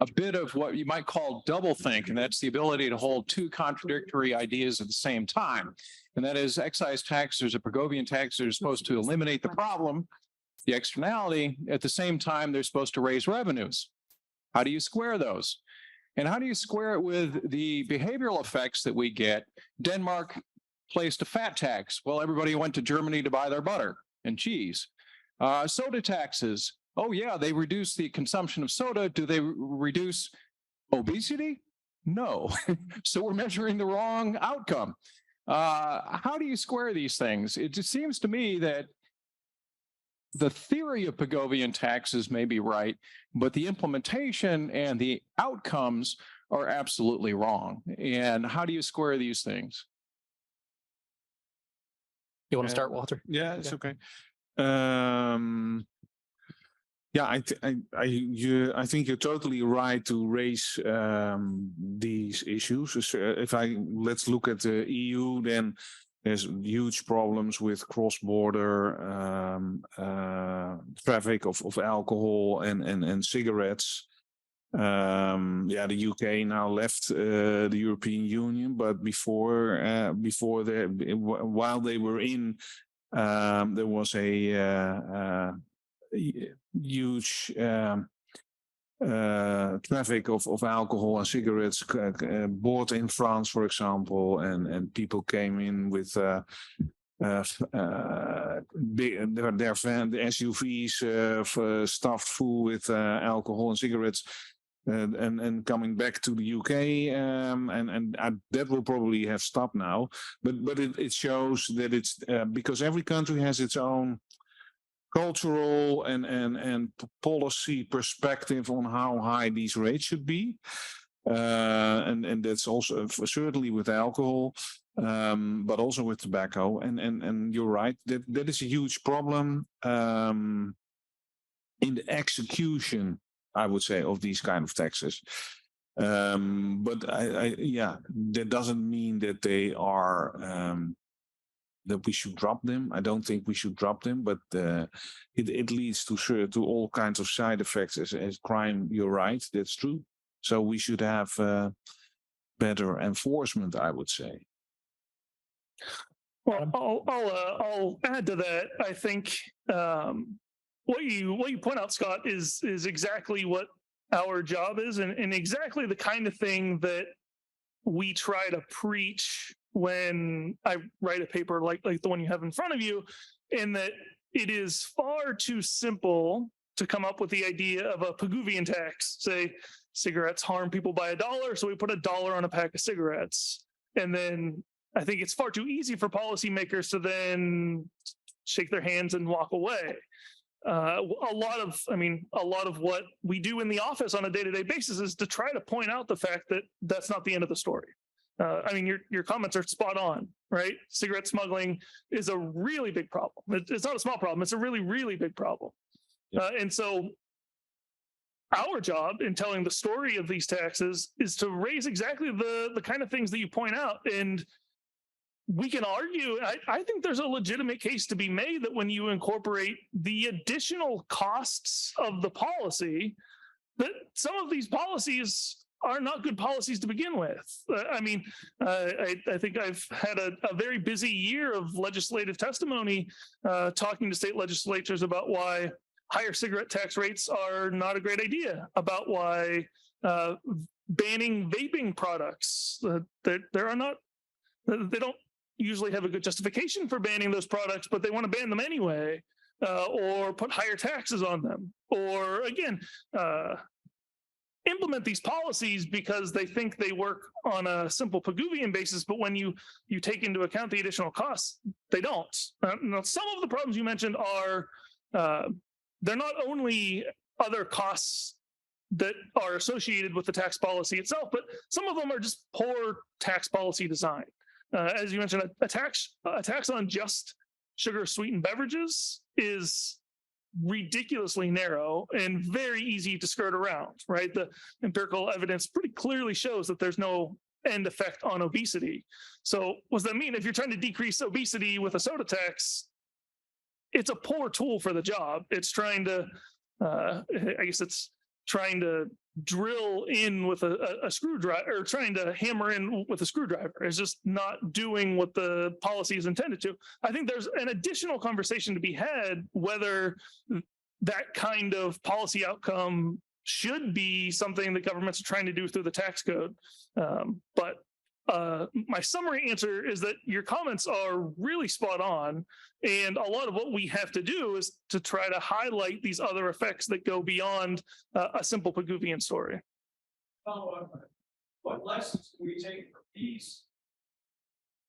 a bit of what you might call doublethink, and that's the ability to hold two contradictory ideas at the same time. And that is, excise taxes or Pagovian taxes are supposed to eliminate the problem, the externality. At the same time, they're supposed to raise revenues. How do you square those? And how do you square it with the behavioral effects that we get? Denmark placed a fat tax. Well, everybody went to Germany to buy their butter and cheese. Soda taxes. Oh, yeah, they reduce the consumption of soda. Do they reduce obesity? No. So we're measuring the wrong outcome. How do you square these things? It just seems to me that the theory of Pagovian taxes may be right, but the implementation and the outcomes are absolutely wrong. And how do you square these things? You want to start, Walter? Yeah, it's okay. Yeah, I think you're totally right to raise these issues. Let's look at the EU, then there's huge problems with cross-border traffic of alcohol and cigarettes. The UK now left the European Union, but while they were in, there was a huge traffic of alcohol and cigarettes bought in France, for example, and people came in with their SUVs stuffed full with alcohol and cigarettes, and coming back to the UK, and that will probably have stopped now. But it shows that it's because every country has its own cultural and policy perspective on how high these rates should be, and that's also certainly with alcohol, but also with tobacco. And you're right, that is a huge problem in the execution I would say, of these kind of taxes. But yeah, that doesn't mean that they are that we should drop them. I don't think we should drop them, but it leads to all kinds of side effects as crime. You're right, that's true. So we should have better enforcement, I would say. Well, I'll add to that. I think what you point out, Scott, is exactly what our job is, and exactly the kind of thing that we try to preach when I write a paper like the one you have in front of you, in that it is far too simple to come up with the idea of a Pigouvian tax. Say cigarettes harm people by $1, so we put $1 on a pack of cigarettes. And then I think it's far too easy for policymakers to then shake their hands and walk away. A lot of what we do in the office on a day-to-day basis is to try to point out the fact that that's not the end of the story. Your comments are spot on, right? Cigarette smuggling is a really big problem. It's not a small problem. It's a really, really big problem. And so our job in telling the story of these taxes is to raise exactly the kind of things that you point out. And we can argue, I think there's a legitimate case to be made that when you incorporate the additional costs of the policy, that some of these policies are not good policies to begin with. I think I've had a very busy year of legislative testimony talking to state legislatures about why higher cigarette tax rates are not a great idea, about why banning vaping products, they don't usually have a good justification for banning those products, but they want to ban them anyway, or put higher taxes on them, or again, implement these policies because they think they work on a simple Pigouvian basis, but when you take into account the additional costs, they don't. Now, some of the problems you mentioned are, they're not only other costs that are associated with the tax policy itself, but some of them are just poor tax policy design. As you mentioned, a tax on just sugar-sweetened beverages is ridiculously narrow and very easy to skirt around, right? The empirical evidence pretty clearly shows that there's no end effect on obesity. So what does that mean? If you're trying to decrease obesity with a soda tax, it's a poor tool for the job. It's trying to, it's trying to drill in with a screwdriver, or trying to hammer in with a screwdriver. It's just not doing what the policy is intended to. I think there's an additional conversation to be had whether that kind of policy outcome should be something that governments are trying to do through the tax code. But my summary answer is that your comments are really spot on. And a lot of what we have to do is to try to highlight these other effects that go beyond a simple Pigouvian story. What lessons can we take from these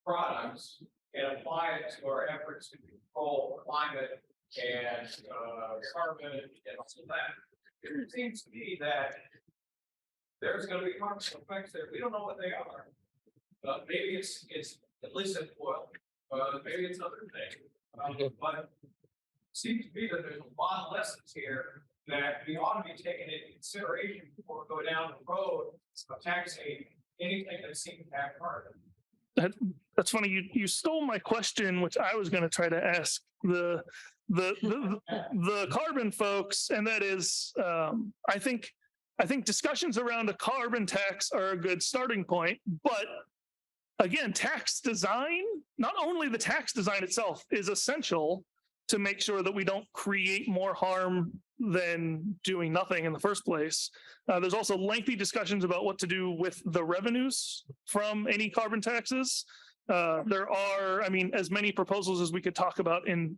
products and apply it to our efforts to control climate and carbon and all of that? It seems to me that there's going to be harmful effects there. We don't know what they are. Maybe it's illicit oil. Maybe it's other things. But it seems to me that there's a lot of lessons here that we ought to be taking into consideration before we go down the road of taxing anything that seems to have carbon. That's funny. You stole my question, which I was going to try to ask the carbon folks, and that is, I think discussions around a carbon tax are a good starting point, but again, tax design, not only the tax design itself is essential to make sure that we don't create more harm than doing nothing in the first place. There's also lengthy discussions about what to do with the revenues from any carbon taxes. There are, as many proposals as we could talk about in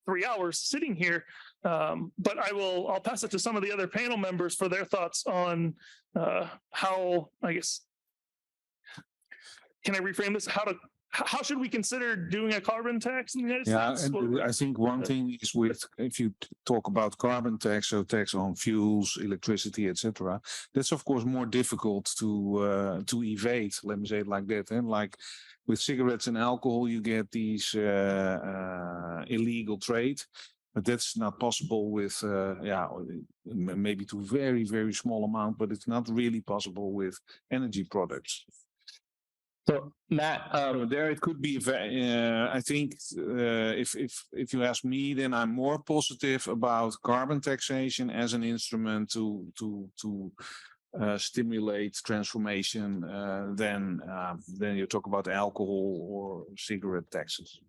3 hours sitting here. But I'll pass it to some of the other panel members for their thoughts on how, can I reframe this? How should we consider doing a carbon tax in the United States? And I think one thing is if you talk about carbon tax, so tax on fuels, electricity, etc., that's of course more difficult to evade. Let me say it like that. And like with cigarettes and alcohol, you get these illegal trade. But that's not possible with, maybe to very, very small amount, but it's not really possible with energy products. So Matt, So there it could be, I think, if you ask me, then I'm more positive about carbon taxation as an instrument to stimulate transformation than you talk about alcohol or cigarette taxes.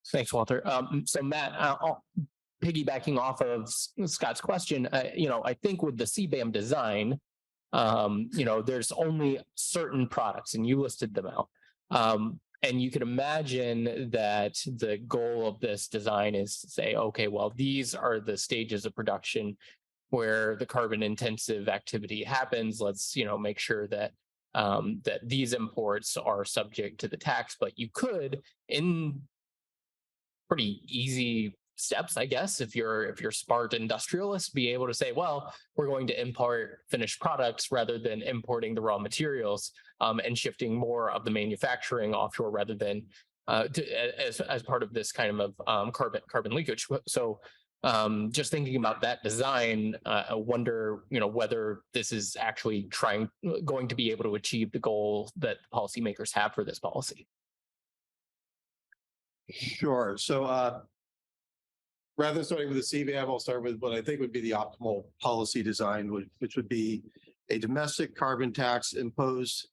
thanks, Walter. So Matt, piggybacking off of Scott's question, I think with the CBAM design, there's only certain products, and you listed them out. And you can imagine that the goal of this design is to say, okay, well, these are the stages of production where the carbon intensive activity happens. Let's, make sure that that these imports are subject to the tax. But you could, in pretty easy steps, I guess, if you're smart industrialist, be able to say, well, we're going to import finished products rather than importing the raw materials, and shifting more of the manufacturing offshore rather than as part of this kind of carbon leakage. So just thinking about that design, I wonder, whether this is actually going to be able to achieve the goal that policymakers have for this policy. Sure. So rather than starting with the CBAM, I'll start with what I think would be the optimal policy design, which would be a domestic carbon tax imposed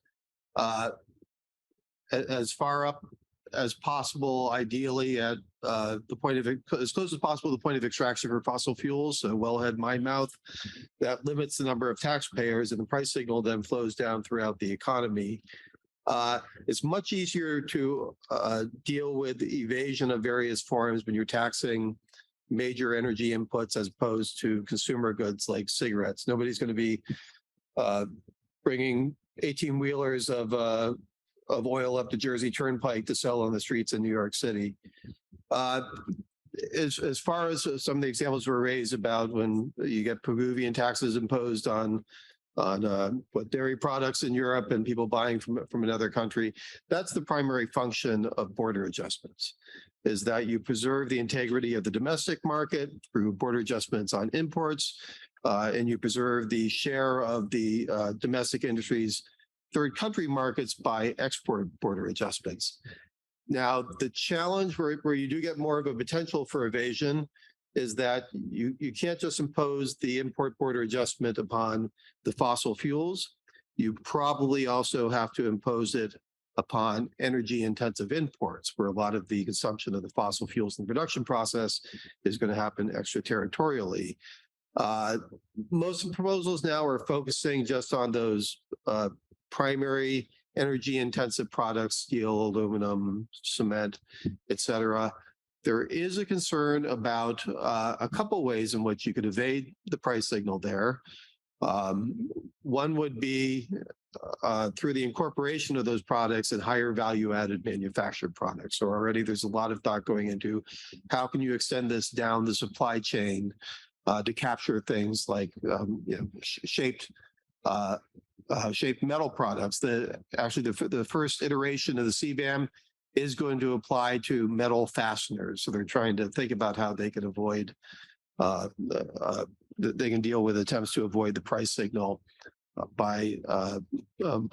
as far up as possible, ideally at the point of as close as possible to the point of extraction for fossil fuels, so wellhead mine mouth. That limits the number of taxpayers, and the price signal then flows down throughout the economy. It's much easier to deal with evasion of various forms when you're taxing major energy inputs as opposed to consumer goods like cigarettes. Nobody's going to be bringing 18-wheelers of oil up the Jersey Turnpike to sell on the streets in New York City. As far as some of the examples were raised about when you get Peruvian taxes imposed on what dairy products in Europe and people buying from another country, that's the primary function of border adjustments, is that you preserve the integrity of the domestic market through border adjustments on imports, and you preserve the share of the domestic industry's third country markets by export border adjustments. Now, the challenge where you do get more of a potential for evasion is that you can't just impose the import border adjustment upon the fossil fuels. You probably also have to impose it upon energy intensive imports, where a lot of the consumption of the fossil fuels in the production process is going to happen extraterritorially. Most proposals now are focusing just on those primary energy intensive products, steel, aluminum, cement, et cetera. There is a concern about a couple ways in which you could evade the price signal there. One would be through the incorporation of those products in higher value added manufactured products. So already there's a lot of thought going into how can you extend this down the supply chain to capture things like shaped metal products. The first iteration of the CBAM is going to apply to metal fasteners. So they're trying to think about how they can avoid, they can deal with attempts to avoid the price signal by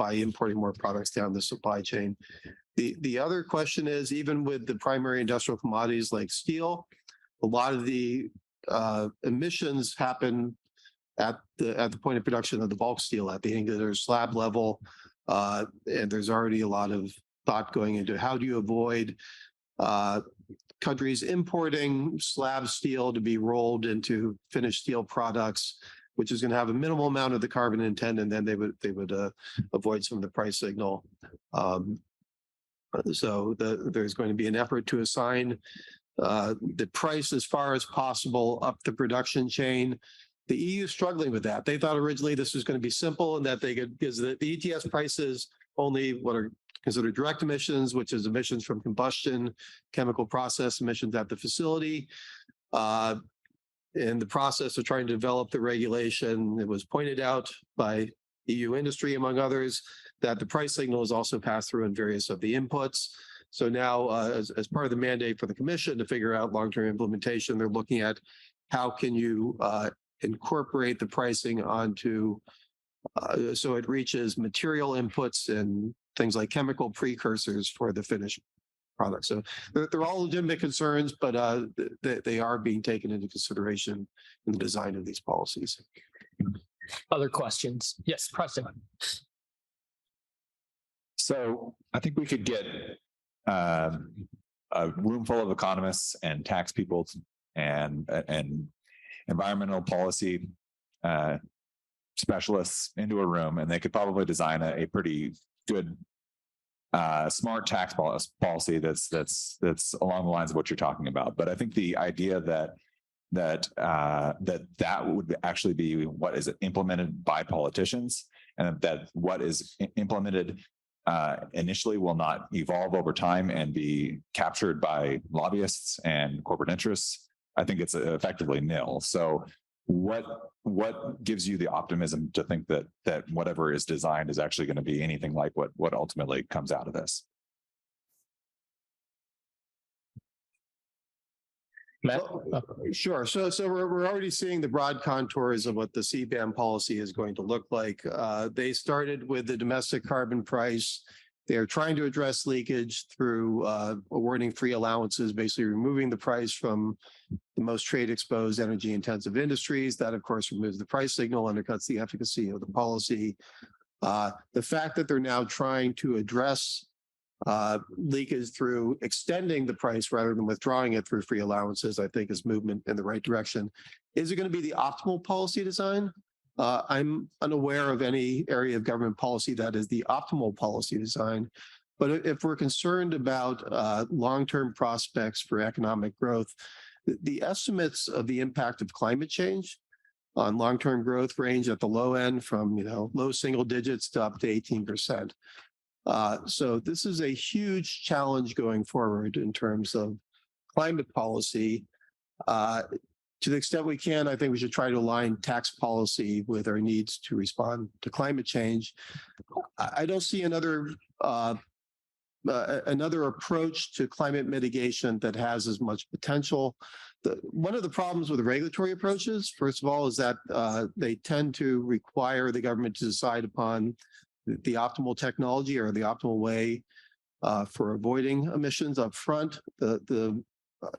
importing more products down the supply chain. The other question is, even with the primary industrial commodities like steel, a lot of the emissions happen at the point of production of the bulk steel at the angular slab level, and there's already a lot of thought going into how do you avoid countries importing slab steel to be rolled into finished steel products, which is going to have a minimal amount of the carbon intent, and then they would avoid some of the price signal. So there's going to be an effort to assign the price as far as possible up the production chain. The EU is struggling with that. They thought originally this was going to be simple and that they could, because the ETS prices only what are considered direct emissions, which is emissions from combustion, chemical process emissions at the facility. In the process of trying to develop the regulation, it was pointed out by EU industry, among others, that the price signal is also passed through in various of the inputs. So now, as part of the mandate for the commission to figure out long-term implementation, they're looking at how can you incorporate the pricing onto so it reaches material inputs and things like chemical precursors for the finished product. So they're all legitimate concerns, but they are being taken into consideration in the design of these policies. Other questions? Yes, Preston. So I think we could get a room full of economists and tax people and environmental policy specialists into a room, and they could probably design a pretty good smart tax policy that's along the lines of what you're talking about. But I think the idea that would actually be what is implemented by politicians, and that what is implemented initially will not evolve over time and be captured by lobbyists and corporate interests, I think it's effectively nil. So what gives you the optimism to think that whatever is designed is actually going to be anything like what ultimately comes out of this? Matt? Sure. So we're already seeing the broad contours of what the CBAM policy is going to look like. They started with the domestic carbon price. They're trying to address leakage through awarding free allowances, basically removing the price from the most trade exposed energy intensive industries. That, of course, removes the price signal, undercuts the efficacy of the policy. The fact that they're now trying to address leakage through extending the price rather than withdrawing it through free allowances, I think is movement in the right direction. Is it going to be the optimal policy design? I'm unaware of any area of government policy that is the optimal policy design. But if we're concerned about long-term prospects for economic growth, the estimates of the impact of climate change on long-term growth range at the low end from low single digits to up to 18%. So this is a huge challenge going forward in terms of climate policy. To the extent we can, I think we should try to align tax policy with our needs to respond to climate change. I don't see another approach to climate mitigation that has as much potential. One of the problems with regulatory approaches, first of all, is that they tend to require the government to decide upon the optimal technology or the optimal way for avoiding emissions up front. The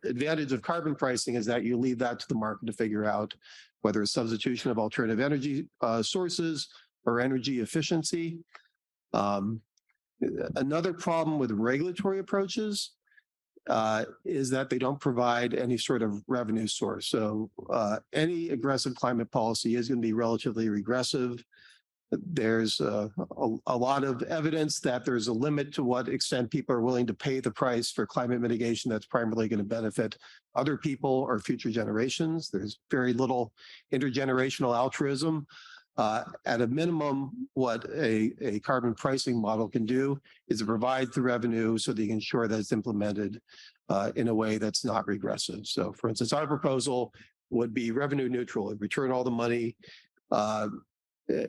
advantage of carbon pricing is that you leave that to the market to figure out whether it's substitution of alternative energy sources or energy efficiency. Another problem with regulatory approaches is that they don't provide any sort of revenue source. So any aggressive climate policy is going to be relatively regressive. There's a lot of evidence that there's a limit to what extent people are willing to pay the price for climate mitigation that's primarily going to benefit other people or future generations. There's very little intergenerational altruism. At a minimum, what a carbon pricing model can do is to provide the revenue so that you can ensure that it's implemented in a way that's not regressive. So, for instance, our proposal would be revenue neutral. It'd return all the money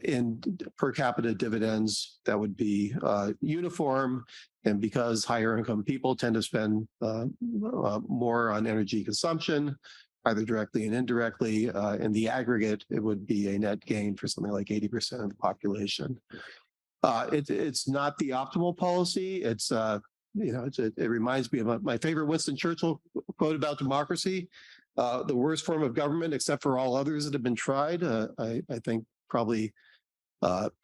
in per capita dividends that would be uniform. And because higher income people tend to spend more on energy consumption, either directly and indirectly, in the aggregate, it would be a net gain for something like 80% of the population. It's not the optimal policy. It reminds me of my favorite Winston Churchill quote about democracy. The worst form of government, except for all others that have been tried. I think probably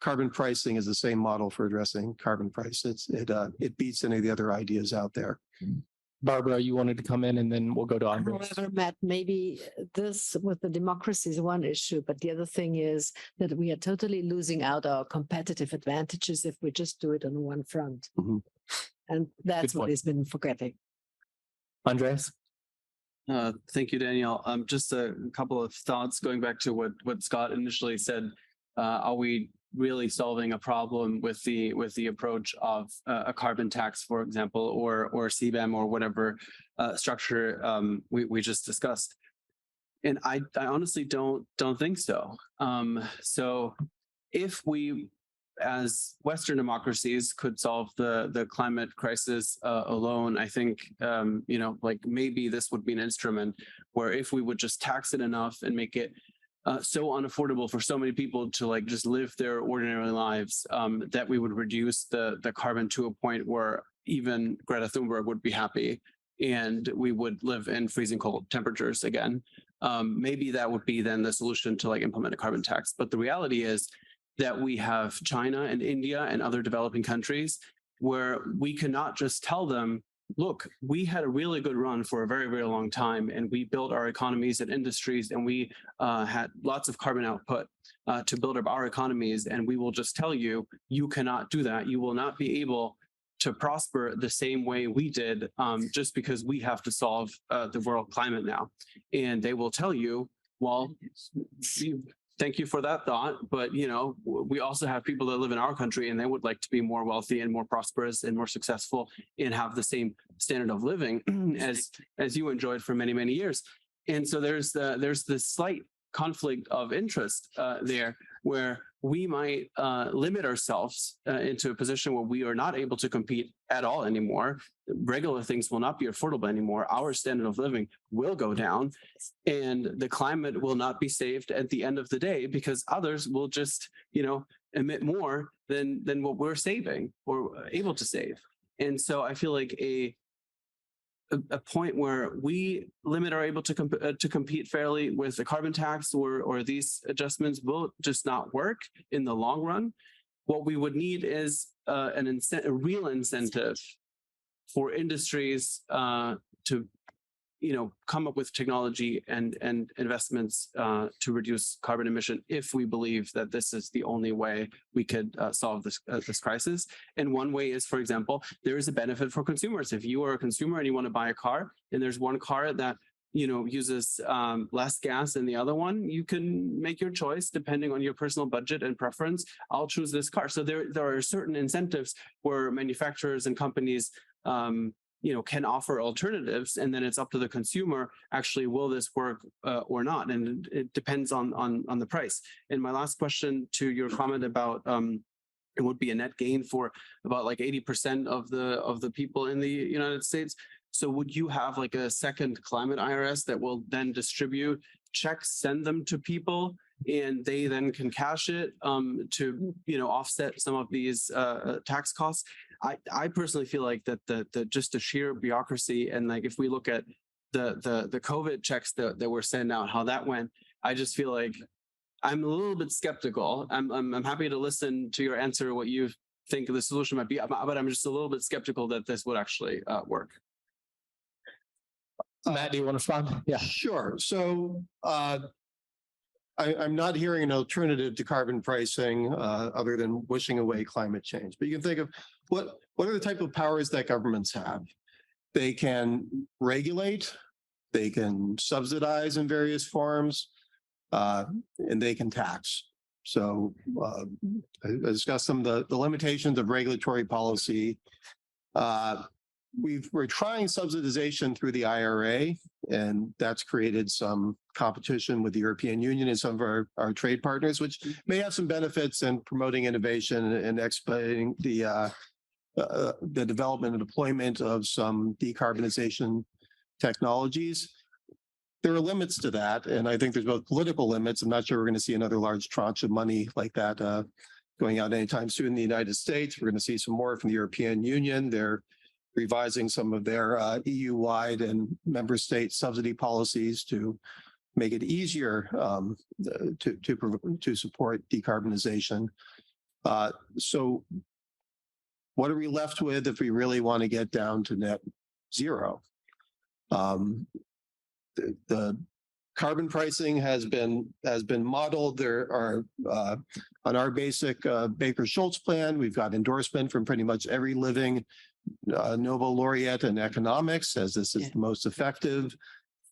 carbon pricing is the same model for addressing carbon price. It beats any of the other ideas out there. Barbara, you wanted to come in and then we'll go to Andreas. However, Matt, maybe this with the democracy is one issue, but the other thing is that we are totally losing out our competitive advantages if we just do it on one front. Mm-hmm. And that's what has been forgetting. Andreas? Thank you, Daniel. Just a couple of thoughts going back to what Scott initially said. Are we really solving a problem with the approach of a carbon tax, for example, or CBAM or whatever structure we just discussed? And I honestly don't think so. So if we as Western democracies could solve the climate crisis alone, I think, like maybe this would be an instrument where if we would just tax it enough and make it so unaffordable for so many people to like just live their ordinary lives, that we would reduce the carbon to a point where even Greta Thunberg would be happy and we would live in freezing cold temperatures again. Maybe that would be then the solution to like implement a carbon tax. But the reality is that we have China and India and other developing countries where we cannot just tell them, look, we had a really good run for a very, very long time, and we built our economies and industries, and we had lots of carbon output to build up our economies. And we will just tell you, you cannot do that. You will not be able to prosper the same way we did, just because we have to solve the world climate now. And they will tell you, well, thank you for that thought, but we also have people that live in our country and they would like to be more wealthy and more prosperous and more successful and have the same standard of living as you enjoyed for many, many years. And so there's this slight conflict of interest there, where we might limit ourselves into a position where we are not able to compete at all anymore. Regular things will not be affordable anymore. Our standard of living will go down, and the climate will not be saved at the end of the day because others will just, emit more than what we're saving or able to save. And so I feel like a point where we limit our able to compete fairly with the carbon tax or these adjustments will just not work in the long run. What we would need is a real incentive for industries to come up with technology and investments to reduce carbon emission if we believe that this is the only way we could solve this crisis. And one way is, for example, there is a benefit for consumers. If you are a consumer and you want to buy a car, and there's one car that uses less gas than the other one, you can make your choice depending on your personal budget and preference. I'll choose this car. So there are certain incentives where manufacturers and companies can offer alternatives, and then it's up to the consumer, actually, will this work or not? And it depends on the price. And my last question to your comment about it would be a net gain for about like 80% of the people in the United States. So would you have like a second climate IRS that will then distribute checks, send them to people, and they then can cash it to offset some of these tax costs? I personally feel like that the just the sheer bureaucracy, and like if we look at the COVID checks that were sent out, how that went, I just feel like I'm a little bit skeptical. I'm happy to listen to your answer, what you think the solution might be, but I'm just a little bit skeptical that this would actually work. Matt, do you want to respond? Yeah, sure. So I'm not hearing an alternative to carbon pricing other than wishing away climate change. But you can think of what are the type of powers that governments have? They can regulate, they can subsidize in various forms, and they can tax. So I discussed some of the limitations of regulatory policy. We're trying subsidization through the IRA, and that's created some competition with the European Union and some of our trade partners, which may have some benefits in promoting innovation and expediting the development and deployment of some decarbonization technologies. There are limits to that, and I think there's both political limits. I'm not sure we're going to see another large tranche of money like that going out anytime soon in the United States. We're going to see some more from the European Union. They're revising some of their EU-wide and member state subsidy policies to make it easier to support decarbonization. So what are we left with if we really want to get down to net zero? The carbon pricing has been modeled. There are on our basic Baker-Schultz plan, we've got endorsement from pretty much every living Nobel laureate in economics, as this is the most effective,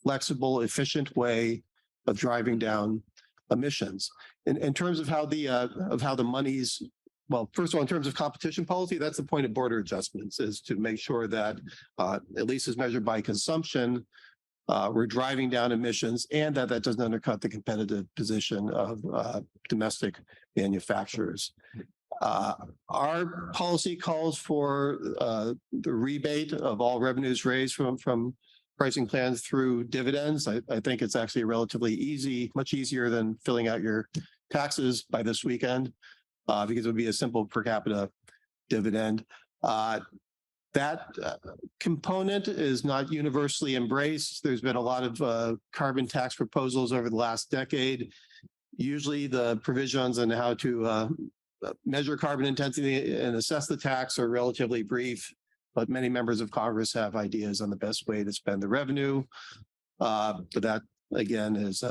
flexible, efficient way of driving down emissions. In terms of how the money's, well, first of all, in terms of competition policy, that's the point of border adjustments, is to make sure that at least as measured by consumption, we're driving down emissions, and that doesn't undercut the competitive position of domestic manufacturers. Our policy calls for the rebate of all revenues raised from pricing plans through dividends. I think it's actually relatively easy, much easier than filling out your taxes by this weekend, because it would be a simple per capita dividend. That component is not universally embraced. There's been a lot of carbon tax proposals over the last decade. Usually the provisions on how to measure carbon intensity and assess the tax are relatively brief, but many members of Congress have ideas on the best way to spend the revenue. But that, again, is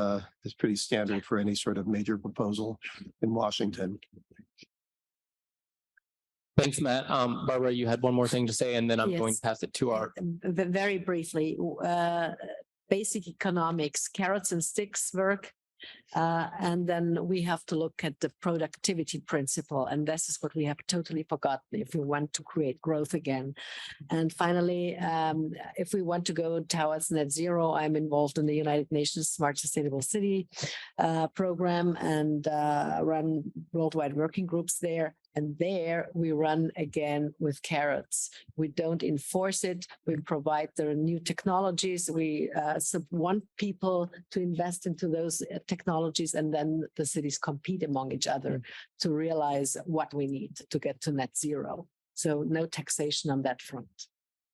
pretty standard for any sort of major proposal in Washington. Thanks, Matt. Barbara, you had one more thing to say, and then I'm going to pass it to our. Very briefly, basic economics, carrots and sticks work. And then we have to look at the productivity principle. And this is what we have totally forgotten if we want to create growth again. And finally, if we want to go towards net zero, I'm involved in the United Nations Smart Sustainable City program and run worldwide working groups there. And there we run again with carrots. We don't enforce it. We provide the new technologies. We want people to invest into those technologies, and then the cities compete among each other to realize what we need to get to net zero. So no taxation on that front.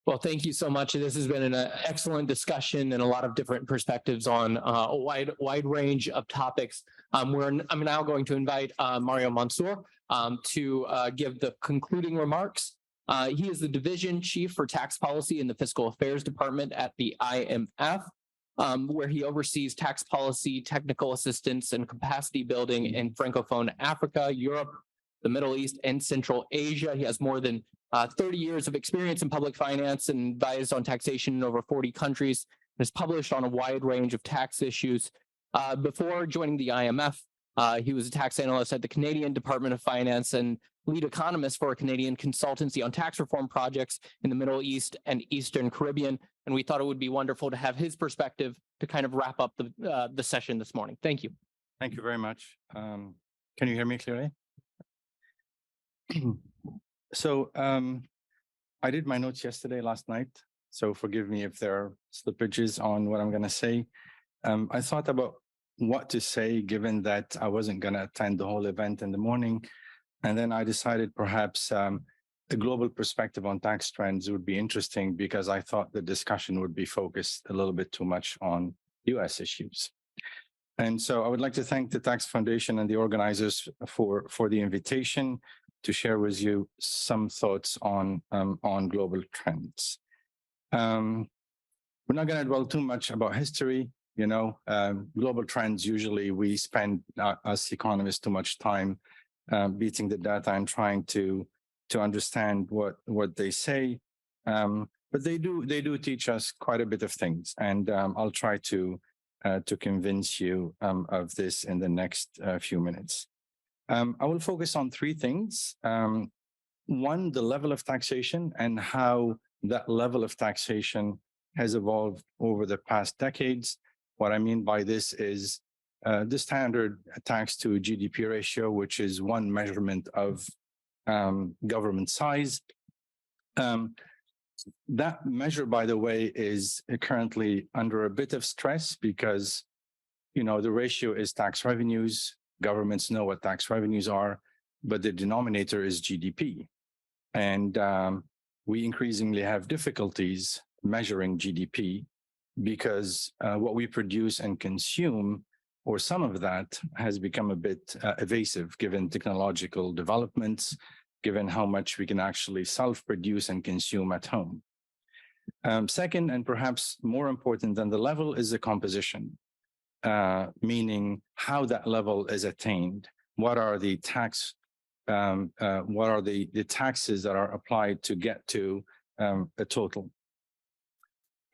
Well, thank you so much. This has been an excellent discussion and a lot of different perspectives on a wide range of topics. I'm now going to invite Mario Mansour to give the concluding remarks. He is the division chief for tax policy in the Fiscal Affairs Department at the IMF, where he oversees tax policy, technical assistance, and capacity building in Francophone Africa, Europe, the Middle East, and Central Asia. He has more than 30 years of experience in public finance and advised on taxation in over 40 countries, and has published on a wide range of tax issues. Before joining the IMF, he was a tax analyst at the Canadian Department of Finance and lead economist for a Canadian consultancy on tax reform projects in the Middle East and Eastern Caribbean. And we thought it would be wonderful to have his perspective to kind of wrap up the session this morning. Thank you. Thank you very much. Can you hear me clearly? So I did my notes last night, so forgive me if there are slippages on what I'm going to say. I thought about what to say, given that I wasn't going to attend the whole event in the morning. And then I decided perhaps a global perspective on tax trends would be interesting, because I thought the discussion would be focused a little bit too much on US issues. And so I would like to thank the Tax Foundation and the organizers for the invitation to share with you some thoughts on global trends. We're not going to dwell too much about history. You know, global trends, usually we spend, us economists, too much time beating the data and trying to understand what they say. But they do teach us quite a bit of things. And I'll try to convince you of this in the next few minutes. I will focus on three things. One, the level of taxation and how that level of taxation has evolved over the past decades. What I mean by this is the standard tax to GDP ratio, which is one measurement of government size. That measure, by the way, is currently under a bit of stress because, you know, the ratio is tax revenues. Governments know what tax revenues are, but the denominator is GDP. And we increasingly have difficulties measuring GDP because what we produce and consume, or some of that, has become a bit evasive given technological developments, given how much we can actually self-produce and consume at home. Second, and perhaps more important than the level, is the composition. Meaning how that level is attained. What are the tax? What are the taxes that are applied to get to a total?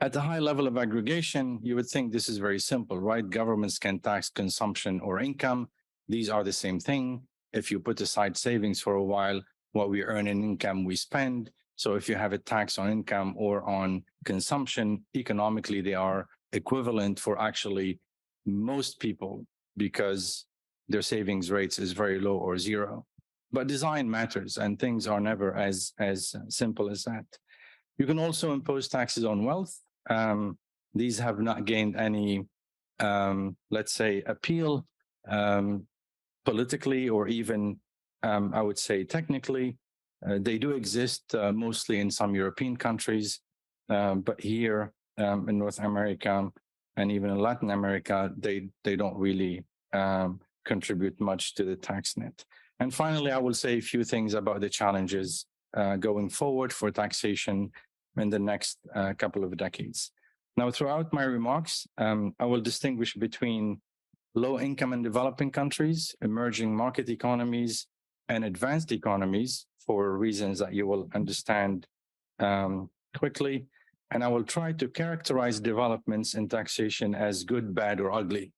At the high level of aggregation, you would think this is very simple, right? Governments can tax consumption or income. These are the same thing. If you put aside savings for a while, what we earn in income, we spend. So if you have a tax on income or on consumption, economically, they are equivalent for actually most people because their savings rates is very low or zero. but design matters, and things are never as simple as that. You can also impose taxes on wealth. These have not gained any, let's say, appeal politically or even, I would say, technically. They do exist mostly in some European countries, but here in North America and even in Latin America, they don't really contribute much to the tax net. And finally, I will say a few things about the challenges going forward for taxation in the next couple of decades. Now, throughout my remarks, I will distinguish between low income and developing countries, emerging market economies, and advanced economies for reasons that you will understand quickly. And I will try to characterize developments in taxation as good, bad, or ugly.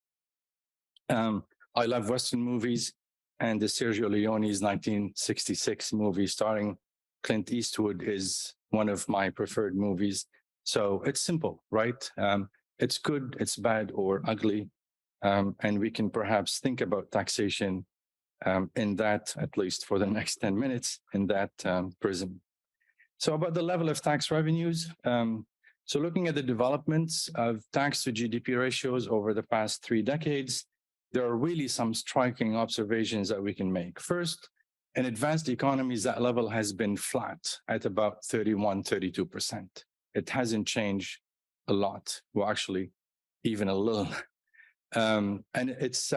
I love Western movies, and the Sergio Leone's 1966 movie starring Clint Eastwood is one of my preferred movies. So it's simple, right? It's good, it's bad, or ugly. And we can perhaps think about taxation in that, at least for the next 10 minutes, in that prism. So about the level of tax revenues. So looking at the developments of tax to GDP ratios over the past 3 decades, there are really some striking observations that we can make. First, in advanced economies, that level has been flat at about 31, 32%. It hasn't changed a lot, well, actually, even a little. And it's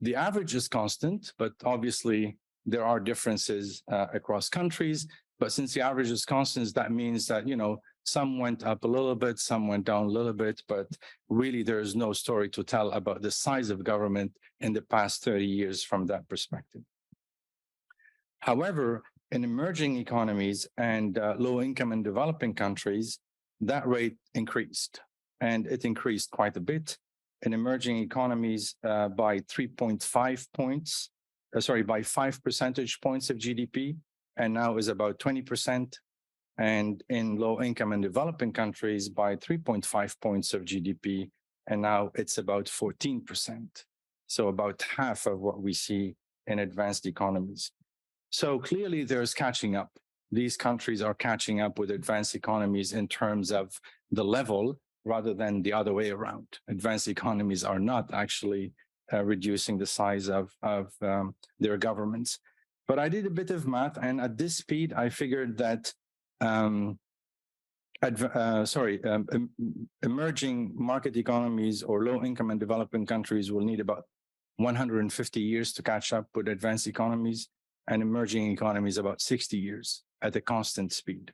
the average is constant, but obviously there are differences across countries. But since the average is constant, that means that, you know, some went up a little bit, some went down a little bit, but really there is no story to tell about the size of government in the past 30 years from that perspective. However, in emerging economies and low income and developing countries, that rate increased, and it increased quite a bit. In emerging economies by 3.5 points, by 5 percentage points of GDP, and now is about 20%. And in low income and developing countries by 3.5 points of GDP, and now it's about 14%. So about half of what we see in advanced economies. So clearly there's catching up. These countries are catching up with advanced economies in terms of the level rather than the other way around. Advanced economies are not actually reducing the size of their governments. But I did a bit of math, and at this speed, I figured that emerging market economies or low income and developing countries will need about 150 years to catch up with advanced economies, and emerging economies about 60 years at a constant speed.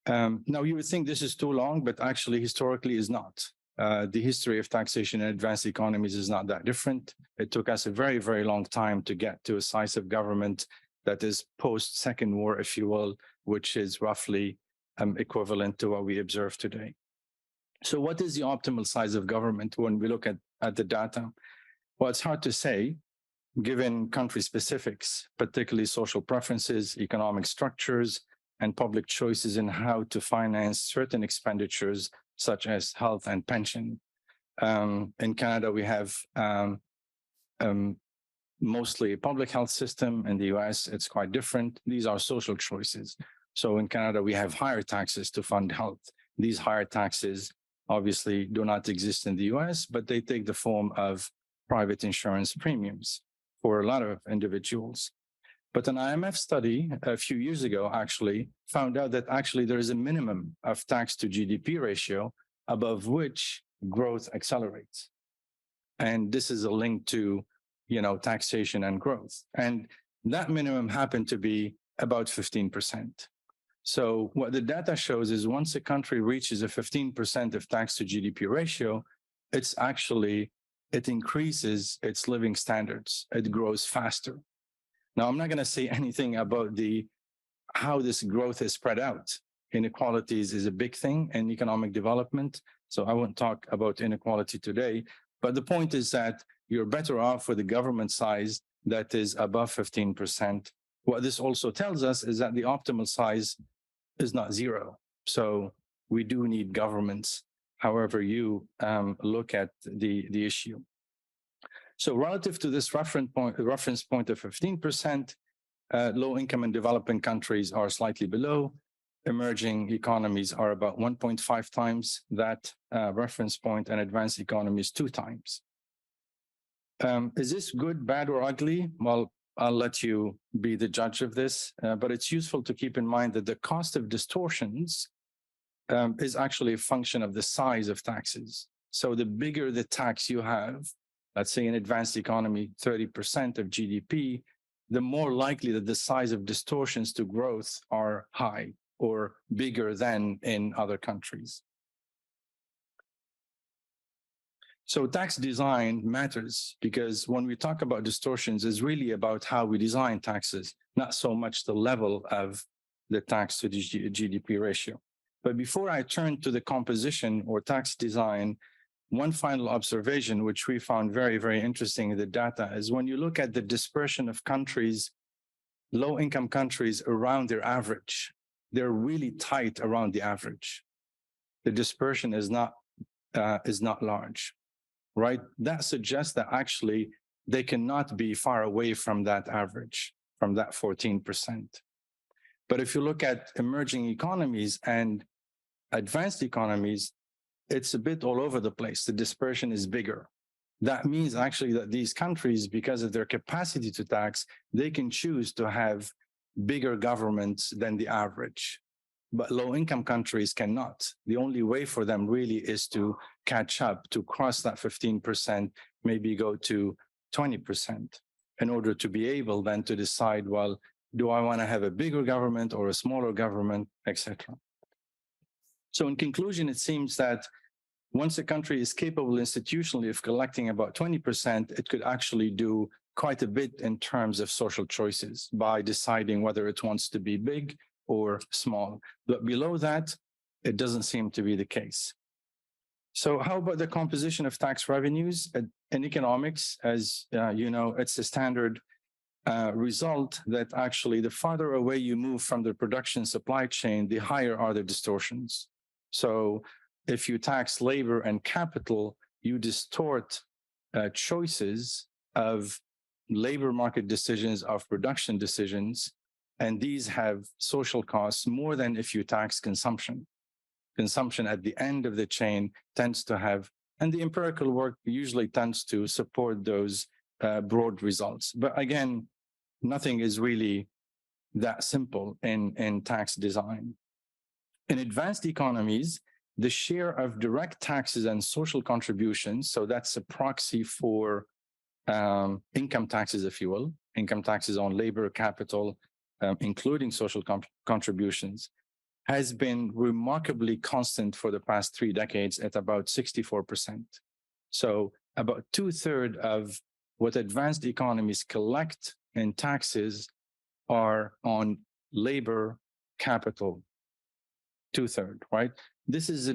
Now, you would think this is too long, but actually historically is not. The history of taxation in advanced economies is not that different. It took us a very, very long time to get to a size of government that is post-Second War, if you will, which is roughly equivalent to what we observe today. So what is the optimal size of government when we look at the data? Well, it's hard to say, given country specifics, particularly social preferences, economic structures, and public choices in how to finance certain expenditures, such as health and pension. In Canada, we have mostly a public health system. In the US, it's quite different. These are social choices. So in Canada, we have higher taxes to fund health. These higher taxes obviously do not exist in the US, but they take the form of private insurance premiums for a lot of individuals. But an IMF study a few years ago actually found out that actually there is a minimum of tax to GDP ratio above which growth accelerates. And this is a link to, you know, taxation and growth. And that minimum happened to be about 15%. So what the data shows is once a country reaches a 15% of tax to GDP ratio, it increases its living standards. It grows faster. Now, I'm not going to say anything about how this growth is spread out. Inequalities is a big thing in economic development, so I won't talk about inequality today. But the point is that you're better off with a government size that is above 15%. What this also tells us is that the optimal size is not zero. So we do need governments, however you look at the issue. So relative to this reference point of 15%, low income and developing countries are slightly below. Emerging economies are about 1.5 times that reference point, and advanced economies 2 times. Is this good, bad, or ugly? Well, I'll let you be the judge of this, but it's useful to keep in mind that the cost of distortions is actually a function of the size of taxes. So the bigger the tax you have, let's say in advanced economy, 30% of GDP, the more likely that the size of distortions to growth are high or bigger than in other countries. So tax design matters because when we talk about distortions, it's really about how we design taxes, not so much the level of the tax to the GDP ratio. But before I turn to the composition or tax design, one final observation, which we found very, very interesting in the data, is when you look at the dispersion of countries, low-income countries around their average, they're really tight around the average. The dispersion is not large, right? That suggests that actually they cannot be far away from that average, from that 14%. But if you look at emerging economies and advanced economies, it's a bit all over the place. The dispersion is bigger. That means actually that these countries, because of their capacity to tax, they can choose to have bigger governments than the average. But low-income countries cannot. The only way for them really is to catch up, to cross that 15%, maybe go to 20% in order to be able then to decide, well, do I want to have a bigger government or a smaller government, etc. So in conclusion, it seems that once a country is capable institutionally of collecting about 20%, it could actually do quite a bit in terms of social choices by deciding whether it wants to be big or small. But below that, it doesn't seem to be the case. So how about the composition of tax revenues? In economics, as you know, it's a standard result that actually the farther away you move from the production supply chain, the higher are the distortions. So if you tax labor and capital, you distort choices of labor market decisions, of production decisions, and these have social costs more than if you tax consumption. Consumption at the end of the chain tends to have, and the empirical work usually tends to support those broad results. But again, nothing is really that simple in tax design. In advanced economies, the share of direct taxes and social contributions, so that's a proxy for income taxes, if you will, income taxes on labor, capital, including social contributions, has been remarkably constant for the past 3 decades at about 64%. So about 2/3 of what advanced economies collect in taxes are on labor, capital, 2/3, right? This is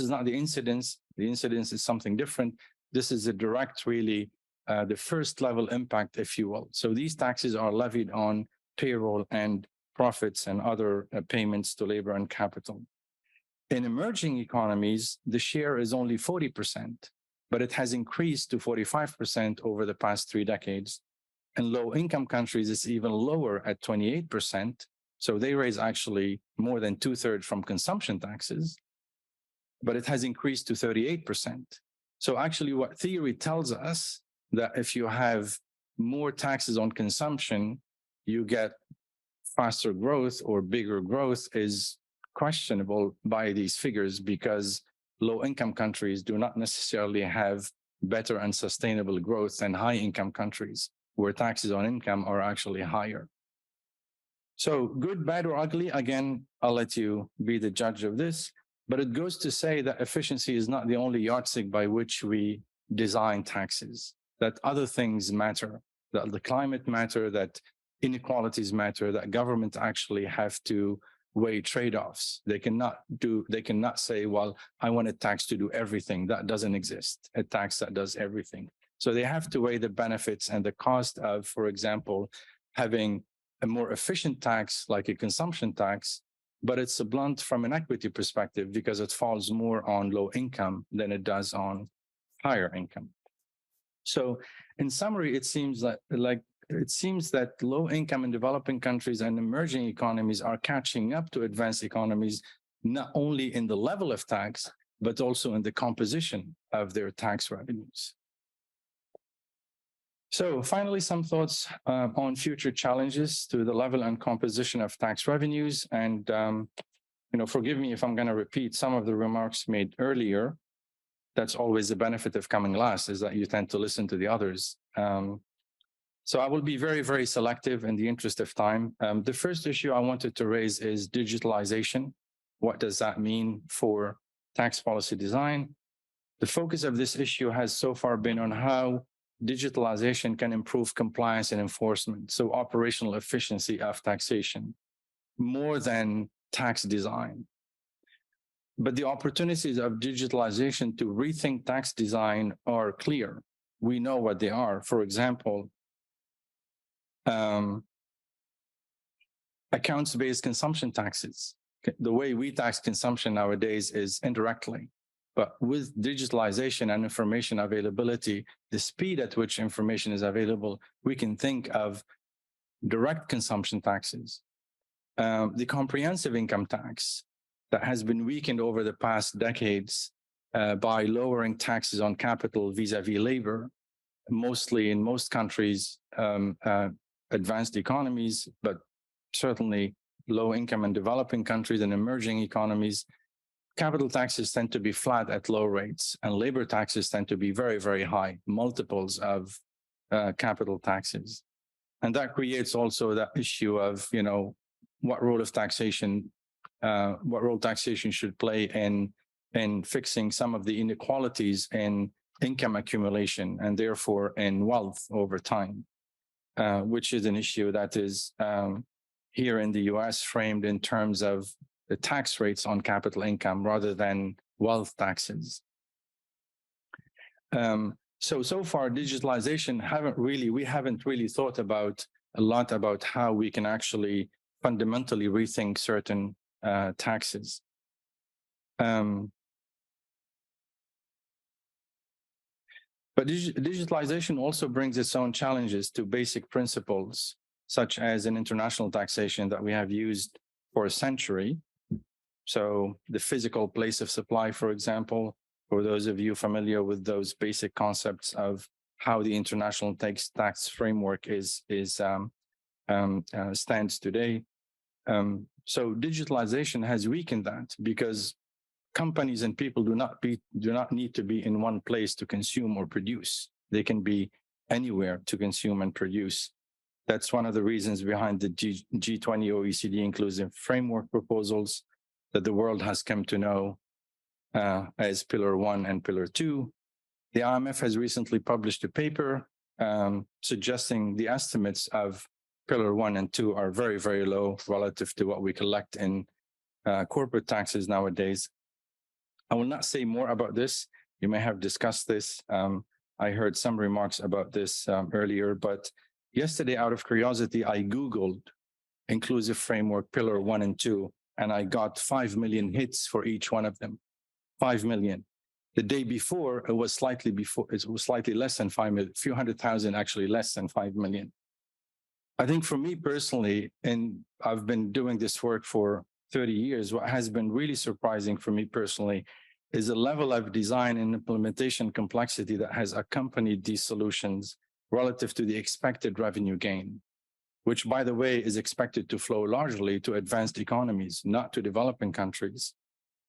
not the incidence. The incidence is something different. This is a direct, really, the first level impact, if you will. So these taxes are levied on payroll and profits and other payments to labor and capital. In emerging economies, the share is only 40%, but it has increased to 45% over the past 3 decades. In low-income countries, it's even lower at 28%. So they raise actually more than 2/3 from consumption taxes, but it has increased to 38%. So actually what theory tells us that if you have more taxes on consumption, you get faster growth or bigger growth is questionable by these figures because low-income countries do not necessarily have better and sustainable growth than high-income countries where taxes on income are actually higher. So good, bad, or ugly, again, I'll let you be the judge of this, but it goes to say that efficiency is not the only yardstick by which we design taxes, that other things matter, that the climate matter, that inequalities matter, that governments actually have to weigh trade-offs. They cannot say, well, I want a tax to do everything. That doesn't exist, a tax that does everything. So they have to weigh the benefits and the cost of, for example, having a more efficient tax like a consumption tax, but it's a blunt from an equity perspective because it falls more on low income than it does on higher income. So in summary, it seems that low income in developing countries and emerging economies are catching up to advanced economies, not only in the level of tax, but also in the composition of their tax revenues. So finally, some thoughts on future challenges to the level and composition of tax revenues. And, forgive me if I'm going to repeat some of the remarks made earlier. That's always the benefit of coming last, is that you tend to listen to the others. So I will be very, very selective in the interest of time. The first issue I wanted to raise is digitalization. What does that mean for tax policy design? The focus of this issue has so far been on how digitalization can improve compliance and enforcement, so operational efficiency of taxation, more than tax design. But the opportunities of digitalization to rethink tax design are clear. We know what they are. For example, accounts-based consumption taxes. The way we tax consumption nowadays is indirectly. But with digitalization and information availability, the speed at which information is available, we can think of direct consumption taxes. The comprehensive income tax that has been weakened over the past decades by lowering taxes on capital vis-a-vis labor, mostly in most countries, advanced economies, but certainly low income and developing countries and emerging economies. Capital taxes tend to be flat at low rates, and labor taxes tend to be very, very high, multiples of capital taxes. And that creates also that issue of, what role taxation should play in fixing some of the inequalities in income accumulation and therefore in wealth over time, which is an issue that is here in the US framed in terms of the tax rates on capital income rather than wealth taxes. So far, digitalization we haven't really thought about a lot about how we can actually fundamentally rethink certain taxes. But digitalization also brings its own challenges to basic principles, such as in international taxation that we have used for a century. So the physical place of supply, for example, for those of you familiar with those basic concepts of how the international tax framework stands today. So digitalization has weakened that because companies and people do not need to be in one place to consume or produce. They can be anywhere to consume and produce. That's one of the reasons behind the G20 OECD inclusive framework proposals that the world has come to know as Pillar 1 and Pillar 2. The IMF has recently published a paper suggesting the estimates of Pillar 1 and 2 are very, very low relative to what we collect in corporate taxes nowadays. I will not say more about this. You may have discussed this. I heard some remarks about this earlier, but yesterday, out of curiosity, I Googled inclusive framework Pillar 1 and 2, and I got 5 million hits for each one of them. 5 million. The day before, it was slightly less than 5 million, a few 100,000, actually less than 5 million. I think for me personally, and I've been doing this work for 30 years, what has been really surprising for me personally is the level of design and implementation complexity that has accompanied these solutions relative to the expected revenue gain, which, by the way, is expected to flow largely to advanced economies, not to developing countries,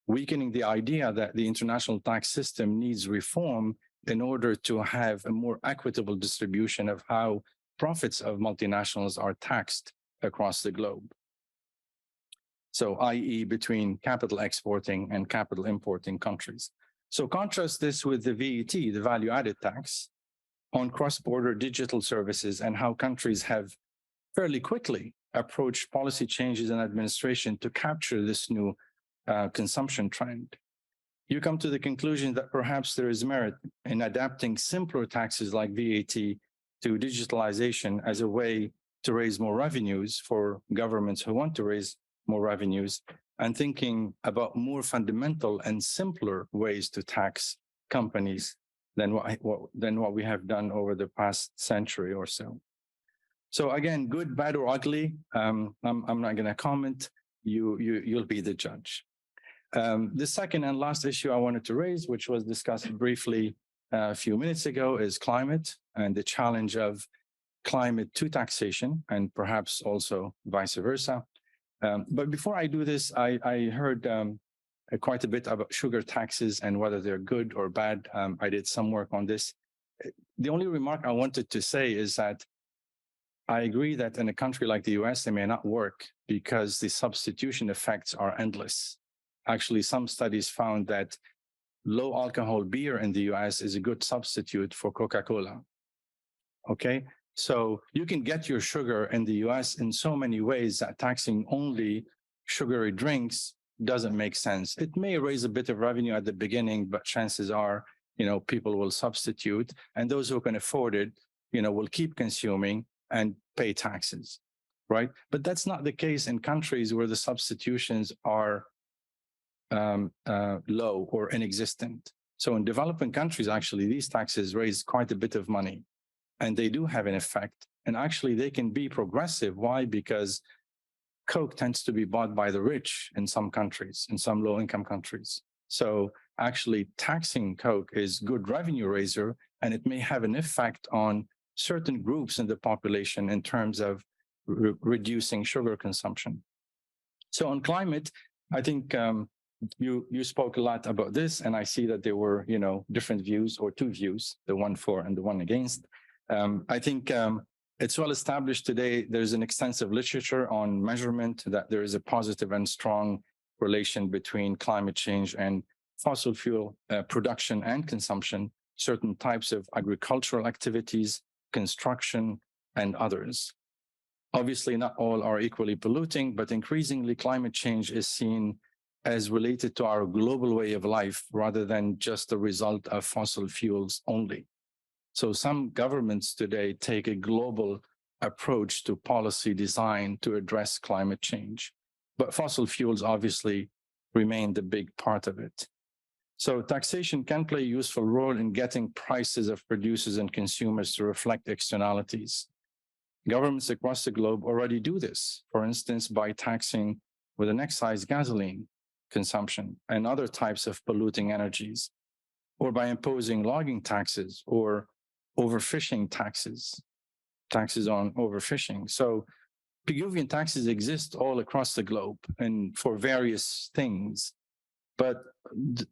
weakening the idea that the international tax system needs reform in order to have a more equitable distribution of how profits of multinationals are taxed across the globe. So, i.e., between capital exporting and capital importing countries. So contrast this with the VAT, the value-added tax, on cross-border digital services and how countries have fairly quickly approached policy changes and administration to capture this new consumption trend. You come to the conclusion that perhaps there is merit in adapting simpler taxes like VAT to digitalization as a way to raise more revenues for governments who want to raise more revenues, and thinking about more fundamental and simpler ways to tax companies than what we have done over the past century or so. So again, good, bad, or ugly. I'm not going to comment. You'll be the judge. The second and last issue I wanted to raise, which was discussed briefly a few minutes ago, is climate and the challenge of climate to taxation, and perhaps also vice versa. But before I do this, I heard quite a bit about sugar taxes and whether they're good or bad. I did some work on this. The only remark I wanted to say is that I agree that in a country like the US, they may not work because the substitution effects are endless. Actually, some studies found that low alcohol beer in the US is a good substitute for Coca-Cola. Okay, so you can get your sugar in the US in so many ways that taxing only sugary drinks doesn't make sense. It may raise a bit of revenue at the beginning, but chances are, people will substitute, and those who can afford it, will keep consuming and pay taxes, right? But that's not the case in countries where the substitutions are low or inexistent. So in developing countries, actually, these taxes raise quite a bit of money, and they do have an effect. And actually, they can be progressive. Why? Because Coke tends to be bought by the rich in some countries, in some low-income countries. So actually, taxing Coke is good revenue raiser, and it may have an effect on certain groups in the population in terms of reducing sugar consumption. So on climate, I think you spoke a lot about this, and I see that there were different views, or two views, the one for and the one against. I think it's well established today. There's an extensive literature on measurement that there is a positive and strong relation between climate change and fossil fuel production and consumption, certain types of agricultural activities, construction, and others. Obviously, not all are equally polluting, but increasingly climate change is seen as related to our global way of life rather than just the result of fossil fuels only. So some governments today take a global approach to policy design to address climate change, but fossil fuels obviously remain the big part of it. So taxation can play a useful role in getting prices of producers and consumers to reflect externalities. Governments across the globe already do this, for instance, by taxing with an excise gasoline consumption and other types of polluting energies, or by imposing logging taxes or overfishing taxes on overfishing. So Pigouvian taxes exist all across the globe and for various things. But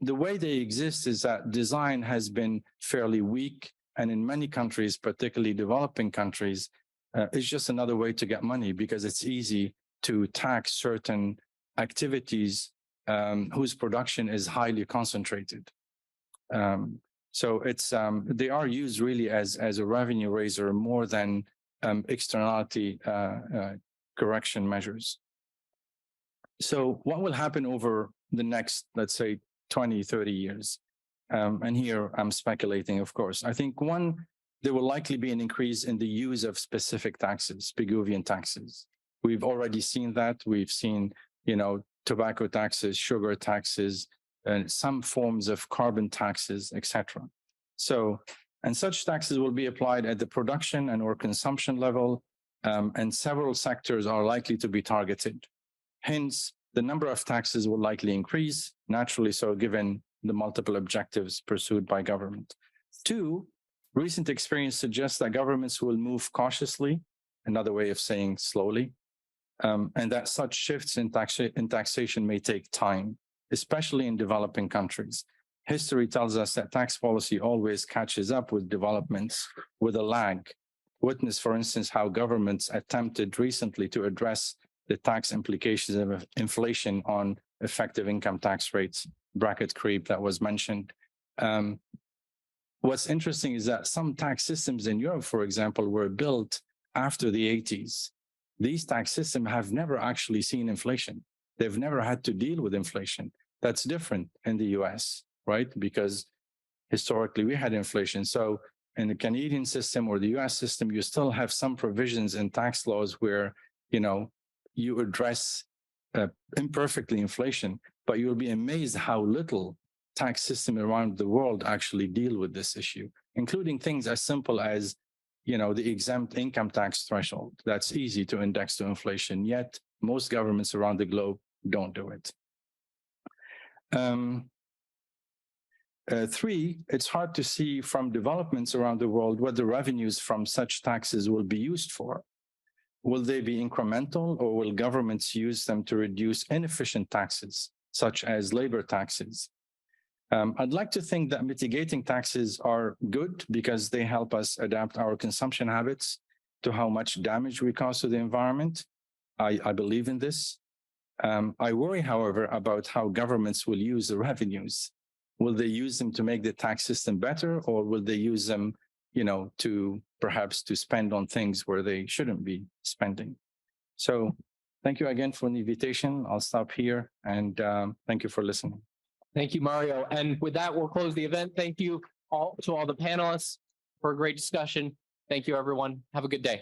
the way they exist is that design has been fairly weak. And in many countries, particularly developing countries, it's just another way to get money because it's easy to tax certain activities whose production is highly concentrated. So it's they are used really as a revenue raiser more than externality correction measures. So what will happen over the next, let's say, 20, 30 years? And here I'm speculating, of course. I think one, there will likely be an increase in the use of specific taxes, Pigouvian taxes. We've already seen that. We've seen, tobacco taxes, sugar taxes, and some forms of carbon taxes, etc. So, and such taxes will be applied at the production and or consumption level, and several sectors are likely to be targeted. Hence, the number of taxes will likely increase, naturally so, given the multiple objectives pursued by government. Two, recent experience suggests that governments will move cautiously, another way of saying slowly, and that such shifts in taxation may take time, especially in developing countries. History tells us that tax policy always catches up with developments with a lag. Witness, for instance, how governments attempted recently to address the tax implications of inflation on effective income tax rates, bracket creep that was mentioned. What's interesting is that some tax systems in Europe, for example, were built after the 80s. These tax systems have never actually seen inflation. They've never had to deal with inflation. That's different in the US, right? Because historically we had inflation. So in the Canadian system or the US system, you still have some provisions in tax laws where, you address imperfectly inflation, but you'll be amazed how little tax system around the world actually deal with this issue, including things as simple as, the exempt income tax threshold. That's easy to index to inflation, yet most governments around the globe don't do it. Three, it's hard to see from developments around the world what the revenues from such taxes will be used for. Will they be incremental, or will governments use them to reduce inefficient taxes, such as labor taxes? I'd like to think that mitigating taxes are good because they help us adapt our consumption habits to how much damage we cause to the environment. I believe in this. I worry, however, about how governments will use the revenues. Will they use them to make the tax system better, or will they use them, to perhaps to spend on things where they shouldn't be spending? So thank you again for the invitation. I'll stop here, and thank you for listening. Thank you, Mario. And with that, we'll close the event. Thank you all to all the panelists for a great discussion. Thank you, everyone. Have a good day.